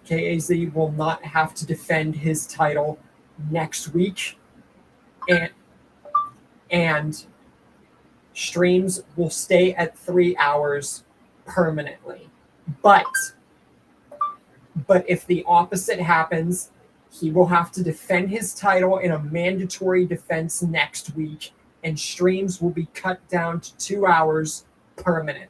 KAZ will not have to defend his title next week, and streams will stay at 3 hours permanently. But if the opposite happens, he will have to defend his title in a mandatory defense next week, and streams will be cut down to 2 hours permanently.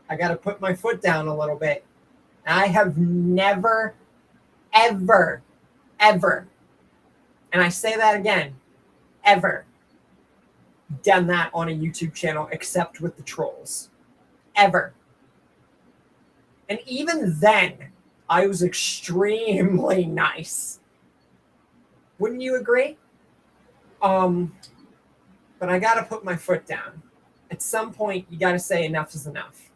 I got to put my foot down a little bit. I have never, ever, and I say that again, ever done that on a YouTube channel except with the trolls. Ever. And even then, I was extremely nice. Wouldn't you agree? But I got to put my foot down. At some point, you got to say enough is enough.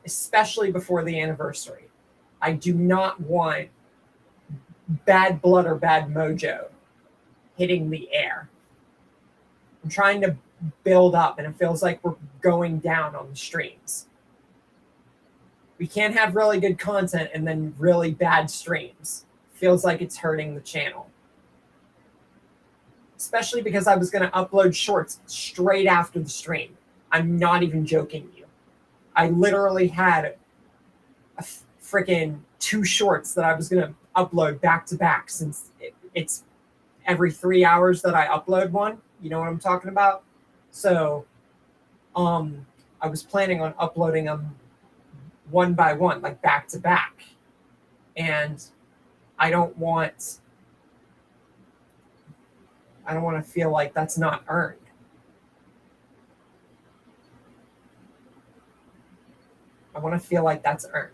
Especially before the anniversary. I do not want bad blood or bad mojo hitting the air. I'm trying to build up, and it feels like we're going down on the streams. We can't have really good content and then really bad streams. Feels like it's hurting the channel. Especially because I was going to upload shorts straight after the stream. I'm not even joking you. I literally had a freaking 2 shorts that I was going to upload back to back, since it's every 3 hours that I upload one. You know what I'm talking about? So I was planning on uploading them one by one, like back to back. And I don't want to feel like that's not earned. I want to feel like that's earned.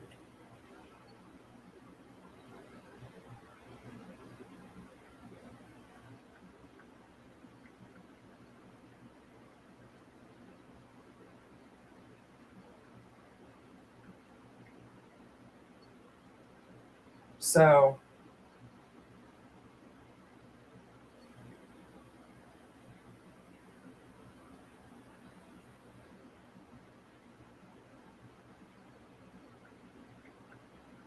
So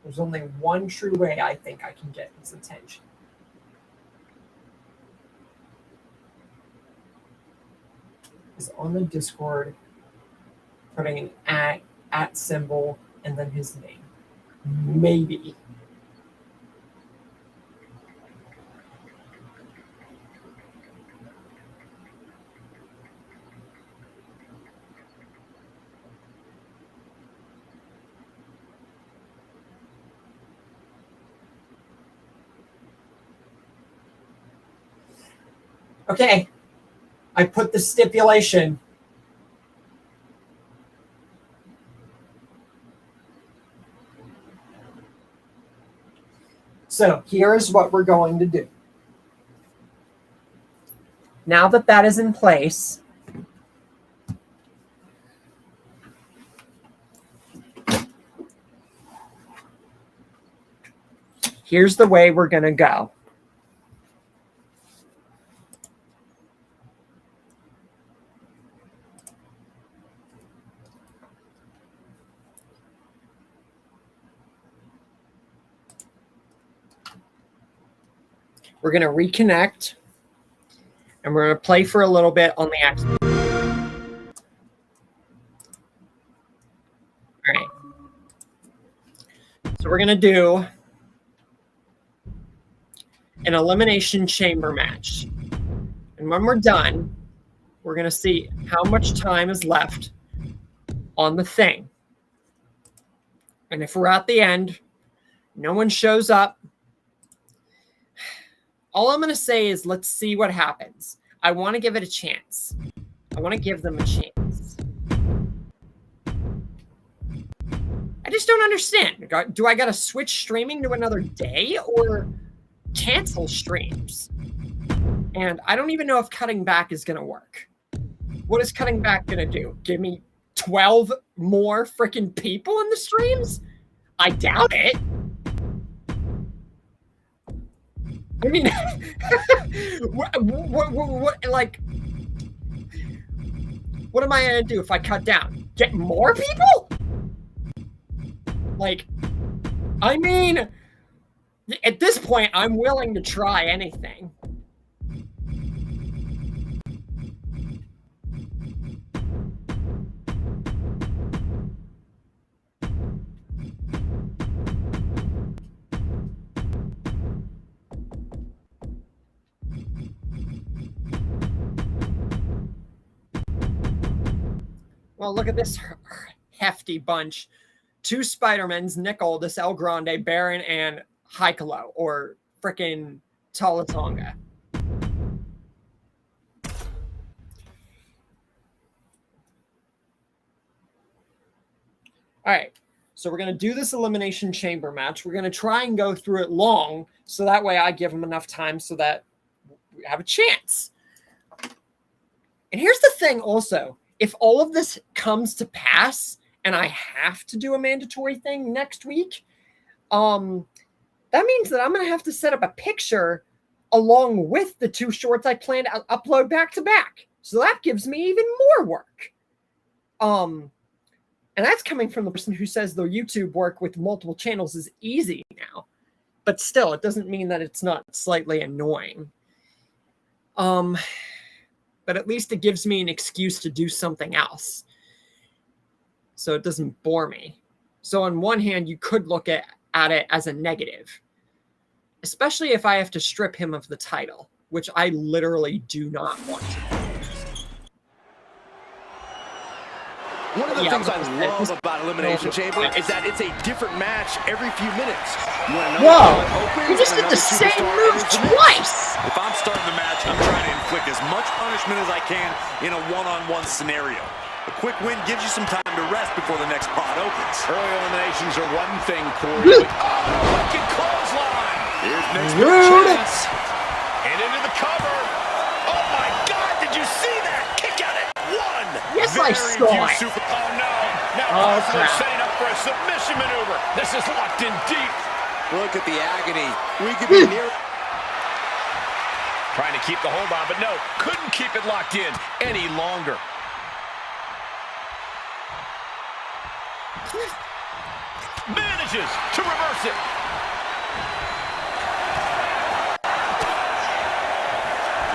There's only one true way I think I can get his attention. Is on the Discord, putting an at symbol and then his name. Maybe. Okay, I put the stipulation. So here's what we're going to do. Now that that is in place, here's the way we're going to go. We're going to reconnect, and we're going to play for a little bit on the X. All right. So we're going to do an elimination chamber match. And when we're done, we're going to see how much time is left on the thing. And if we're at the end, no one shows up, all I'm going to say is let's see what happens. I want to give it a chance. I want to give them a chance. I just don't understand. Do I got to switch streaming to another day or cancel streams? And I don't even know if cutting back is going to work. What is cutting back going to do? Give me 12 more freaking people in the streams? I doubt it. I mean, like, what am I going to do if I cut down? Get more people? Like, I mean, at this point, I'm willing to try anything. Well, look at this hefty bunch. 2 Spider-Mans, Nick Aldis, El Grande, Baron, and Haikalo, or frickin' Talatonga. All right, so we're going to do this elimination chamber match. We're going to try and go through it long, so that way I give them enough time so that we have a chance. And here's the thing also. If all of this comes to pass and I have to do a mandatory thing next week, that means that I'm going to have to set up a picture along with the 2 shorts I plan to upload back to back. So that gives me even more work. And that's coming from the person who says the YouTube work with multiple channels is easy now. But still, it doesn't mean that it's not slightly annoying. But at least it gives me an excuse to do something else. So it doesn't bore me. So on one hand, you could look at it as a negative, especially if I have to strip him of the title, which I literally do not want to do. One of the things I love about Elimination Chamber is that it's a different match every few minutes. Whoa! You just did the same move twice! If I'm starting the match, I'm trying to inflict as much punishment as I can in a one-on-one scenario. A quick win gives you some time to rest before the next pot opens. Early eliminations are one thing, Corey. Wicked clothesline. Here's next chance. And into the cover. Oh my God, did you see that? Kick out at 1. Yes, I saw it. Oh no. Now they're setting up for a submission maneuver. This is locked in deep. Look at the agony. We could be near. Trying to keep the hold on, but no, couldn't keep it locked in any longer. manages to reverse it.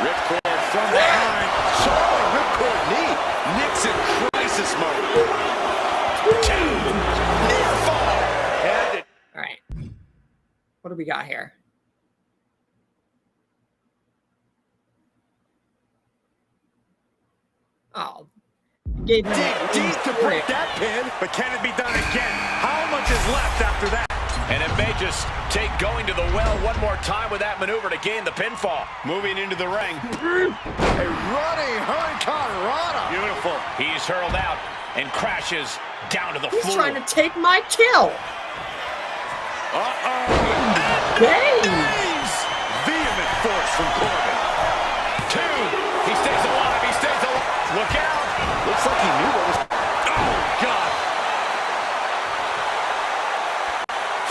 Ripcord from behind. Solid ripcord knee. Nick's in crisis mode. 2. Near fall. And All right. What do we got here? Oh, gave him dig deep to break that pin. But can it be done again? How much is left after that? And it may just take going to the well one more time with that maneuver to gain the pinfall. Moving into the ring. a running hurricane rana. Beautiful. He's hurled out and crashes down to the He's floor. trying to take my kill. Days. Vehement force from Corbin. 2. He stays alive. He stays alive. Look out. Looks like he knew what was... Oh, God.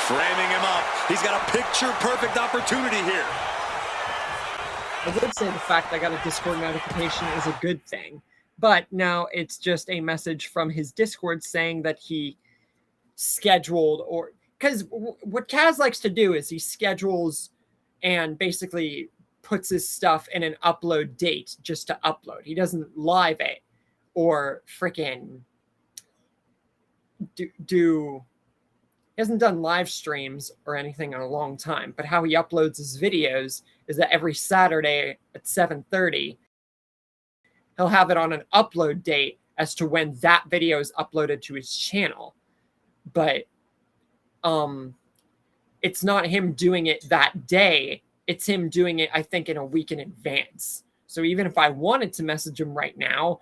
Framing him up. He's got a picture-perfect opportunity here. I would say the fact that I got a Discord notification is a good thing, but now it's just a message from his Discord saying that he scheduled, or because what Kaz likes to do is he schedules and basically puts his stuff in an upload date just to upload. He doesn't live it or freaking do he hasn't done live streams or anything in a long time, but how he uploads his videos is that every Saturday at 7:30, he'll have it on an upload date as to when that video is uploaded to his channel. But it's not him doing it that day. It's him doing it, I think, in a week in advance. So even if I wanted to message him right now,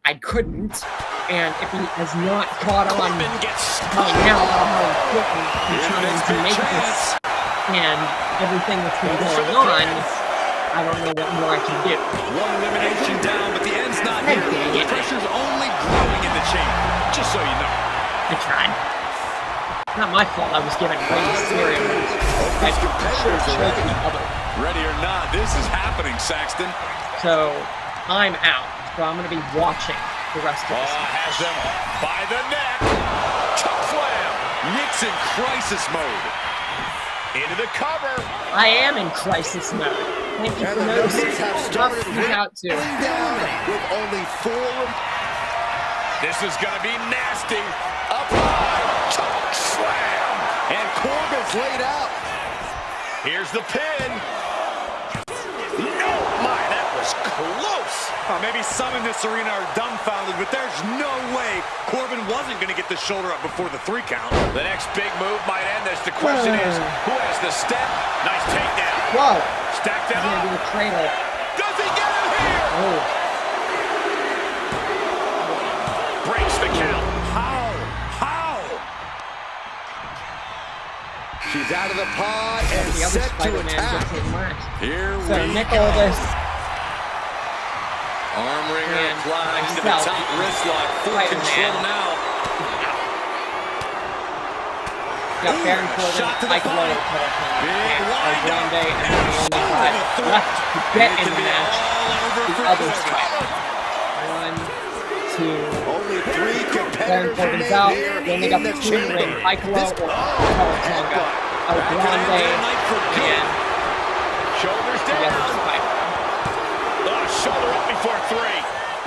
I couldn't. And if he has not caught on by now how important he's trying to make this and everything that's been going on, I don't know what more I can do. One elimination down, but the end's not here. The pressure's only growing in the chamber, just so you know. I tried. Not my fault. I was given way stereos. I should have chosen the other. Ready or not, this is happening, Saxton. So I'm out. So I'm going to be watching the rest of this. Has him by the neck. Choke slam. Nick's in crisis mode. Into the cover. I am in crisis mode. Thank you for noticing. Have started Out to. down with only 4. This is going to be nasty. Up high. Choke slam. And Corbin's laid out. Here's the pin. No, my, that was close. Maybe some in this arena are dumbfounded, but there's no way Corbin wasn't going to get the shoulder up before the 3 count. The next big move might end this. The question is, who has the step? Nice takedown. Whoa. Stacked He's down. going to do a cradle. Does he get him here? Oh. Breaks the count. How? She's out of the pod and The other set to Spider-Man attack. gets in last. Here So we Nick go. Aldis. Arm wringer And applied into the myself. top wrist lock. Full Spider-Man. control now. Got Baron Corbin, shot to the Mike Lowe, body. Big and wind Grande, up. and the only guy left to get in the match. The other side. 1, 2. Only 3 Baron competitors Corbin's remain out. here We only in got the the 2 chamber. ring. Mike Lowe or Tonga. Grande and Shoulders the other down. Spider. Shoulder up before 3.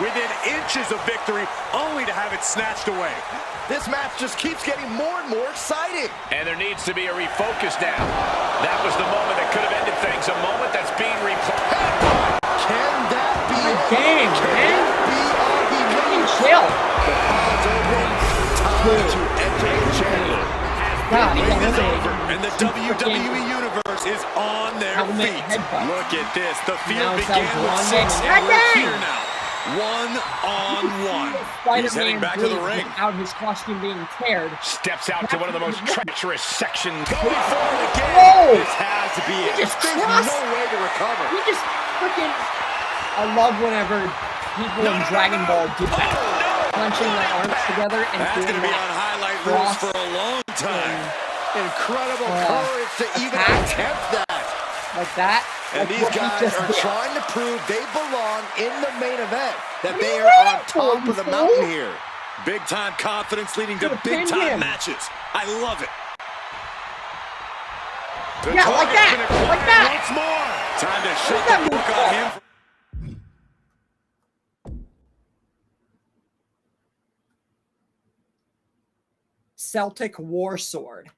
Within inches of victory, only to have it snatched away. This match just keeps getting more and more exciting. And there needs to be a refocus now. That was the moment that could have ended things. A moment that's being replayed. Can that be Good it? game, Can man. that be all he Fucking needs? chill. The pod's open. Time to enter the chamber. God, he Wait got is eliminated. over, and the WWE Universe is on their Helmet feet. headbutt. Look at this. The Now field it's began with Grande 6, and and we're Grande. here now. 1-on-1. He's heading Spider-Man back to the bleeds ring. without his costume being teared. Steps out to one of the most treacherous sections. Going for it again. Whoa! This has to be it. Just There's crossed. no way to recover. He just freaking. I love whenever people in Dragon Ball do that. Punching their arms together and That's doing going to be on that. highlight reels cross for a long time. Incredible courage to even attack. attempt that. Like that. And like these what he guys just are did. trying to prove they belong in the main event. That they What are are you on top waiting of the for? mountain here. Big-time confidence leading to Dude, pin big-time him. matches. I love it. The Yeah, like target's that, been acquired like that. once more. Time to Where's shut that the move book on called? him. Celtic War Sword.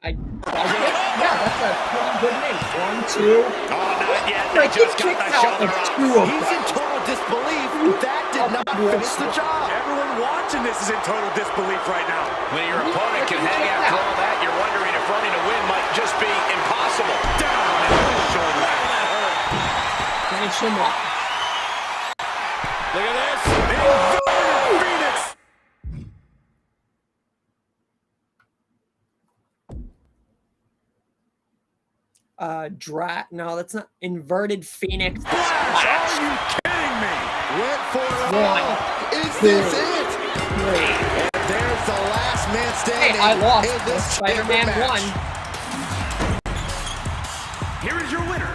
Yeah, that's a pretty good name. 1, 2. Oh, not yet. Like, They he just got kicks the out shoulder like up. 2 of He's in them. total disbelief. That did not finish the job. Everyone watching this is in total disbelief right now. When your opponent can hang after all that, you're wondering if running a win might just be impossible. Down into the shoulder. Wow, that hurt. Finish him off. Look at this. Inverted Phoenix. No, that's not Inverted Phoenix. Flash. Are you kidding me? Went for it 1, all. Is 2, this it? 3. And there's the last man Hey, standing I lost. in this Spider-Man chamber won. match. Here is your winner,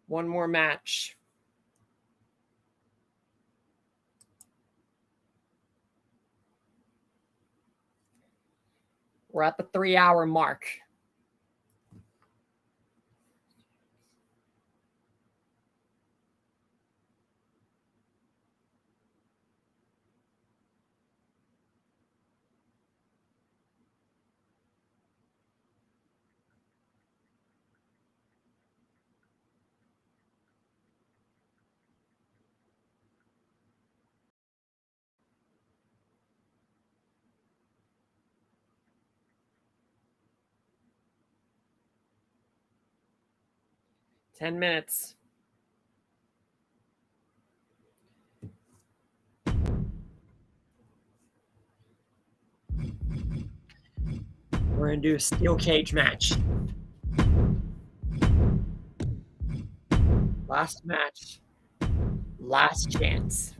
One more match. We're at the 3-hour mark. Ten minutes. We're gonna do a steel cage match. Last match. Last chance.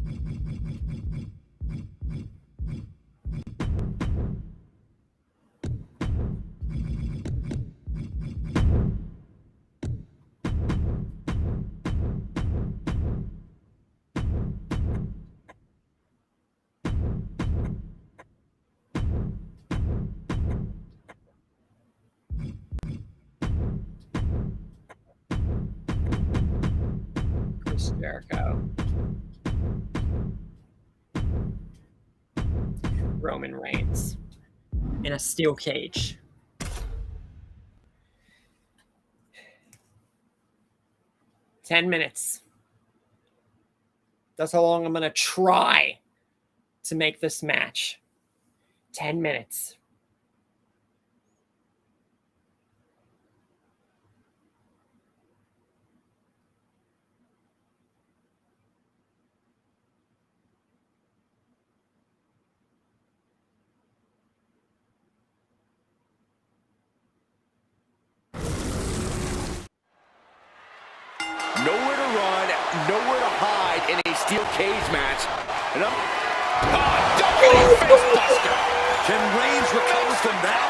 Chris Jericho. Roman Reigns. In a steel cage. Ten minutes. That's how long I'm going to try to make this match. 10 minutes. Nowhere to run, nowhere to hide in a steel cage match. And facebuster. Can Reigns recover from that?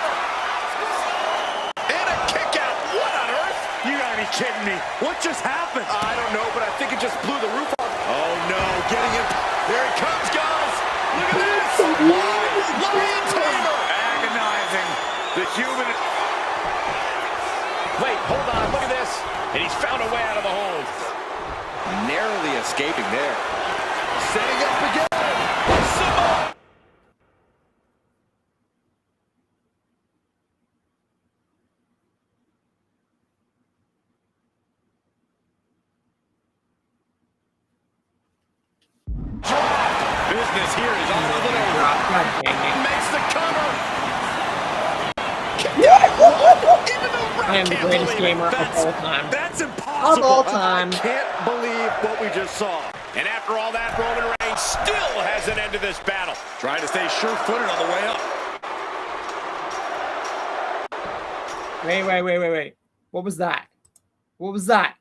And a kick out. What on earth? You gotta be kidding me. What just happened? I don't know, but I think it just blew the roof off. Oh no, getting it. There it comes, guys. Look at this. Lion Tamer. Agonizing. The human. Wait, hold on, look at this. And he's found a way out of the hole. Narrowly escaping there. Setting up again. Business here is all over the God dang it. Makes the cover. I am the greatest gamer of all time. That's impossible. Of all time. I can't believe what we just saw. And after all that, Roman Reigns still has an end to this battle. Trying to stay sure-footed on the way up. Wait. What was that? What was that?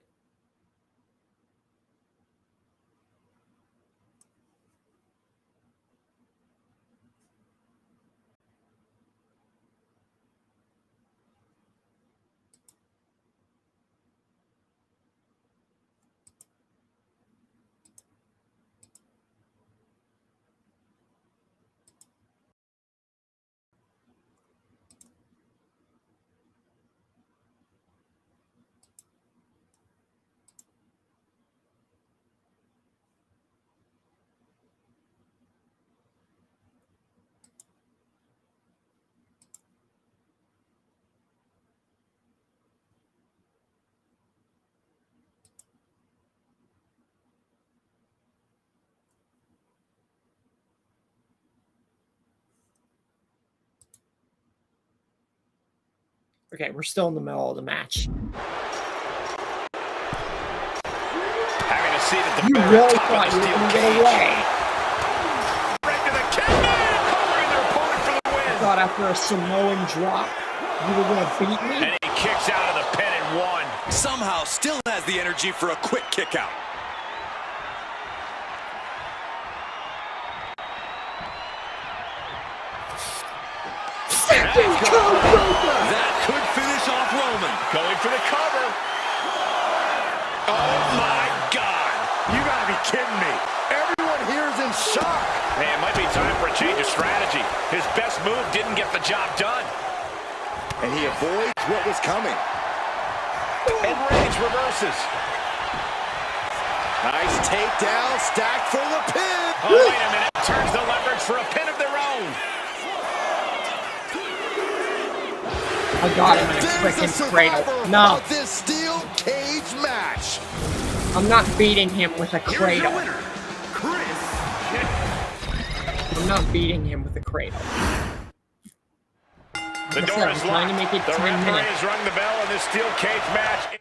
Okay, we're still in the middle of the match. Having a seat at the You very really top thought of you the were steel going to get cage. away. Right to the kidney, covering their opponent for the win. I thought after a Samoan drop, you were going to beat me. And he kicks out of the pin and one. Somehow still has the energy for a quick kick out. That could finish off Roman. Going for the cover. Oh my God. You gotta be kidding me. Everyone here is in shock. Hey, it might be time for a change of strategy. His best move didn't get the job done. And he avoids what was coming. And Reigns reverses. Nice takedown, stacked for the pin. Oh, wait a minute. Turns the leverage for a pin of their own. I got him in a There's freaking the cradle. survivor No, of this steel cage match. I'm not beating him with a cradle. I'm not beating him with a cradle. The Like I door said, is I'm trying to locked. make it The 10 referee minutes. has rung the bell in this steel cage match.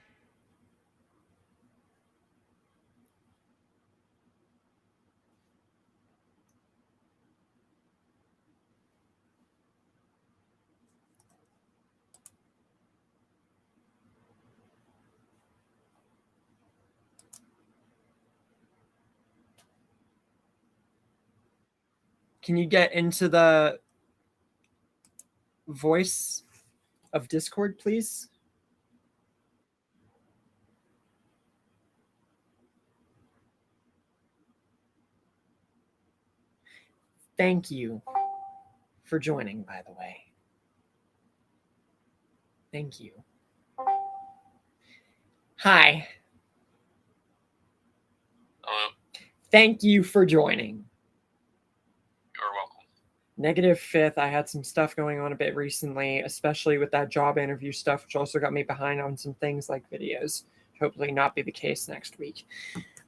Can you get into the voice of Discord, please? Thank you for joining, by the way. Thank you. Hi. Hello. Thank you for joining. You're welcome. Negative fifth. I had some stuff going on a bit recently, especially with that job interview stuff, which also got me behind on some things like videos. Hopefully not be the case next week.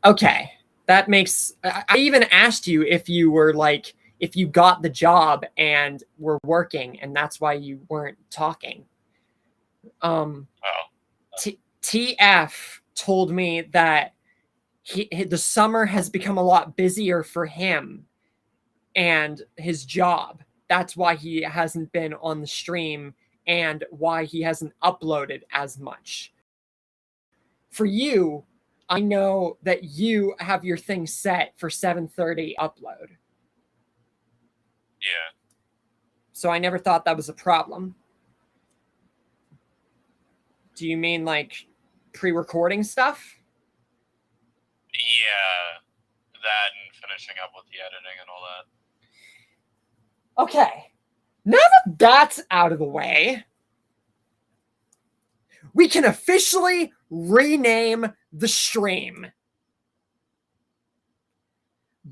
Okay. That makes... I even asked you if you were like... if you got the job and were working, and that's why you weren't talking. TF told me that the summer has become a lot busier for him and his job. That's why he hasn't been on the stream and why he hasn't uploaded as much. For you, I know that you have your thing set for 7:30 upload. Yeah. So I never thought that was a problem. Do you mean like pre-recording stuff? Yeah. That and finishing up with the editing and all that. Okay. Now that that's out of the way, we can officially rename the stream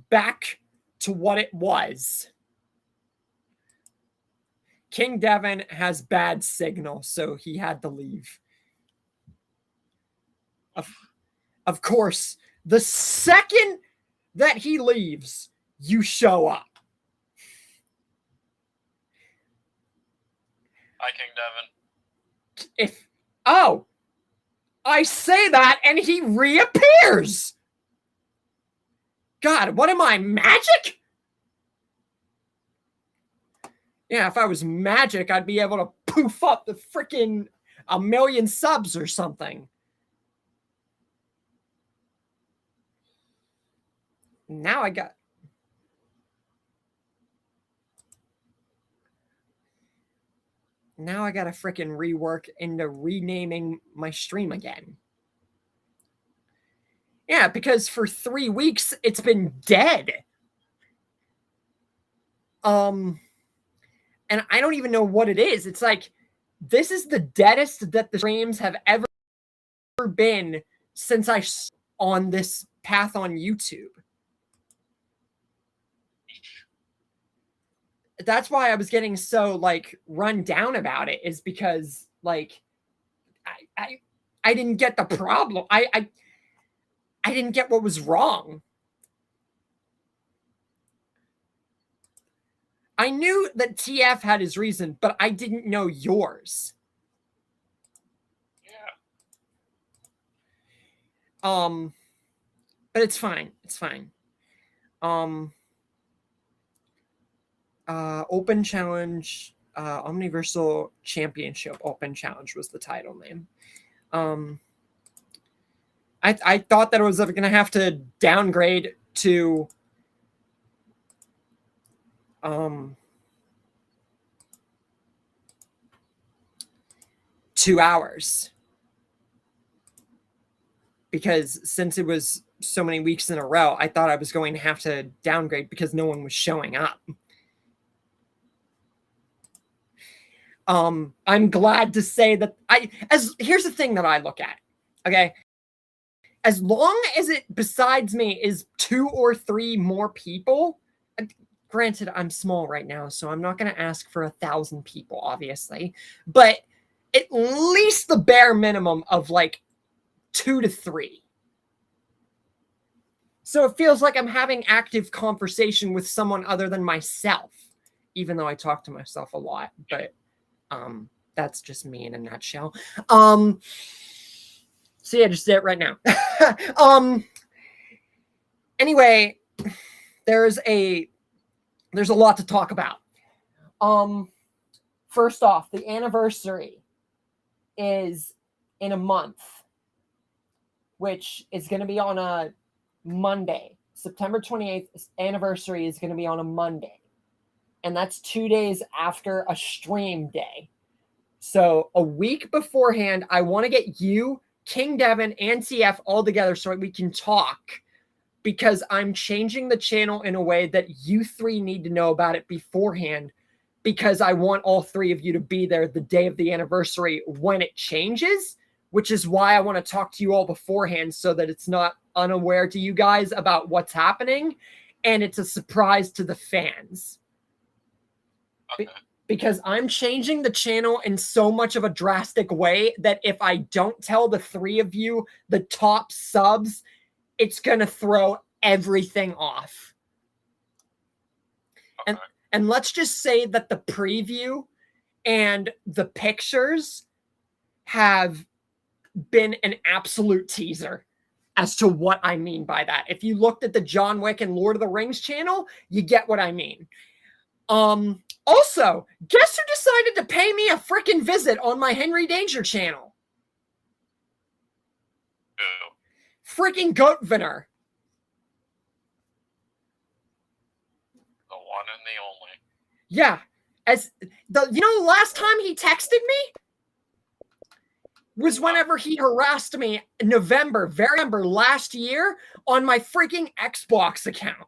back to what it was. King Devin has bad signal, so he had to leave. Of course, the second that he leaves, you show up. Hi, King Devin. I say that and he reappears. God, what am I, magic? Yeah, if I was magic, I'd be able to poof up the freaking 1 million subs or something. Now I got... Now I got to freaking rework into renaming my stream again. Yeah, because for 3 weeks, it's been dead. And I don't even know what it is. It's like, this is the deadest that the streams have ever been since I on this path on YouTube. That's why I was getting so like run down about it, is because like I didn't get the problem. I didn't get what was wrong. I knew that TF had his reason, but I didn't know yours. But it's fine. It's fine. Open Challenge, Omniversal Championship Open Challenge was the title name. I thought that I was going to have to downgrade to 2 hours, because since it was so many weeks in a row, I thought I was going to have to downgrade because no one was showing up. I'm glad to say that here's the thing that I look at. Okay. As long as it besides me is 2 or 3 more people, granted, I'm small right now, so I'm not going to ask for 1,000 people, obviously, but at least the bare minimum of like 2 to 3. So it feels like I'm having active conversation with someone other than myself, even though I talk to myself a lot, but that's just me in a nutshell. See, I just did it right now. Anyway, there's a lot to talk about. First off, the anniversary is in a month, which is going to be on a Monday. September 28th anniversary is going to be on a Monday. And that's 2 days after a stream day. So a week beforehand, I want to get you, King Devin, and CF all together so we can talk, because I'm changing the channel in a way that you 3 need to know about it beforehand, because I want all 3 of you to be there the day of the anniversary when it changes, which is why I want to talk to you all beforehand so that it's not unaware to you guys about what's happening and it's a surprise to the fans. Okay. Because I'm changing the channel in so much of a drastic way that if I don't tell the 3 of you, the top subs, it's going to throw everything off. Okay. And let's just say that the preview and the pictures have been an absolute teaser as to what I mean by that. If you looked at the John Wick and Lord of the Rings channel, you get what I mean. Also, guess who decided to pay me a freaking visit on my Henry Danger channel? Who? Freaking Goatvinner. The one and the only. Yeah. The last time he texted me was whenever he harassed me in November last year on my freaking Xbox account.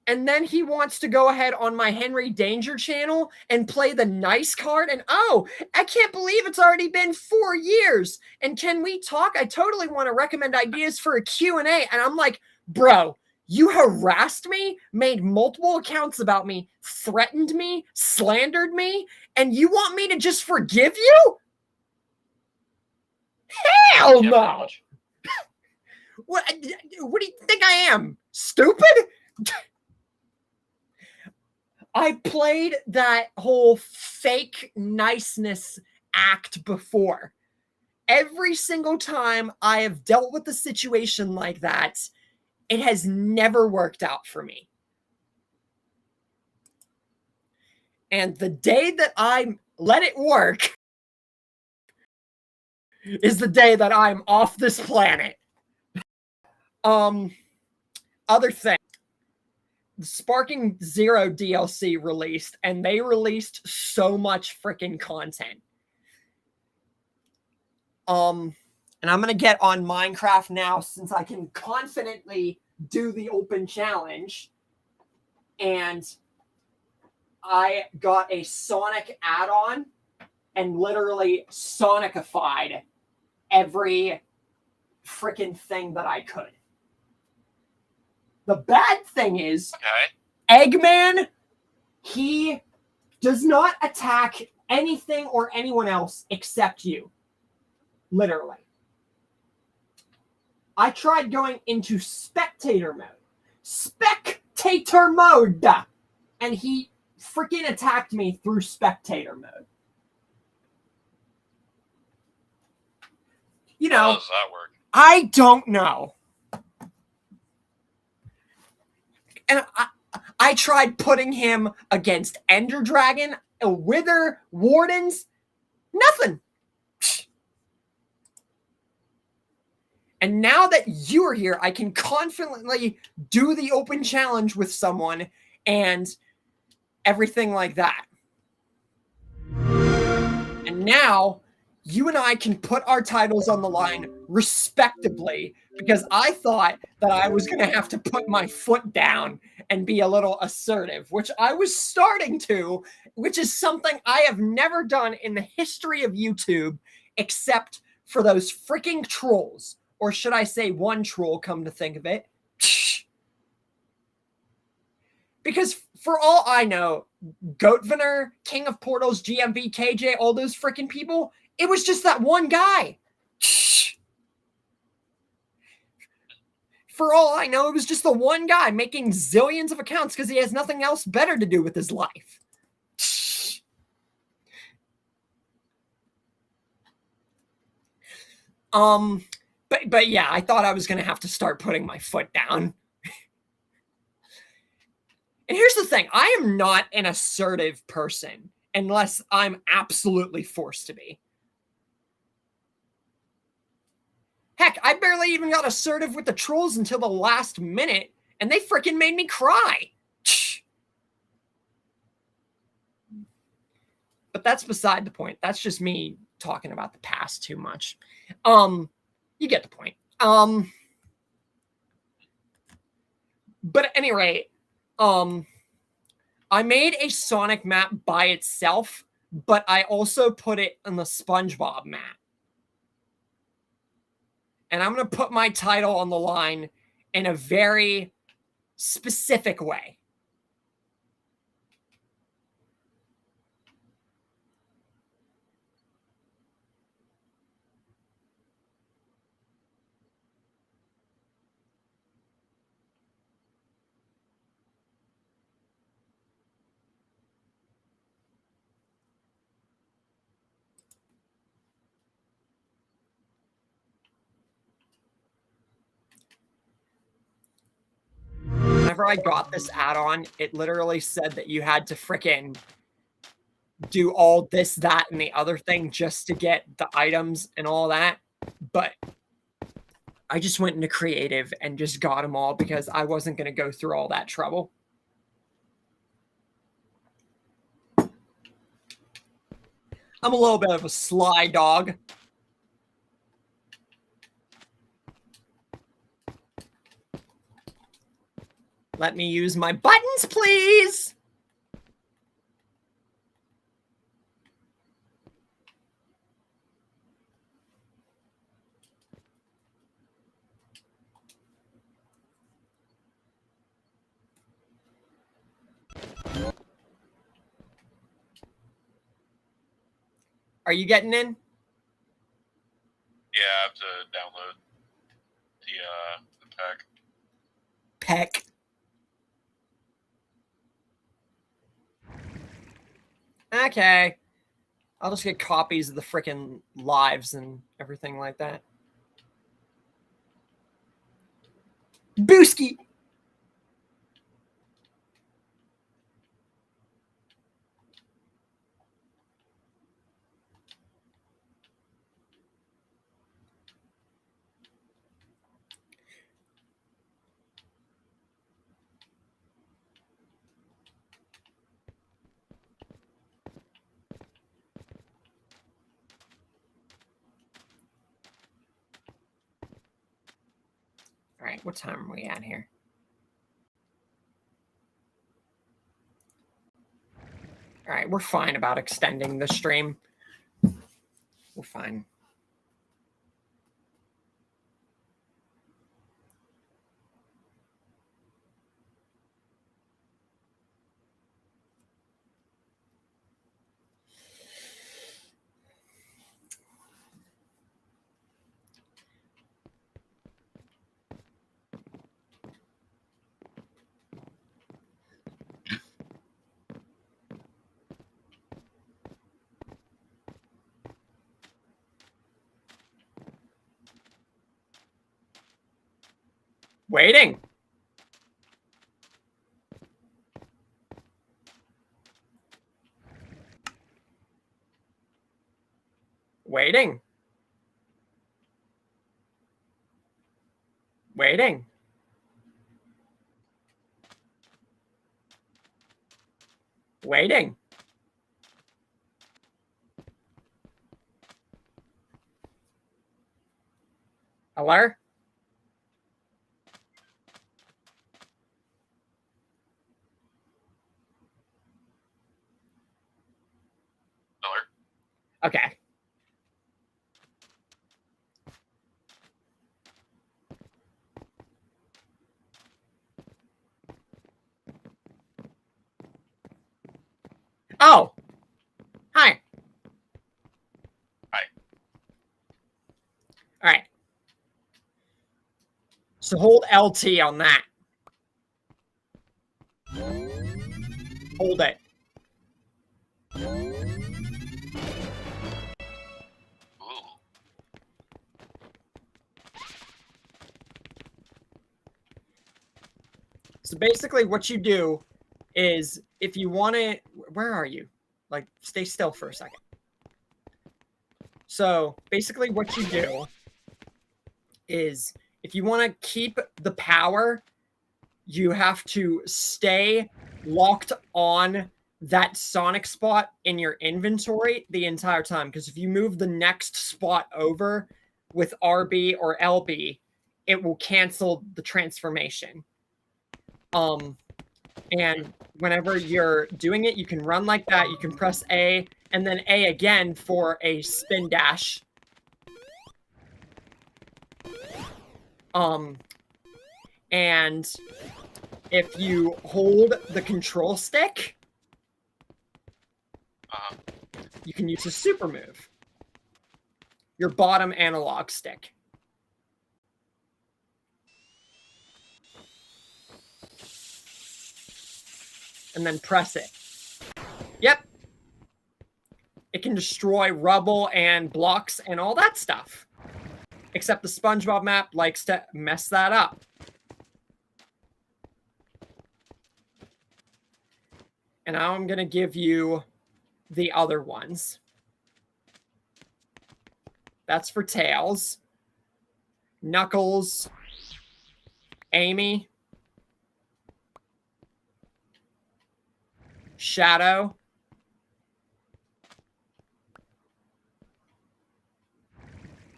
And then he wants to go ahead on my Henry Danger channel and play the nice card. And oh, I can't believe it's already been 4 years. And can we talk? I totally want to recommend ideas for a Q&A. And I'm like, bro, you harassed me, made multiple accounts about me, threatened me, slandered me, and you want me to just forgive you? Hell Yeah, no. pretty much. What do you think I am? Stupid? I played that whole fake niceness act before. Every single time I have dealt with a situation like that, it has never worked out for me. And the day that I let it work is the day that I'm off this planet. Other thing. The Sparking Zero DLC released, and they released so much freaking content. And I'm going to get on Minecraft now since I can confidently do the open challenge. And I got a Sonic add-on and literally Sonicified every freaking thing that I could. The bad thing is, Okay. Eggman, he does not attack anything or anyone else except you. Literally. I tried going into spectator mode. Spectator mode! And he freaking attacked me through spectator mode. You How know, does that work? I don't know. And I tried putting him against Ender Dragon, Wither, Wardens, nothing. And now that you are here, I can confidently do the open challenge with someone and everything like that. And now you and I can put our titles on the line respectably, because I thought that I was going to have to put my foot down and be a little assertive, which I was starting to, which is something I have never done in the history of YouTube, except for those freaking trolls. Or should I say one troll, come to think of it. Because for all I know, Goatvener, King of Portals, GMV, KJ, all those freaking people, it was just that one guy. For all I know, it was just the one guy making zillions of accounts because he has nothing else better to do with his life. But yeah, I thought I was going to have to start putting my foot down. And here's the thing. I am not an assertive person unless I'm absolutely forced to be. Heck, I barely even got assertive with the trolls until the last minute, and they freaking made me cry. But that's beside the point. That's just me talking about the past too much. You get the point. But at any rate, I made a Sonic map by itself, but I also put it on the SpongeBob map. And I'm going to put my title on the line in a very specific way. Whenever I got this add-on, it literally said that you had to frickin' do all this, that, and the other thing just to get the items and all that. But I just went into creative and just got them all because I wasn't going to go through all that trouble. I'm a little bit of a sly dog. Let me use my buttons, please. Are you getting in? Yeah, I have to download the pack. Peck. Okay. I'll just get copies of the frickin' lives and everything like that. Booski! All right, what time are we at here? All right, we're fine about extending the stream. We're fine. Waiting. Waiting. Waiting. Waiting. Hello? Okay. Oh. Hi. Hi. All right. So hold LT on that. Hold it. Ooh. So basically what you do is if you want to, where are you? Like, stay still for a second. So basically what you do is if you want to keep the power, you have to stay locked on that Sonic spot in your inventory the entire time. Because if you move the next spot over with RB or LB, it will cancel the transformation. And whenever you're doing it, you can run like that. You can press A and then A again for a spin dash. And if you hold the control stick, you can use a super move. Your bottom analog stick. And then press it. Yep. It can destroy rubble and blocks and all that stuff. Except the SpongeBob map likes to mess that up. And now I'm going to give you the other ones. That's for Tails, Knuckles, Amy, Shadow,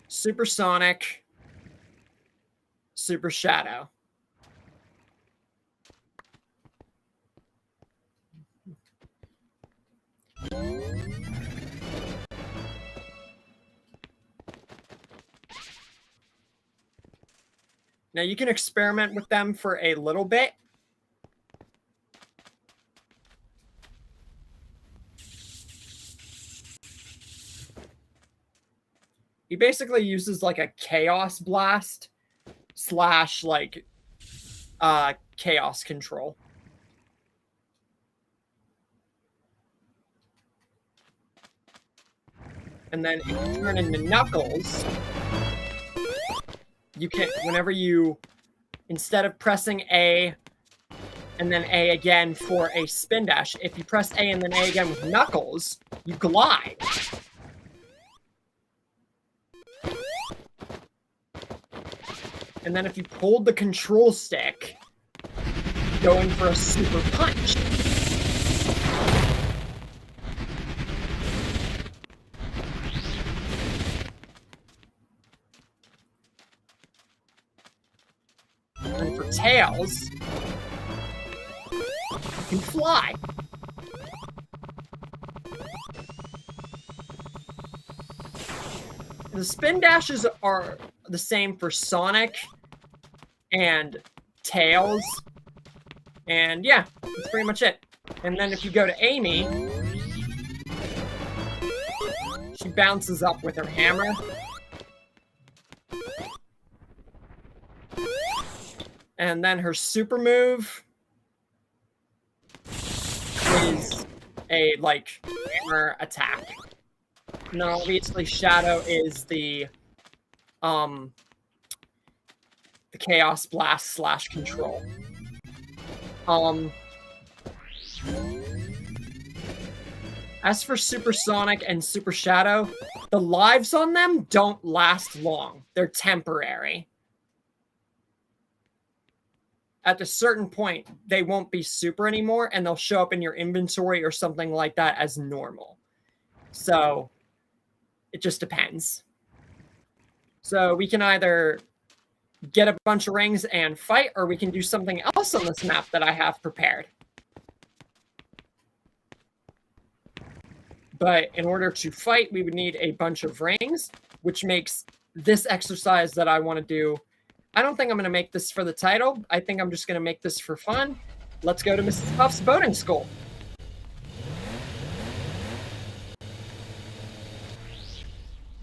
Supersonic, Super Shadow. Now you can experiment with them for a little bit. He basically uses like a chaos blast slash like chaos control. And then if you turn into Knuckles, you can, whenever you, instead of pressing A and then A again for a spin dash, if you press A and then A again with Knuckles, you glide. And then if you hold the control stick, going for a super punch. And for Tails, you can fly. The spin dashes are the same for Sonic and Tails. And yeah, that's pretty much it. And then if you go to Amy, she bounces up with her hammer. And then her super move is a, like, hammer attack. And then obviously Shadow is the Chaos Blast / Control. As for Supersonic and Super Shadow, the lives on them don't last long. They're temporary. At a certain point, they won't be super anymore, and they'll show up in your inventory or something like that as normal. So it just depends. So we can either get a bunch of rings and fight, or we can do something else on this map that I have prepared. But in order to fight, we would need a bunch of rings, which makes this exercise that I want to do. I don't think I'm going to make this for the title. I think I'm just going to make this for fun. Let's go to Mrs. Puff's boating school.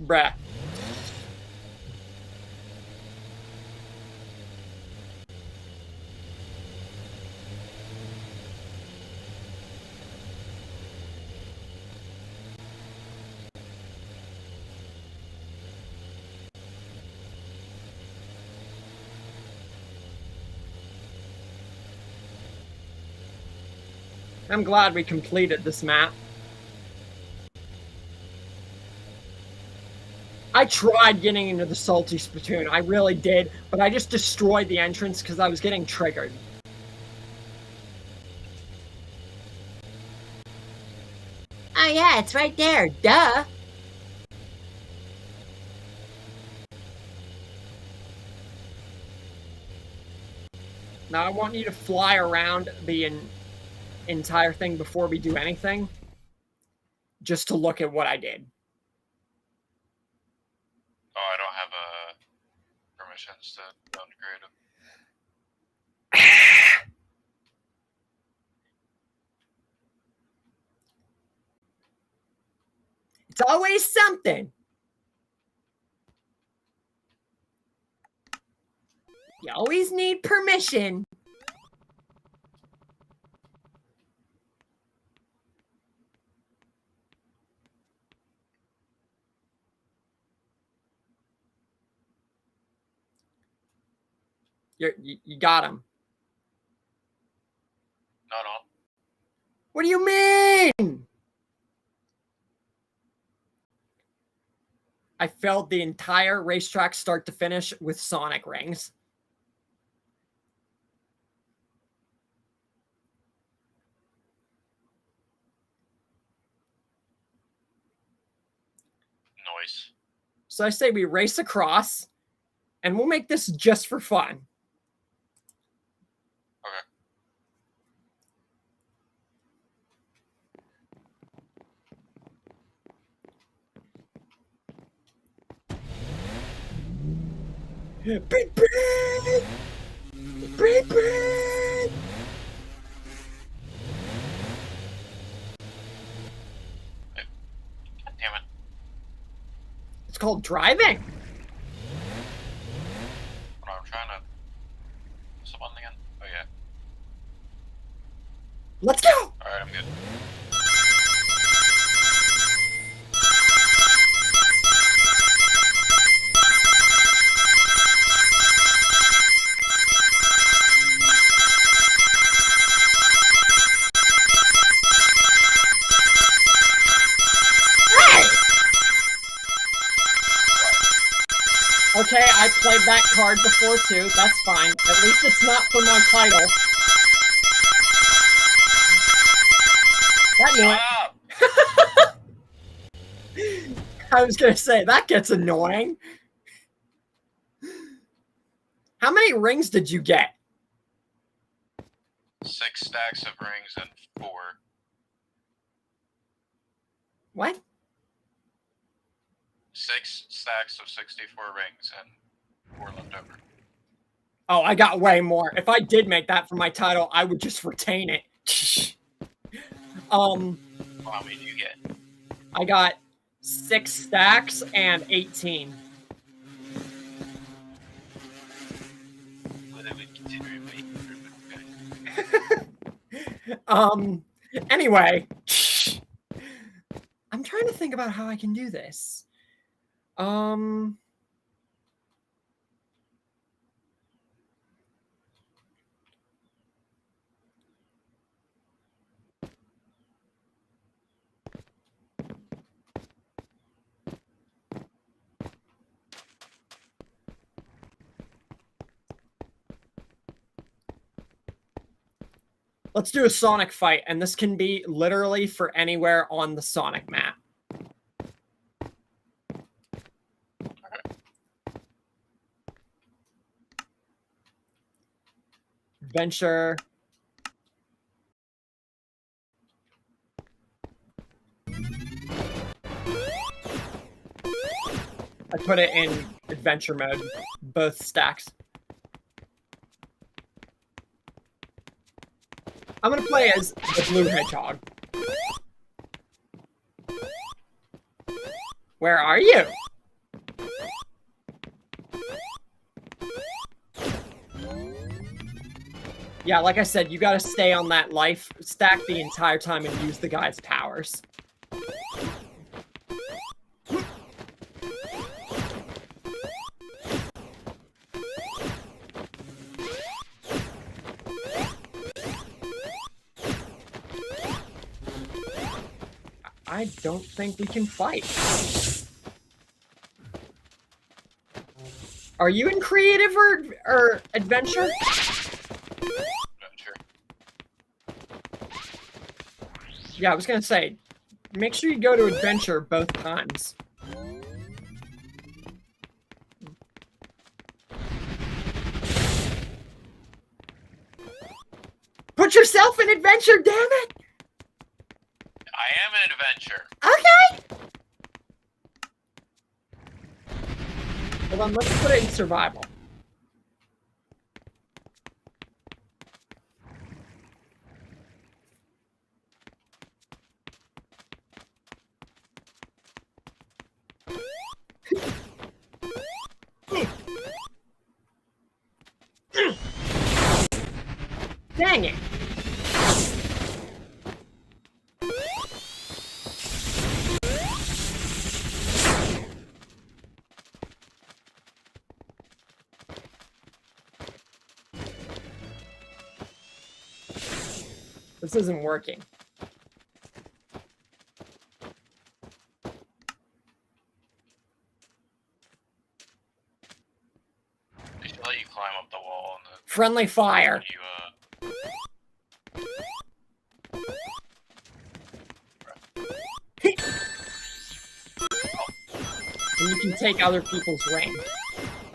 Bruh. I'm glad we completed this map. I tried getting into the Salty Spittoon. I really did, but I just destroyed the entrance because I was getting triggered. Oh yeah, it's right there. Duh. Now I want you to fly around the entire thing before we do anything, just to look at what I did. Oh, I don't have permissions to downgrade them. It's always something. You always need permission. You got him. Not all. What do you mean? I filled the entire racetrack start to finish with Sonic rings. Noise. So I say we race across, and we'll make this just for fun. Beep, beep. Beep, beep. God damn it. It's called driving. Hold on, I'm trying to... What's the button again? Oh, yeah. Let's go. Alright, I'm good. Okay, I played that card before too. That's fine. At least it's not for my title. That knew it. I was gonna say, that gets annoying. How many rings did you get? 6 stacks of rings and 4. What? 6 stacks of 64 rings and 4 left over. Oh, I got way more. If I did make that for my title, I would just retain it. Well, how many do you get? I got 6 stacks and 18. Anyway, I'm trying to think about how I can do this. Let's do a Sonic fight, and this can be literally for anywhere on the Sonic map. Adventure. I put it in adventure mode, both stacks. I'm gonna play as the blue hedgehog. Where are you? Yeah, like I said, you gotta stay on that life stack the entire time and use the guy's powers. I don't think we can fight. Are you in creative or adventure? Adventure. Yeah, I was gonna say, make sure you go to adventure both times. Put yourself in adventure, damn it! I am an adventure. Okay! Hold on, let's put it in survival. Dang it! This isn't working. They should let you climb up the wall and then Friendly fire. you, And you can take other people's ring.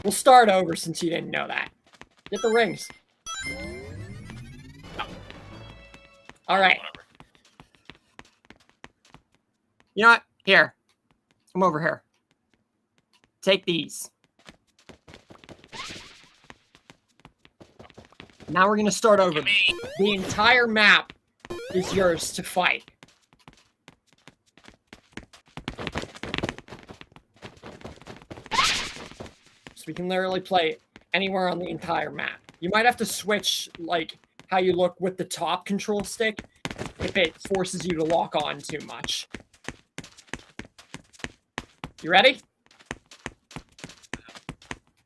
We'll start over since you didn't know that. Get the rings. All right. whatever. You know what? Here. Come over here. Take these. Now we're going to start over. Give me. The entire map is yours to fight. So we can literally play anywhere on the entire map. You might have to switch, like, how you look with the top control stick if it forces you to lock on too much. You ready?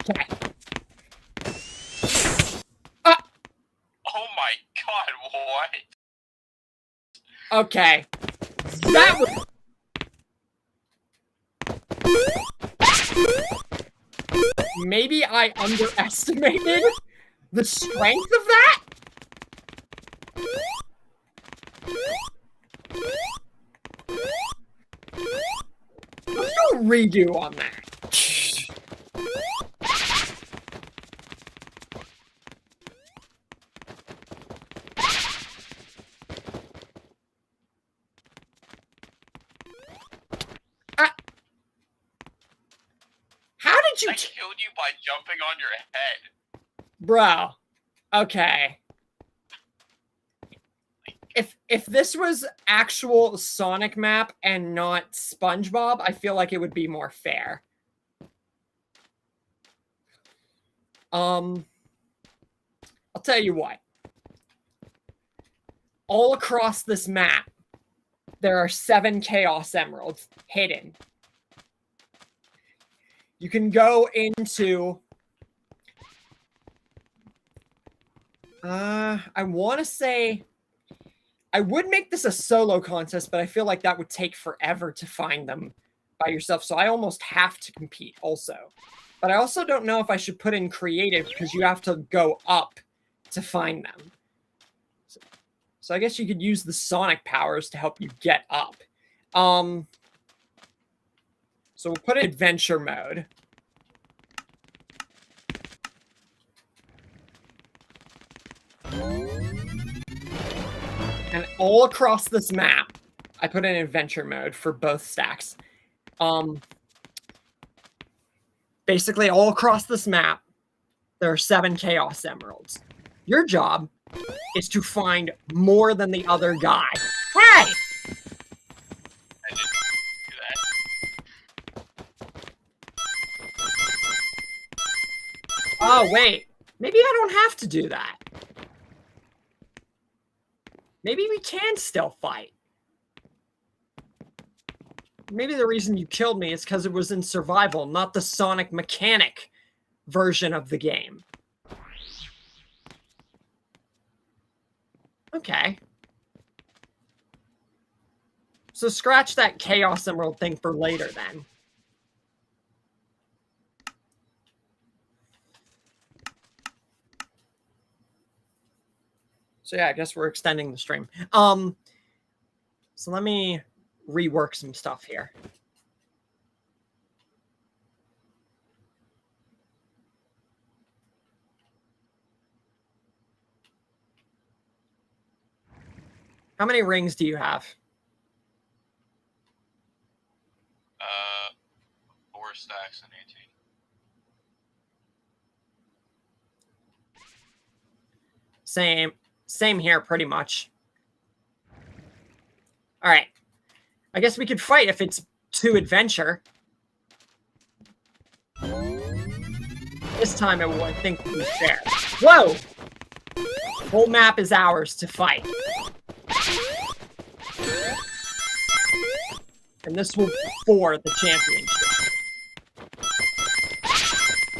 Okay. Oh my god, what? Okay. That was... Maybe I underestimated the strength of that? Let's do a redo on that. How did you... I killed you by jumping on your head. Bro. Okay. If this was actual Sonic map and not SpongeBob, I feel like it would be more fair. I'll tell you what. All across this map, there are 7 Chaos Emeralds hidden. You can go into... I want to say... I would make this a solo contest, but I feel like that would take forever to find them by yourself. So I almost have to compete also. But I also don't know if I should put in creative because you have to go up to find them. So So I guess you could use the Sonic powers to help you get up. So we'll put in adventure mode. And all across this map, I put in adventure mode for both stacks. Basically, all across this map, there are 7 Chaos Emeralds. Your job is to find more than the other guy. Hey! I didn't do that. Oh, wait. Maybe I don't have to do that. Maybe we can still fight. Maybe the reason you killed me is because it was in survival, not the Sonic mechanic version of the game. Okay. So scratch that Chaos Emerald thing for later, then. So yeah, I guess we're extending the stream. So let me rework some stuff here. How many rings do you have? 4 stacks and 18. Same here, pretty much. All right. I guess we could fight if it's 2 adventure. This time it will, I think, be fair. Whoa! Whole map is ours to fight. And this will be for the championship.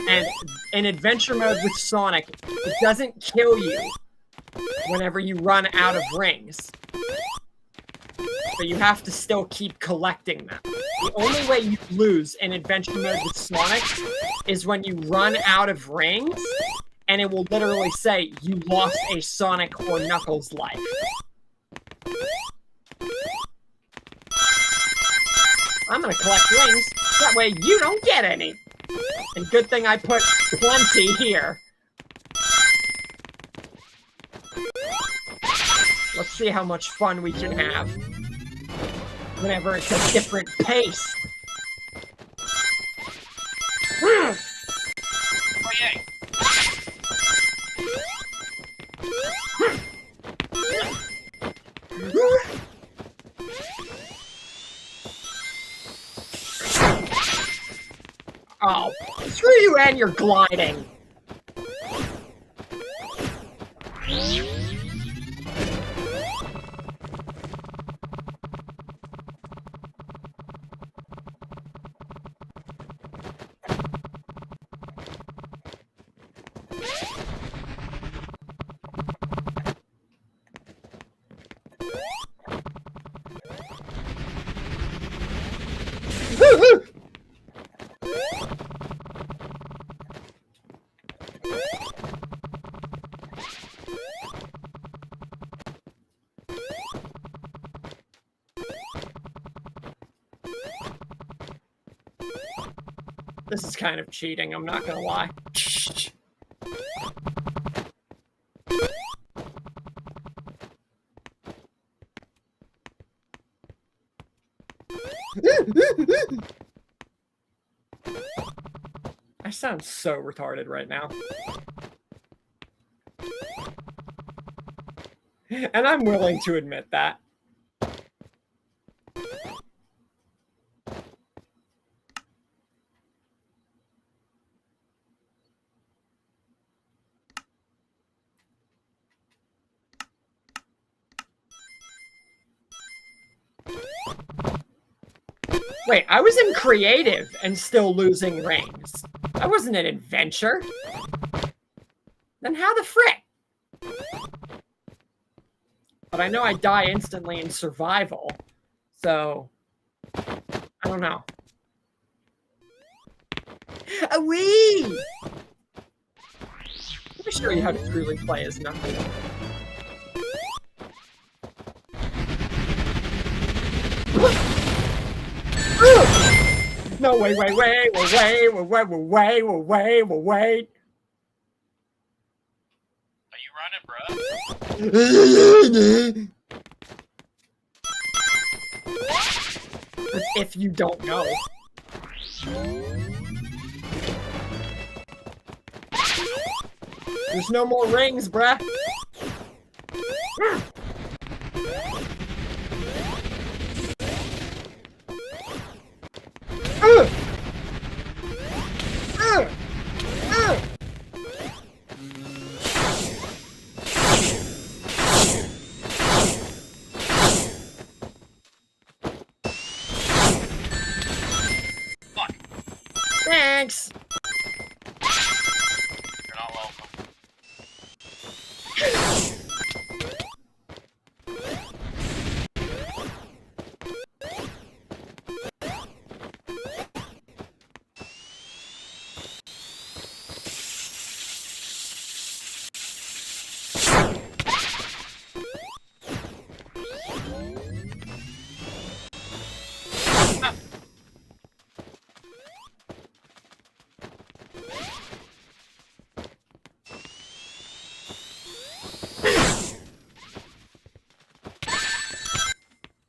And in adventure mode with Sonic, it doesn't kill you whenever you run out of rings. But you have to still keep collecting them. The only way you lose in adventure mode with Sonic is when you run out of rings, and it will literally say you lost a Sonic or Knuckles life. I'm gonna collect rings, that way you don't get any. And good thing I put plenty here. Let's see how much fun we can have whenever it's a different pace. Oh, yay! Oh, screw you and your gliding. This is kind of cheating, I'm not gonna lie. I sound so retarded right now. And I'm willing to admit that. Wait, I was in creative and still losing rings. That wasn't an adventure. Then how the frick? But I know I die instantly in survival, so I don't know. Wee! Let me show you how to truly play as Knuckles. No, wait. Are you running, bro? If you don't know. There's no more rings, bruh. Thanks. You're not welcome.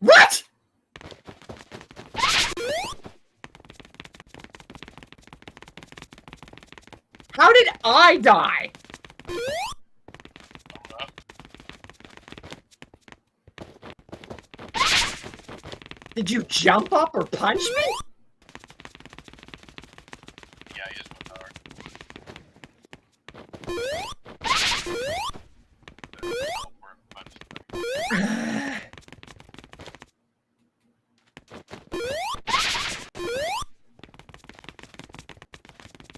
What? How did I die? Did you jump up or punch me? Yeah, he just went hard.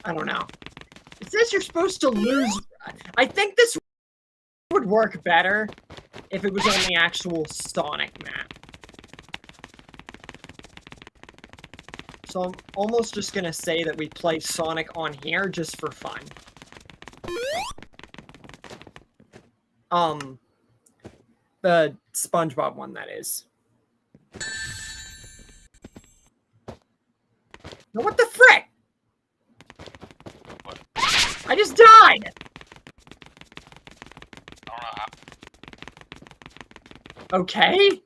I don't know. It says you're supposed to lose. I think this would work better if it was on the actual Sonic map. So I'm almost just gonna say that we play Sonic on here just for fun. The SpongeBob one, that is. Now what the frick? What? I just died! I don't know how. Okay.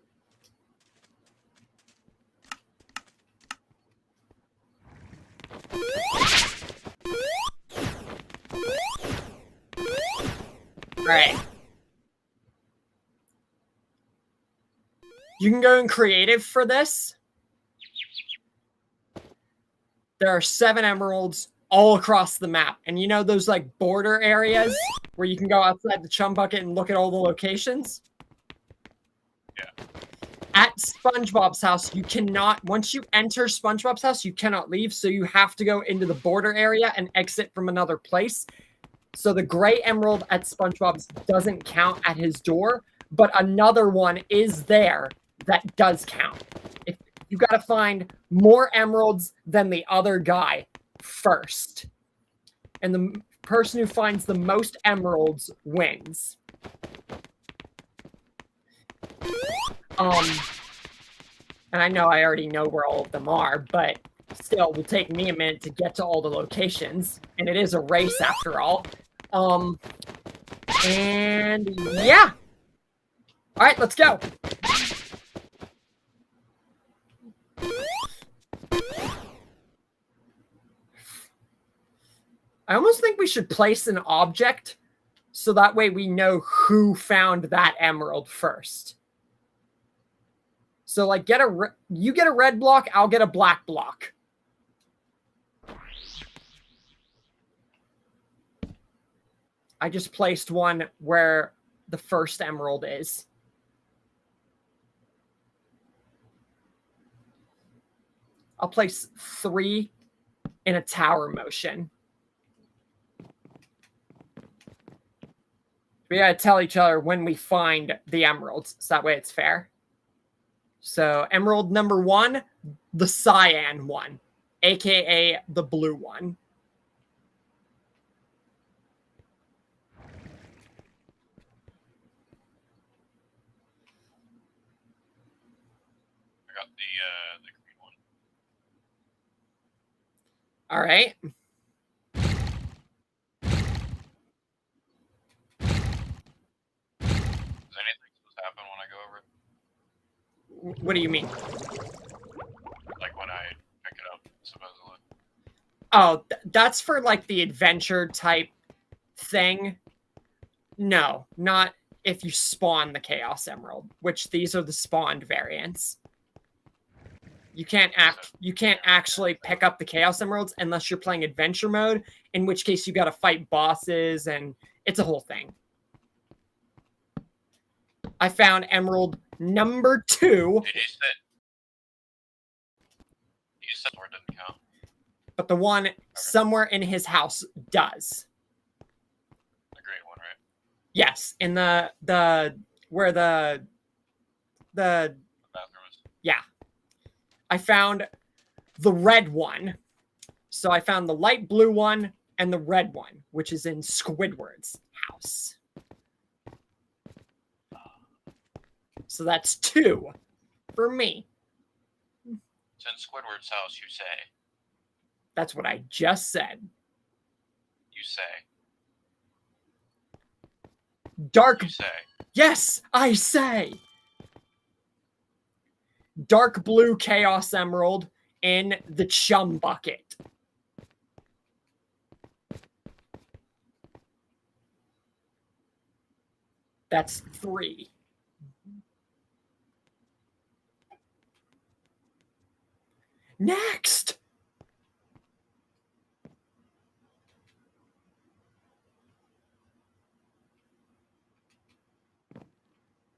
Alright. You can go in creative for this. There are 7 emeralds all across the map. And you know those like border areas where you can go outside the chum bucket and look at all the locations? Yeah. At SpongeBob's house, you cannot, once you enter SpongeBob's house, you cannot leave. So you have to go into the border area and exit from another place. So the gray emerald at SpongeBob's doesn't count at his door, but another one is there that does count. If you got to find more emeralds than the other guy first. And the person who finds the most emeralds wins. And I know I already know where all of them are, but still, it will take me a minute to get to all the locations, and it is a race after all. And yeah. All right, let's go. I almost think we should place an object so that way we know who found that emerald first. So, like, you get a red block, I'll get a black block. I just placed one where the first emerald is. I'll place 3 in a tower motion. We gotta tell each other when we find the emeralds, so that way it's fair. So emerald number 1, the cyan one, aka the blue one. I got the green one. All right. Does anything supposed to happen when I go over it? What do you mean? Like when I pick it up, supposedly. Oh, that's for like the adventure type thing. No, not if you spawn the Chaos Emerald, which these are the spawned variants. You can't actually pick up the Chaos Emeralds unless you're playing adventure mode, in which case you got to fight bosses and it's a whole thing. I found Emerald number 2. You said where it didn't count. But the one somewhere in his house does. The green one, right? Yes, in the where the bathroom is. yeah. I found the red one. So I found the light blue one and the red one, which is in Squidward's house. So that's 2 for me. It's in Squidward's house, you say. That's what I just said. You say. Dark. You say. Yes, I say. Dark blue Chaos Emerald in the chum bucket. That's 3. Next.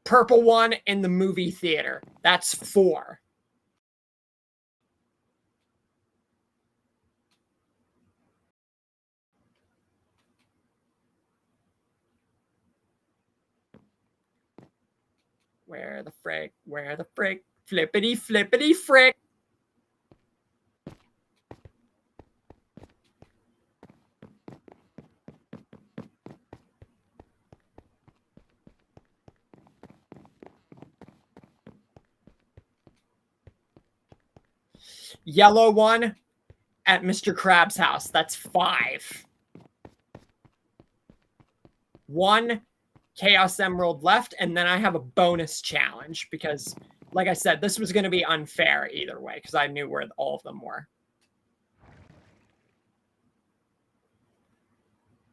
Purple one in the movie theater. That's 4. Where the frick? Where the frick? Flippity flippity frick. Yellow one at Mr. Krabs' house. That's 5. 1 Chaos Emerald left, and then I have a bonus challenge because, like I said, this was going to be unfair either way because I knew where all of them were.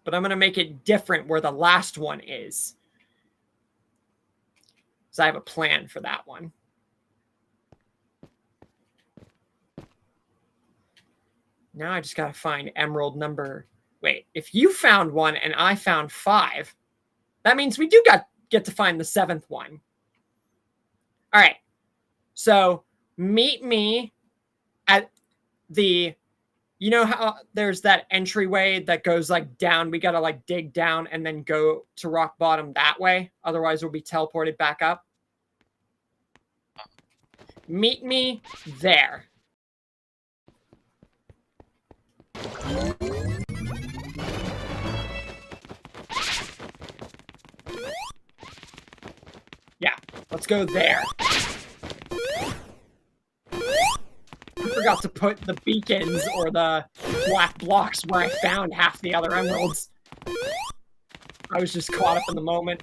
But I'm going to make it different where the last one is. So I have a plan for that one. Now I just got to find emerald number... Wait, if you found 1 and I found 5, that means we do get to find the 7th one. All right. So meet me at the... You know how there's that entryway that goes like down? We got to like dig down and then go to rock bottom that way. Otherwise, we'll be teleported back up. Meet me there. Yeah, let's go there. I forgot to put the beacons or the black blocks where I found half the other emeralds. I was just caught up in the moment.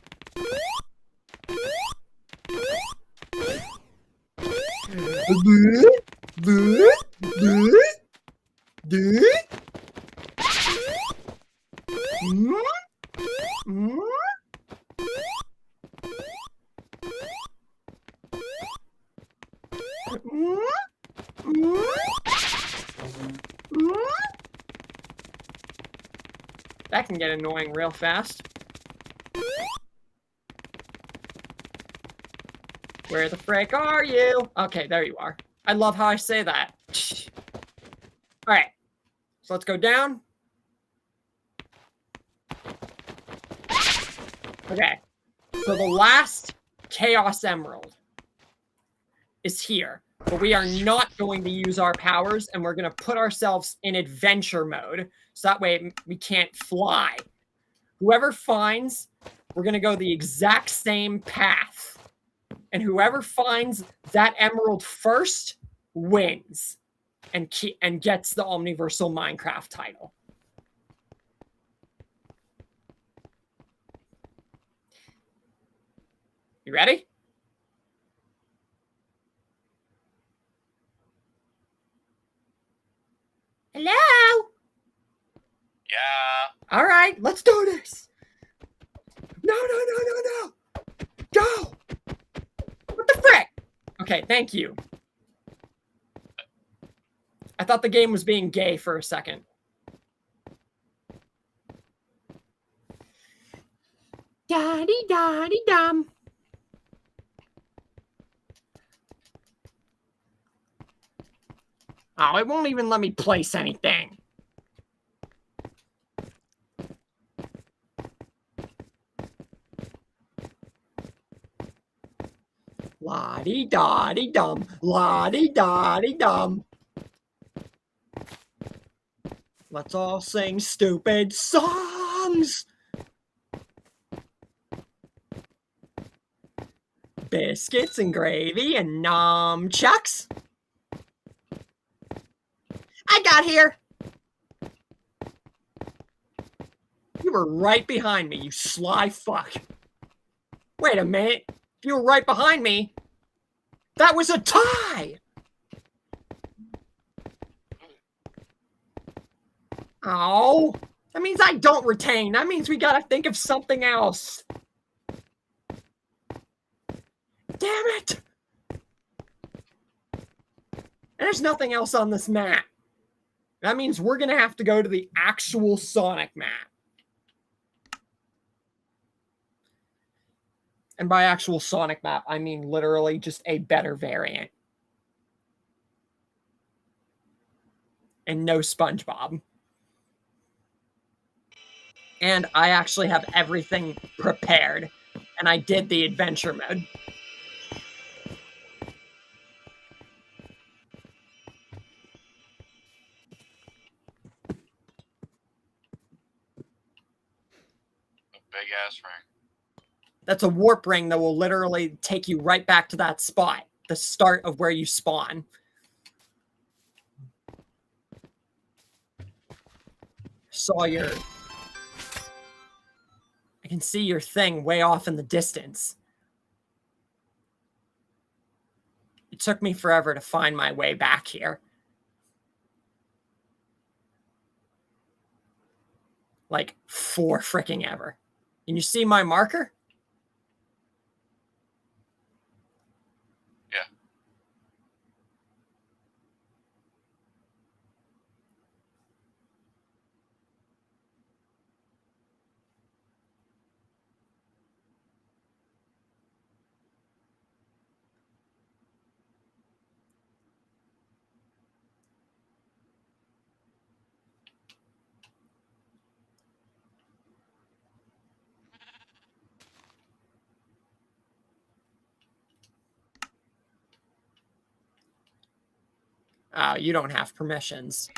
That can get annoying real fast. Where the frick are you? Okay, there you are. I love how I say that. All right, so let's go down. Okay, so the last Chaos Emerald is here, but we are not going to use our powers, and we're going to put ourselves in adventure mode, so that way we can't fly. Whoever finds, we're going to go the exact same path And whoever finds that emerald first wins and gets the Omniversal Minecraft title. You ready? Hello? Yeah. All right, let's do this. No. Go. What the frick? Okay, thank you. I thought the game was being gay for a second. Daddy-dum. Oh, it won't even let me place anything. La-dee-da-dee-dum. La-dee-da-dee-dum. Let's all sing stupid songs. Biscuits and gravy and nunchucks. I got here. You were right behind me, you sly fuck. Wait a minute. If you were right behind me, that was a tie. Oh, that means I don't retain. That means we gotta think of something else. Damn it. There's nothing else on this map. That means we're gonna have to go to the actual Sonic map. And by actual Sonic map, I mean literally just a better variant. And no SpongeBob. And I actually have everything prepared. And I did the adventure mode. A big ass ring. That's a warp ring that will literally take you right back to that spot. The start of where you spawn. Saw your... I can see your thing way off in the distance. It took me forever to find my way back here. Like, for freaking ever. Can you see my marker? Yeah. You don't have permissions.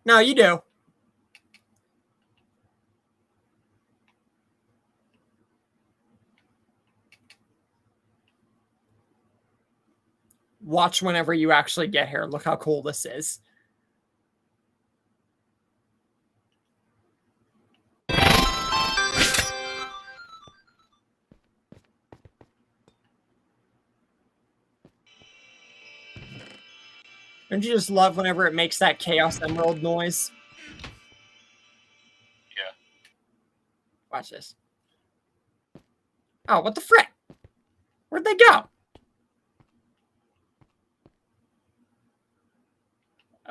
No, you do. Watch whenever you actually get here. Look how cool this is. Don't you just love whenever it makes that Chaos Emerald noise? Yeah. Watch this. Oh, what the frick? Where'd they go?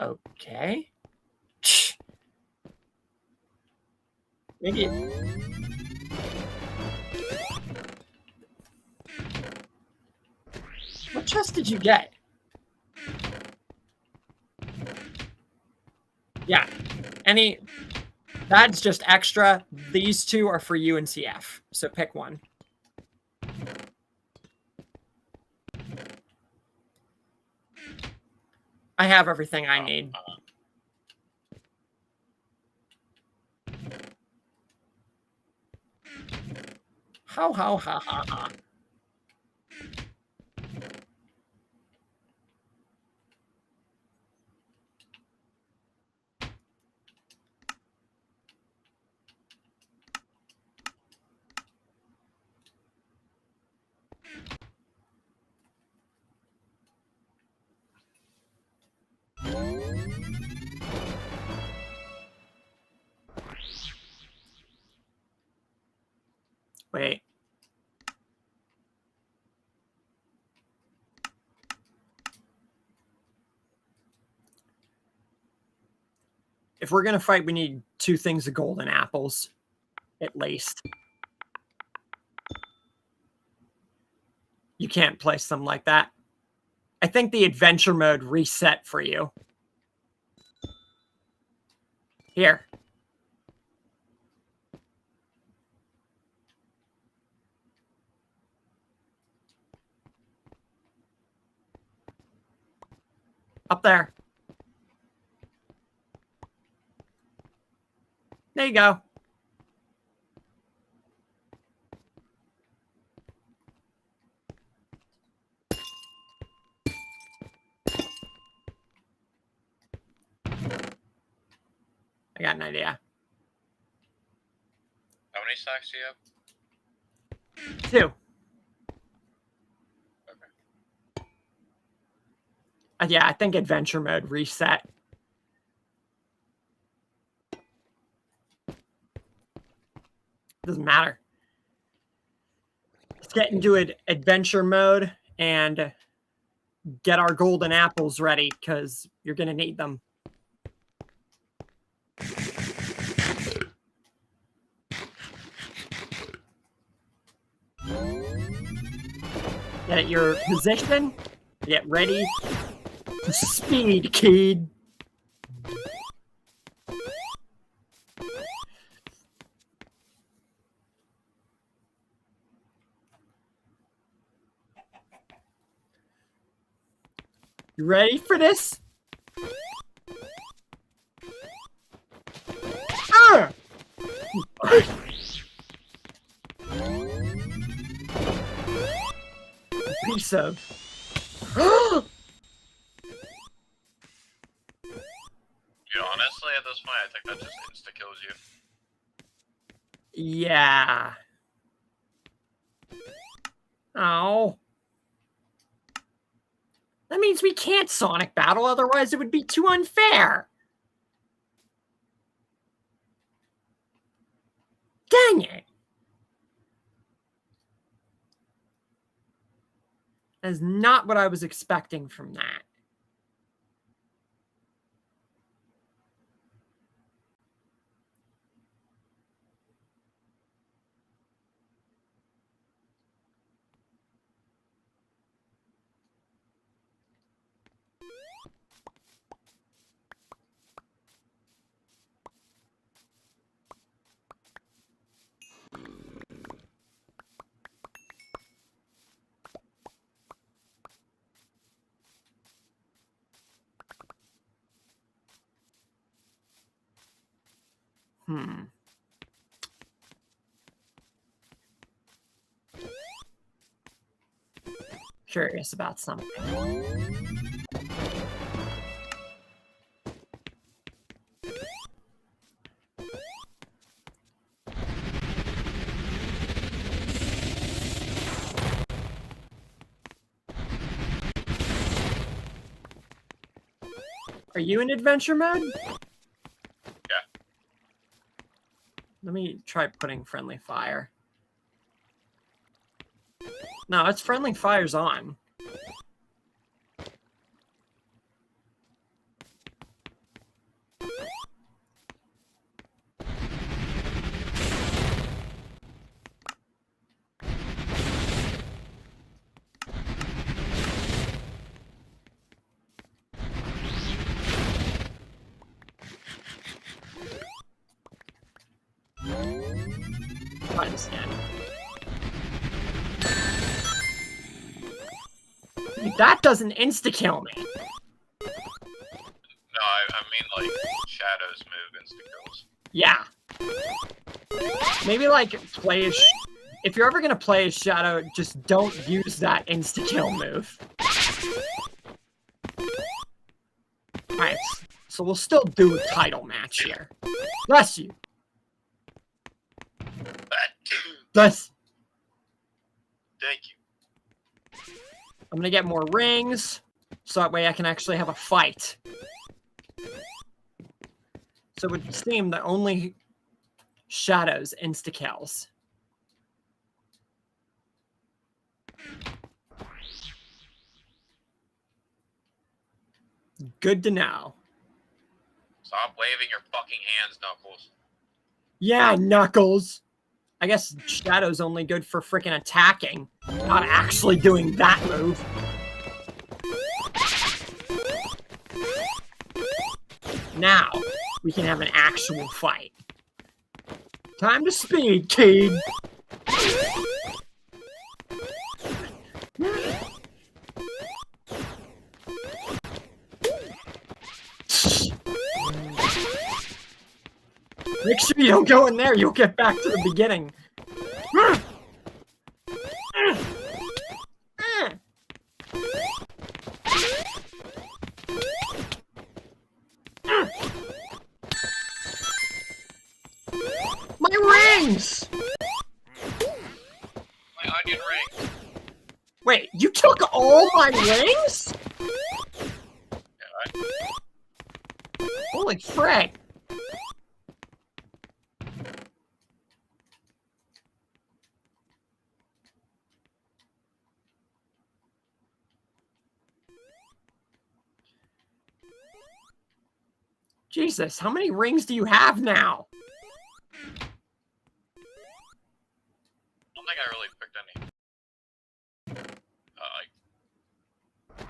Okay. Maybe. What chest did you get? Yeah. That's just extra. These two are for UNCF. So pick one. I have everything I need. How, ha, ha, ha. Wait. If we're gonna fight, we need 2 things of golden apples, at least. You can't place them like that. I think the adventure mode reset for you. Here. Up there. There you go. I got an idea. How many stacks do you have? 2. Okay. Yeah, I think adventure mode reset. Doesn't matter. Let's get into adventure mode and get our golden apples ready, because you're going to need them. Get your position. Get ready to speed, kid. You ready for this? Ah! Piece of. Dude, honestly, at this point, I think that just insta-kills you. Yeah. Oh. That means we can't Sonic battle, otherwise it would be too unfair. Dang it. That is not what I was expecting from that. Curious about something. Are you in adventure mode? Yeah. Let me try putting friendly fire. No, it's friendly fire's on. Try this again. That doesn't insta-kill me. No, I mean, like, shadows move insta-kills. Yeah. Maybe, like, play if you're ever gonna play as Shadow, just don't use that insta-kill move. Alright, so we'll still do a title match here. Bless you. Bless. Thank you. I'm gonna get more rings, so that way I can actually have a fight. So it would seem that only Shadow's insta-kills. Good to know. Stop waving your fucking hands, Knuckles. Yeah, Knuckles. I guess Shadow's only good for freaking attacking, not actually doing that move. Now, we can have an actual fight. Time to speed, kid. Make sure you don't go in there, you'll get back to the beginning. My rings! My onion ring. Wait, you took all my rings? Yeah, Holy frick. Jesus, how many rings do you have now? I don't think I really picked any. I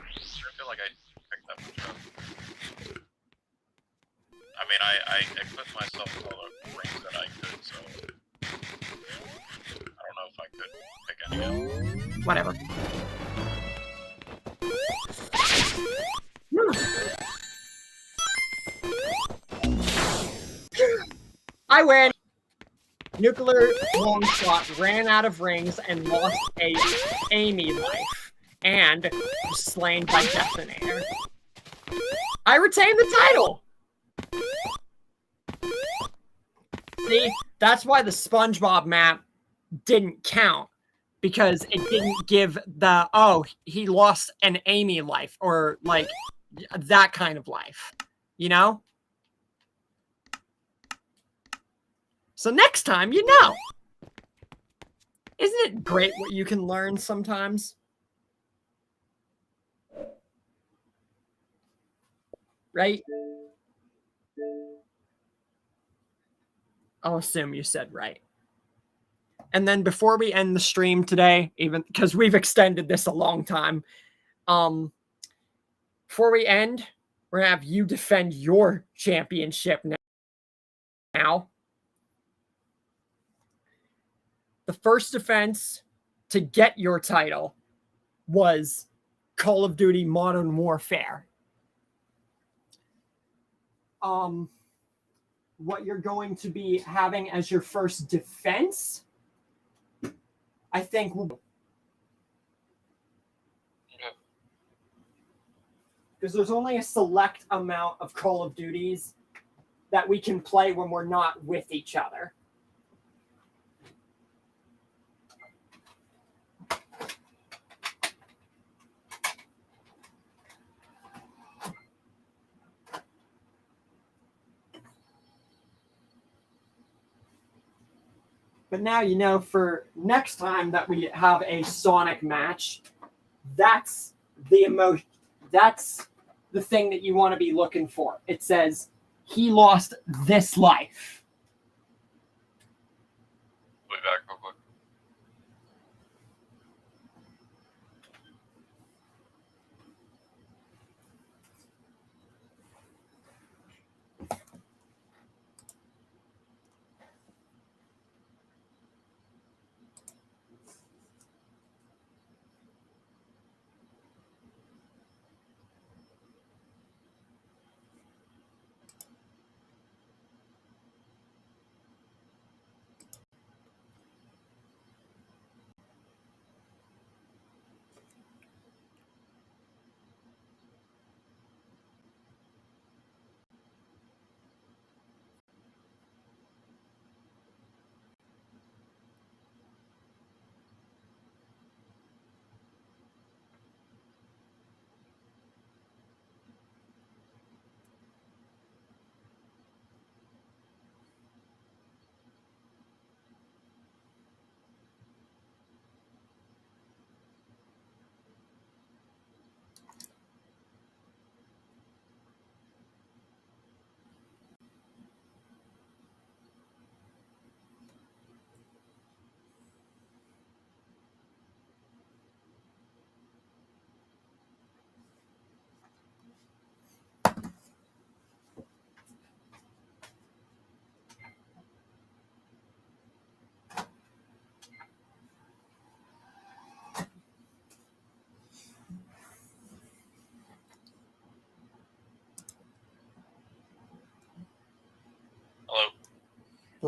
feel like I picked that much up. I mean, I equipped myself with all the rings that I could, so I don't know if I could pick any up. Whatever. I win! Nuclear Longshot ran out of rings and lost a Amy life, and was slain by Detonator. I retain the title! See, that's why the SpongeBob map didn't count, because it didn't give the, oh, he lost an Amy life, or, like, that kind of life, you know? So next time, you know. Isn't it great what you can learn sometimes? Right? I'll assume you said right. And then before we end the stream today, even because we've extended this a long time, before we end, we're gonna have you defend your championship now. The first defense to get your title was Call of Duty Modern Warfare. What you're going to be having as your first defense, I think, because there's only a select amount of Call of Duties that we can play when we're not with each other. But now you know for next time that we have a Sonic match, that's the emotion. That's the thing that you want to be looking for. It says, he lost this life. Put it back real quick.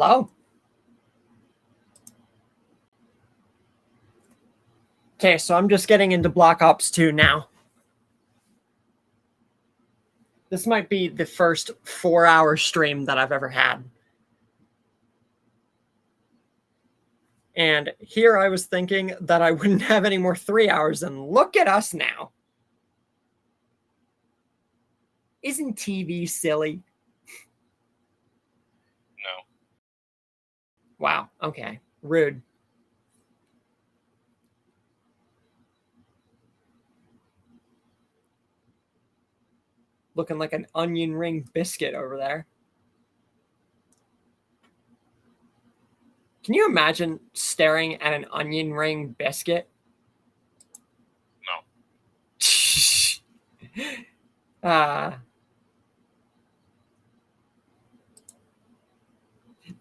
Hello? Okay, so I'm just getting into Black Ops 2 now. This might be the first 4-hour stream that I've ever had. And here I was thinking that I wouldn't have any more 3 hours, and look at us now. Isn't TV silly? No. Wow, okay. Rude. Looking like an onion ring biscuit over there. Can you imagine staring at an onion ring biscuit? No.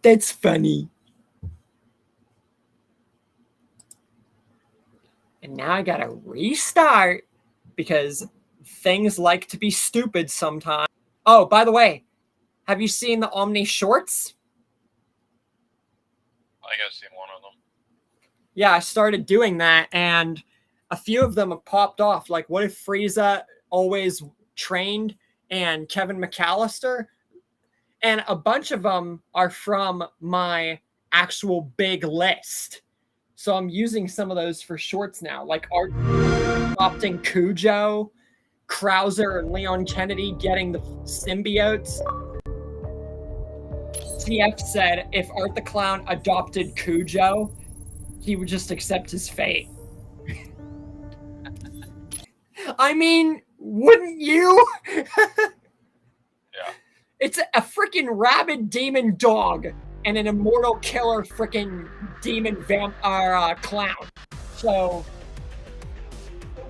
That's funny. And now I gotta restart because things like to be stupid sometimes. Oh, by the way, have you seen the Omni shorts? I think I've seen one of them. Yeah, I started doing that, and a few of them have popped off. Like, what if Frieza always trained and Kevin McAllister? And a bunch of them are from my actual big list. So I'm using some of those for shorts now, like Art adopting Cujo, Krauser and Leon Kennedy getting the symbiotes. TF said if Art the Clown adopted Cujo, he would just accept his fate. I mean, wouldn't you? Yeah. It's a freaking rabid demon dog and an immortal killer freaking demon clown. So,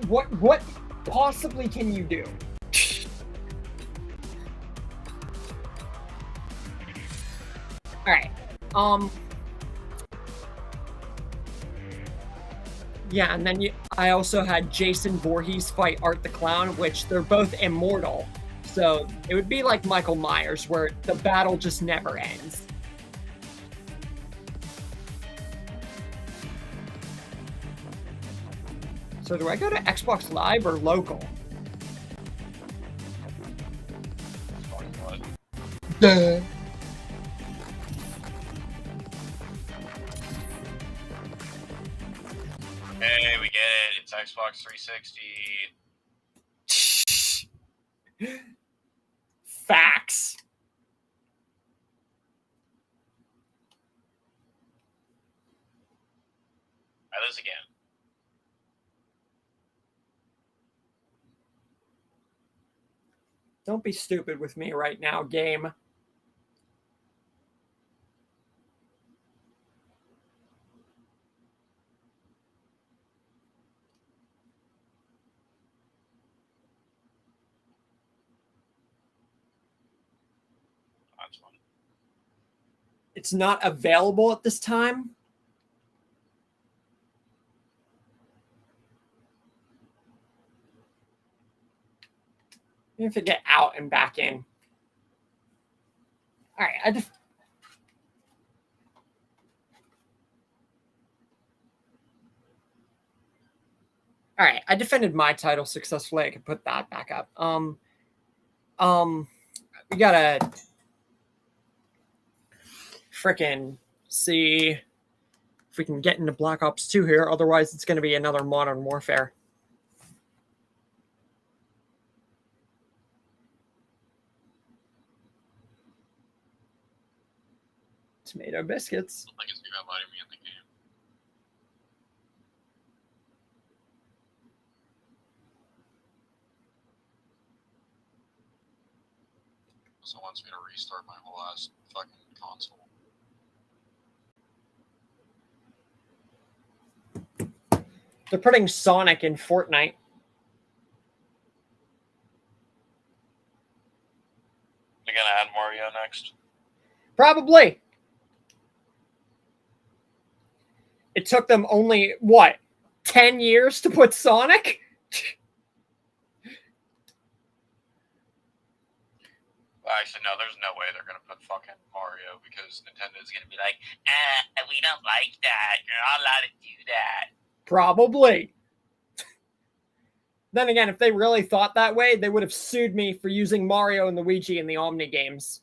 what possibly can you do? All right. Yeah, and then I also had Jason Voorhees fight Art the Clown, which they're both immortal. So it would be like Michael Myers, where the battle just never ends. So do I go to Xbox Live or local? Duh. Hey, we get it. It's Xbox 360. Facts. Try this again. Don't be stupid with me right now, game. That's fun. It's not available at this time. You have to get out and back in. All right, I defended my title successfully. I can put that back up. We gotta frickin' see if we can get into Black Ops 2 here. Otherwise, it's gonna be another Modern Warfare. Tomato biscuits. I guess you're inviting me in the game. So it wants me to restart my whole ass fucking console. They're putting Sonic in Fortnite. They're gonna add Mario next. Probably. It took them only, what, 10 years to put Sonic? Actually, no, there's no way they're gonna put fucking Mario because Nintendo's gonna be like, We don't like that. You're not allowed to do that. Probably. Then again, if they really thought that way, they would have sued me for using Mario and Luigi in the Omni games.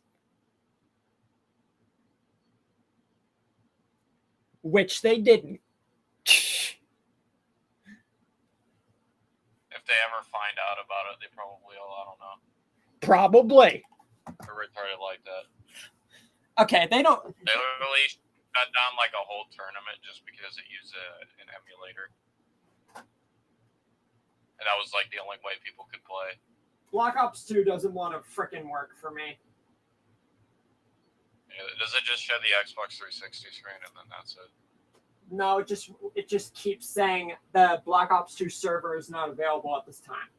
Which they didn't. if they ever find out about it, they probably will. I don't know. Probably. They're retarded like that. Okay, they don't. They literally shut down like a whole tournament just because it used an emulator. And that was like the only way people could play. Black Ops 2 doesn't want to frickin' work for me. Yeah, does it just show the Xbox 360 screen and then that's it? No, it just keeps saying the Black Ops 2 server is not available at this time.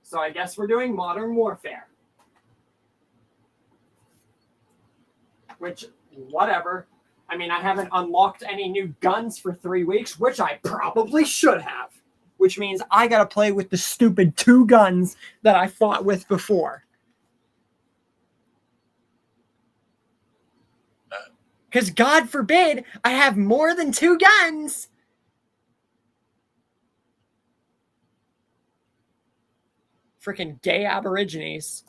So I guess we're doing Modern Warfare. Which, whatever. I mean, I haven't unlocked any new guns for 3 weeks, which I probably should have. Which means I gotta play with the stupid 2 guns that I fought with before. Because God forbid I have more than 2 guns. Freaking gay aborigines.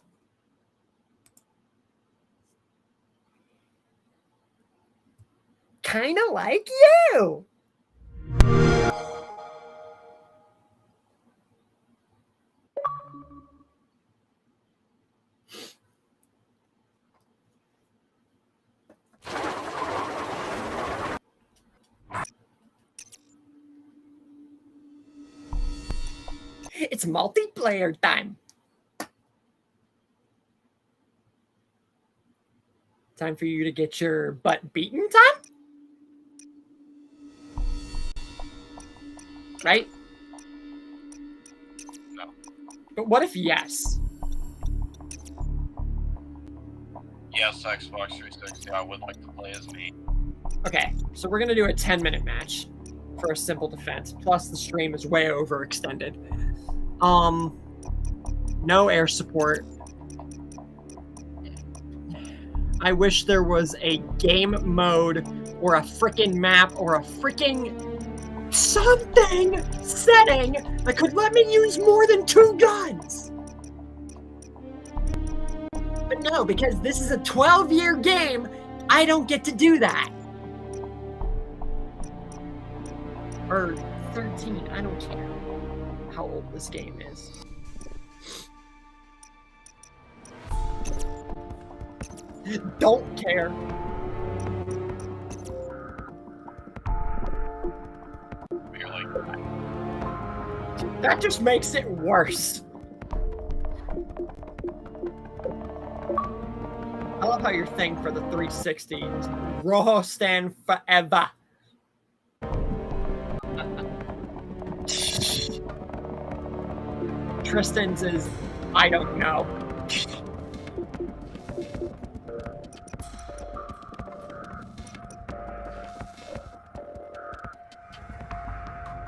Kind of like you. It's multiplayer time. Time for you to get your butt beaten time? Right? No. But what if yes? Yes, Xbox 360, I would like to play as me. Okay, so we're going to do a 10-minute match for a simple defense. Plus, the stream is way overextended. No air support. I wish there was a game mode or a freaking map or a freaking something setting that could let me use more than 2 guns. But no, because this is a 12-year game, I don't get to do that. Or 13, I don't care how old this game is. Don't care. You're like, That just makes it worse. I love how your thing for the 360 is Rojo stand forever. Tristan's is I don't know.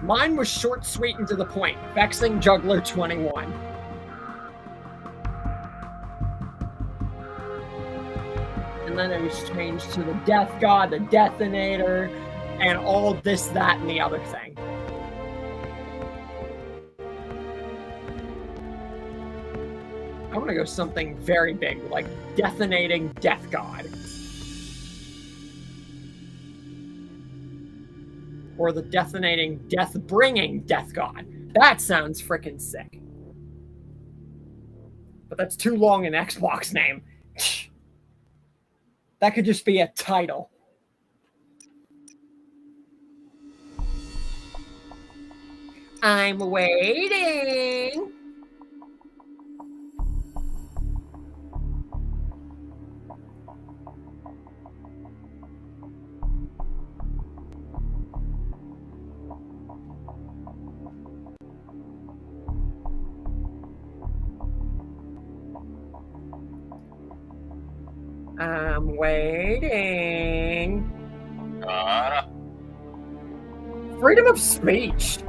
Mine was short, sweet, and to the point. Vexing Juggler 21. And then it was changed to the Death God, the Detonator, and all this, that, and the other thing. I want to go something very big, like Detonating Death God. Or the Detonating Death-Bringing Death God. That sounds freaking sick. But that's too long an Xbox name. That could just be a title. I'm waiting. I'm waiting. Freedom of speech.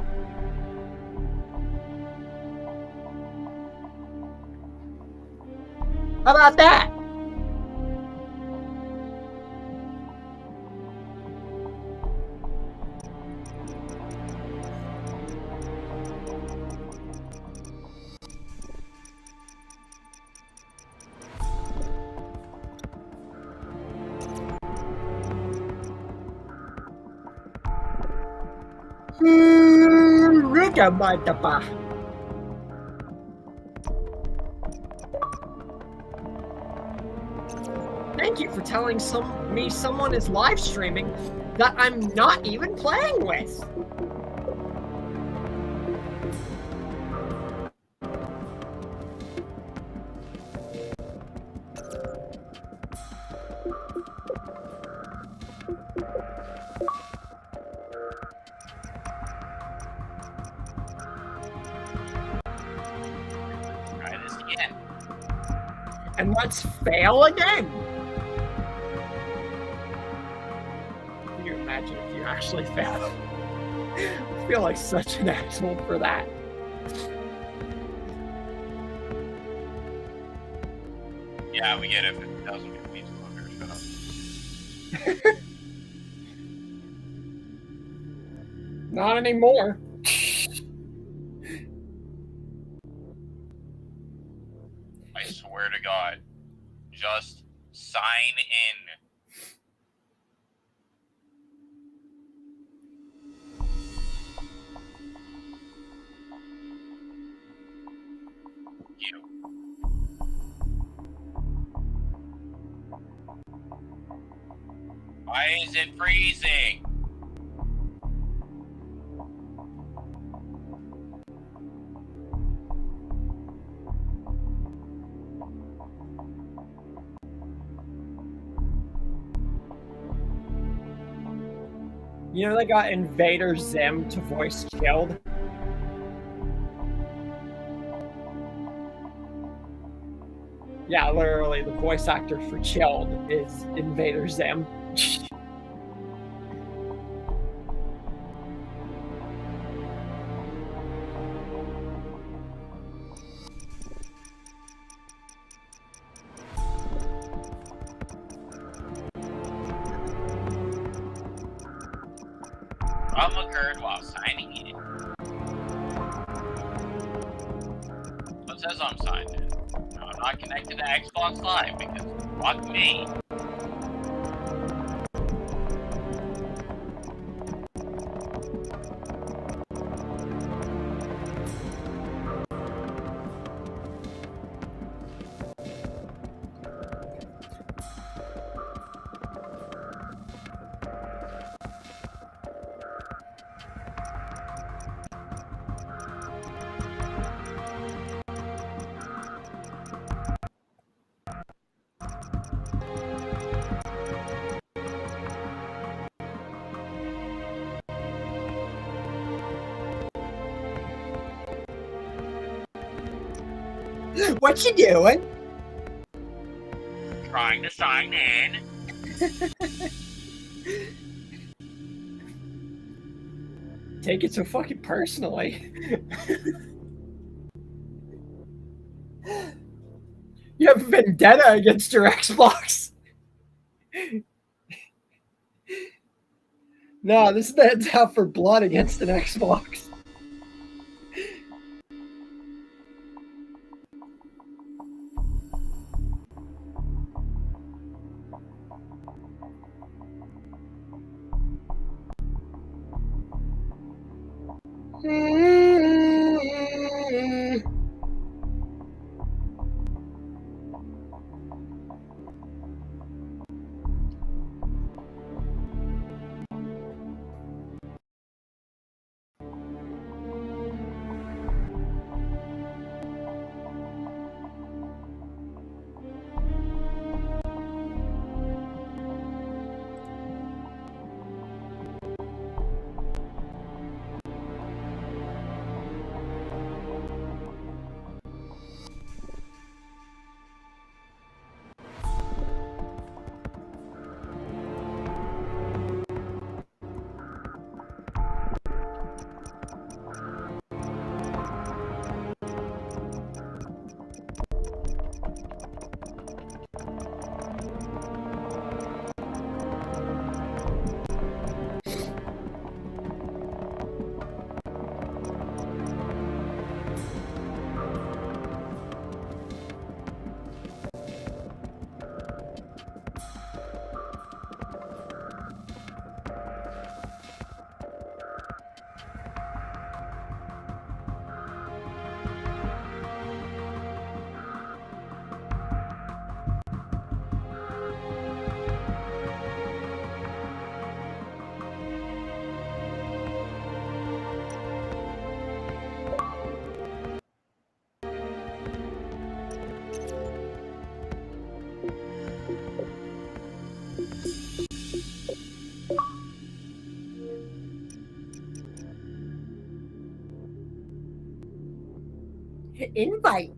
How about that? Thank you for telling me someone is live streaming that I'm not even playing with. Try this again. And let's fail again. Can you imagine if you actually failed? I feel like such an asshole for that. Yeah, we get it. 50,000 please shut up. Not anymore. I swear to God. Just sign in. You. Why is it freezing? You know they got Invader Zim to voice Chilled? Yeah, literally, the voice actor for Chilled is Invader Zim. Problem occurred while signing in. It says I'm signed in. No, I'm not connected to Xbox Live because fuck me. What you doing? Trying to sign in. Take it so fucking personally. You have vendetta against your Xbox. No, this man's out for blood against an Xbox. Invite.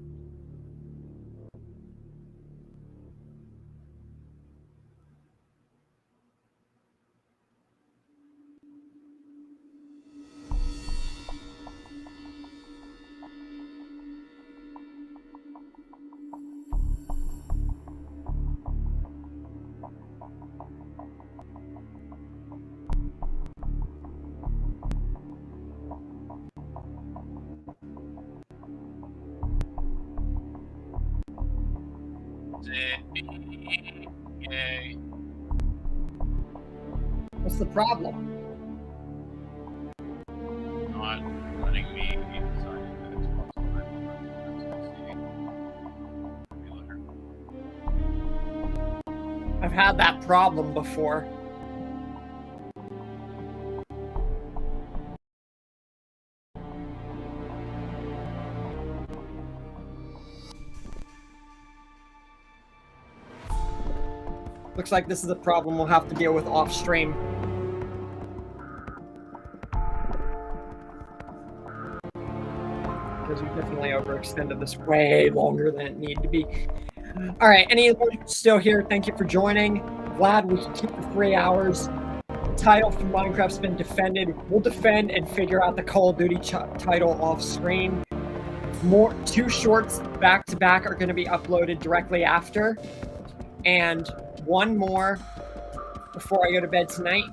Yay. What's the problem? Not letting me sign into Xbox Live. I've had that problem before. Looks like this is a problem we'll have to deal with off stream. Because we definitely overextended this way longer than it needed to be. All right, anyone still here, thank you for joining. Glad we can keep the 3 hours. The title from Minecraft's been defended. We'll defend and figure out the Call of Duty title off screen. Two shorts back to back are going to be uploaded directly after. And one more before I go to bed tonight.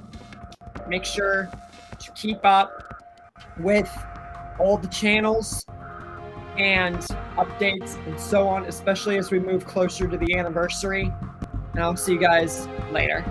Make sure to keep up with all the channels and updates and so on, especially as we move closer to the anniversary. And I'll see you guys later.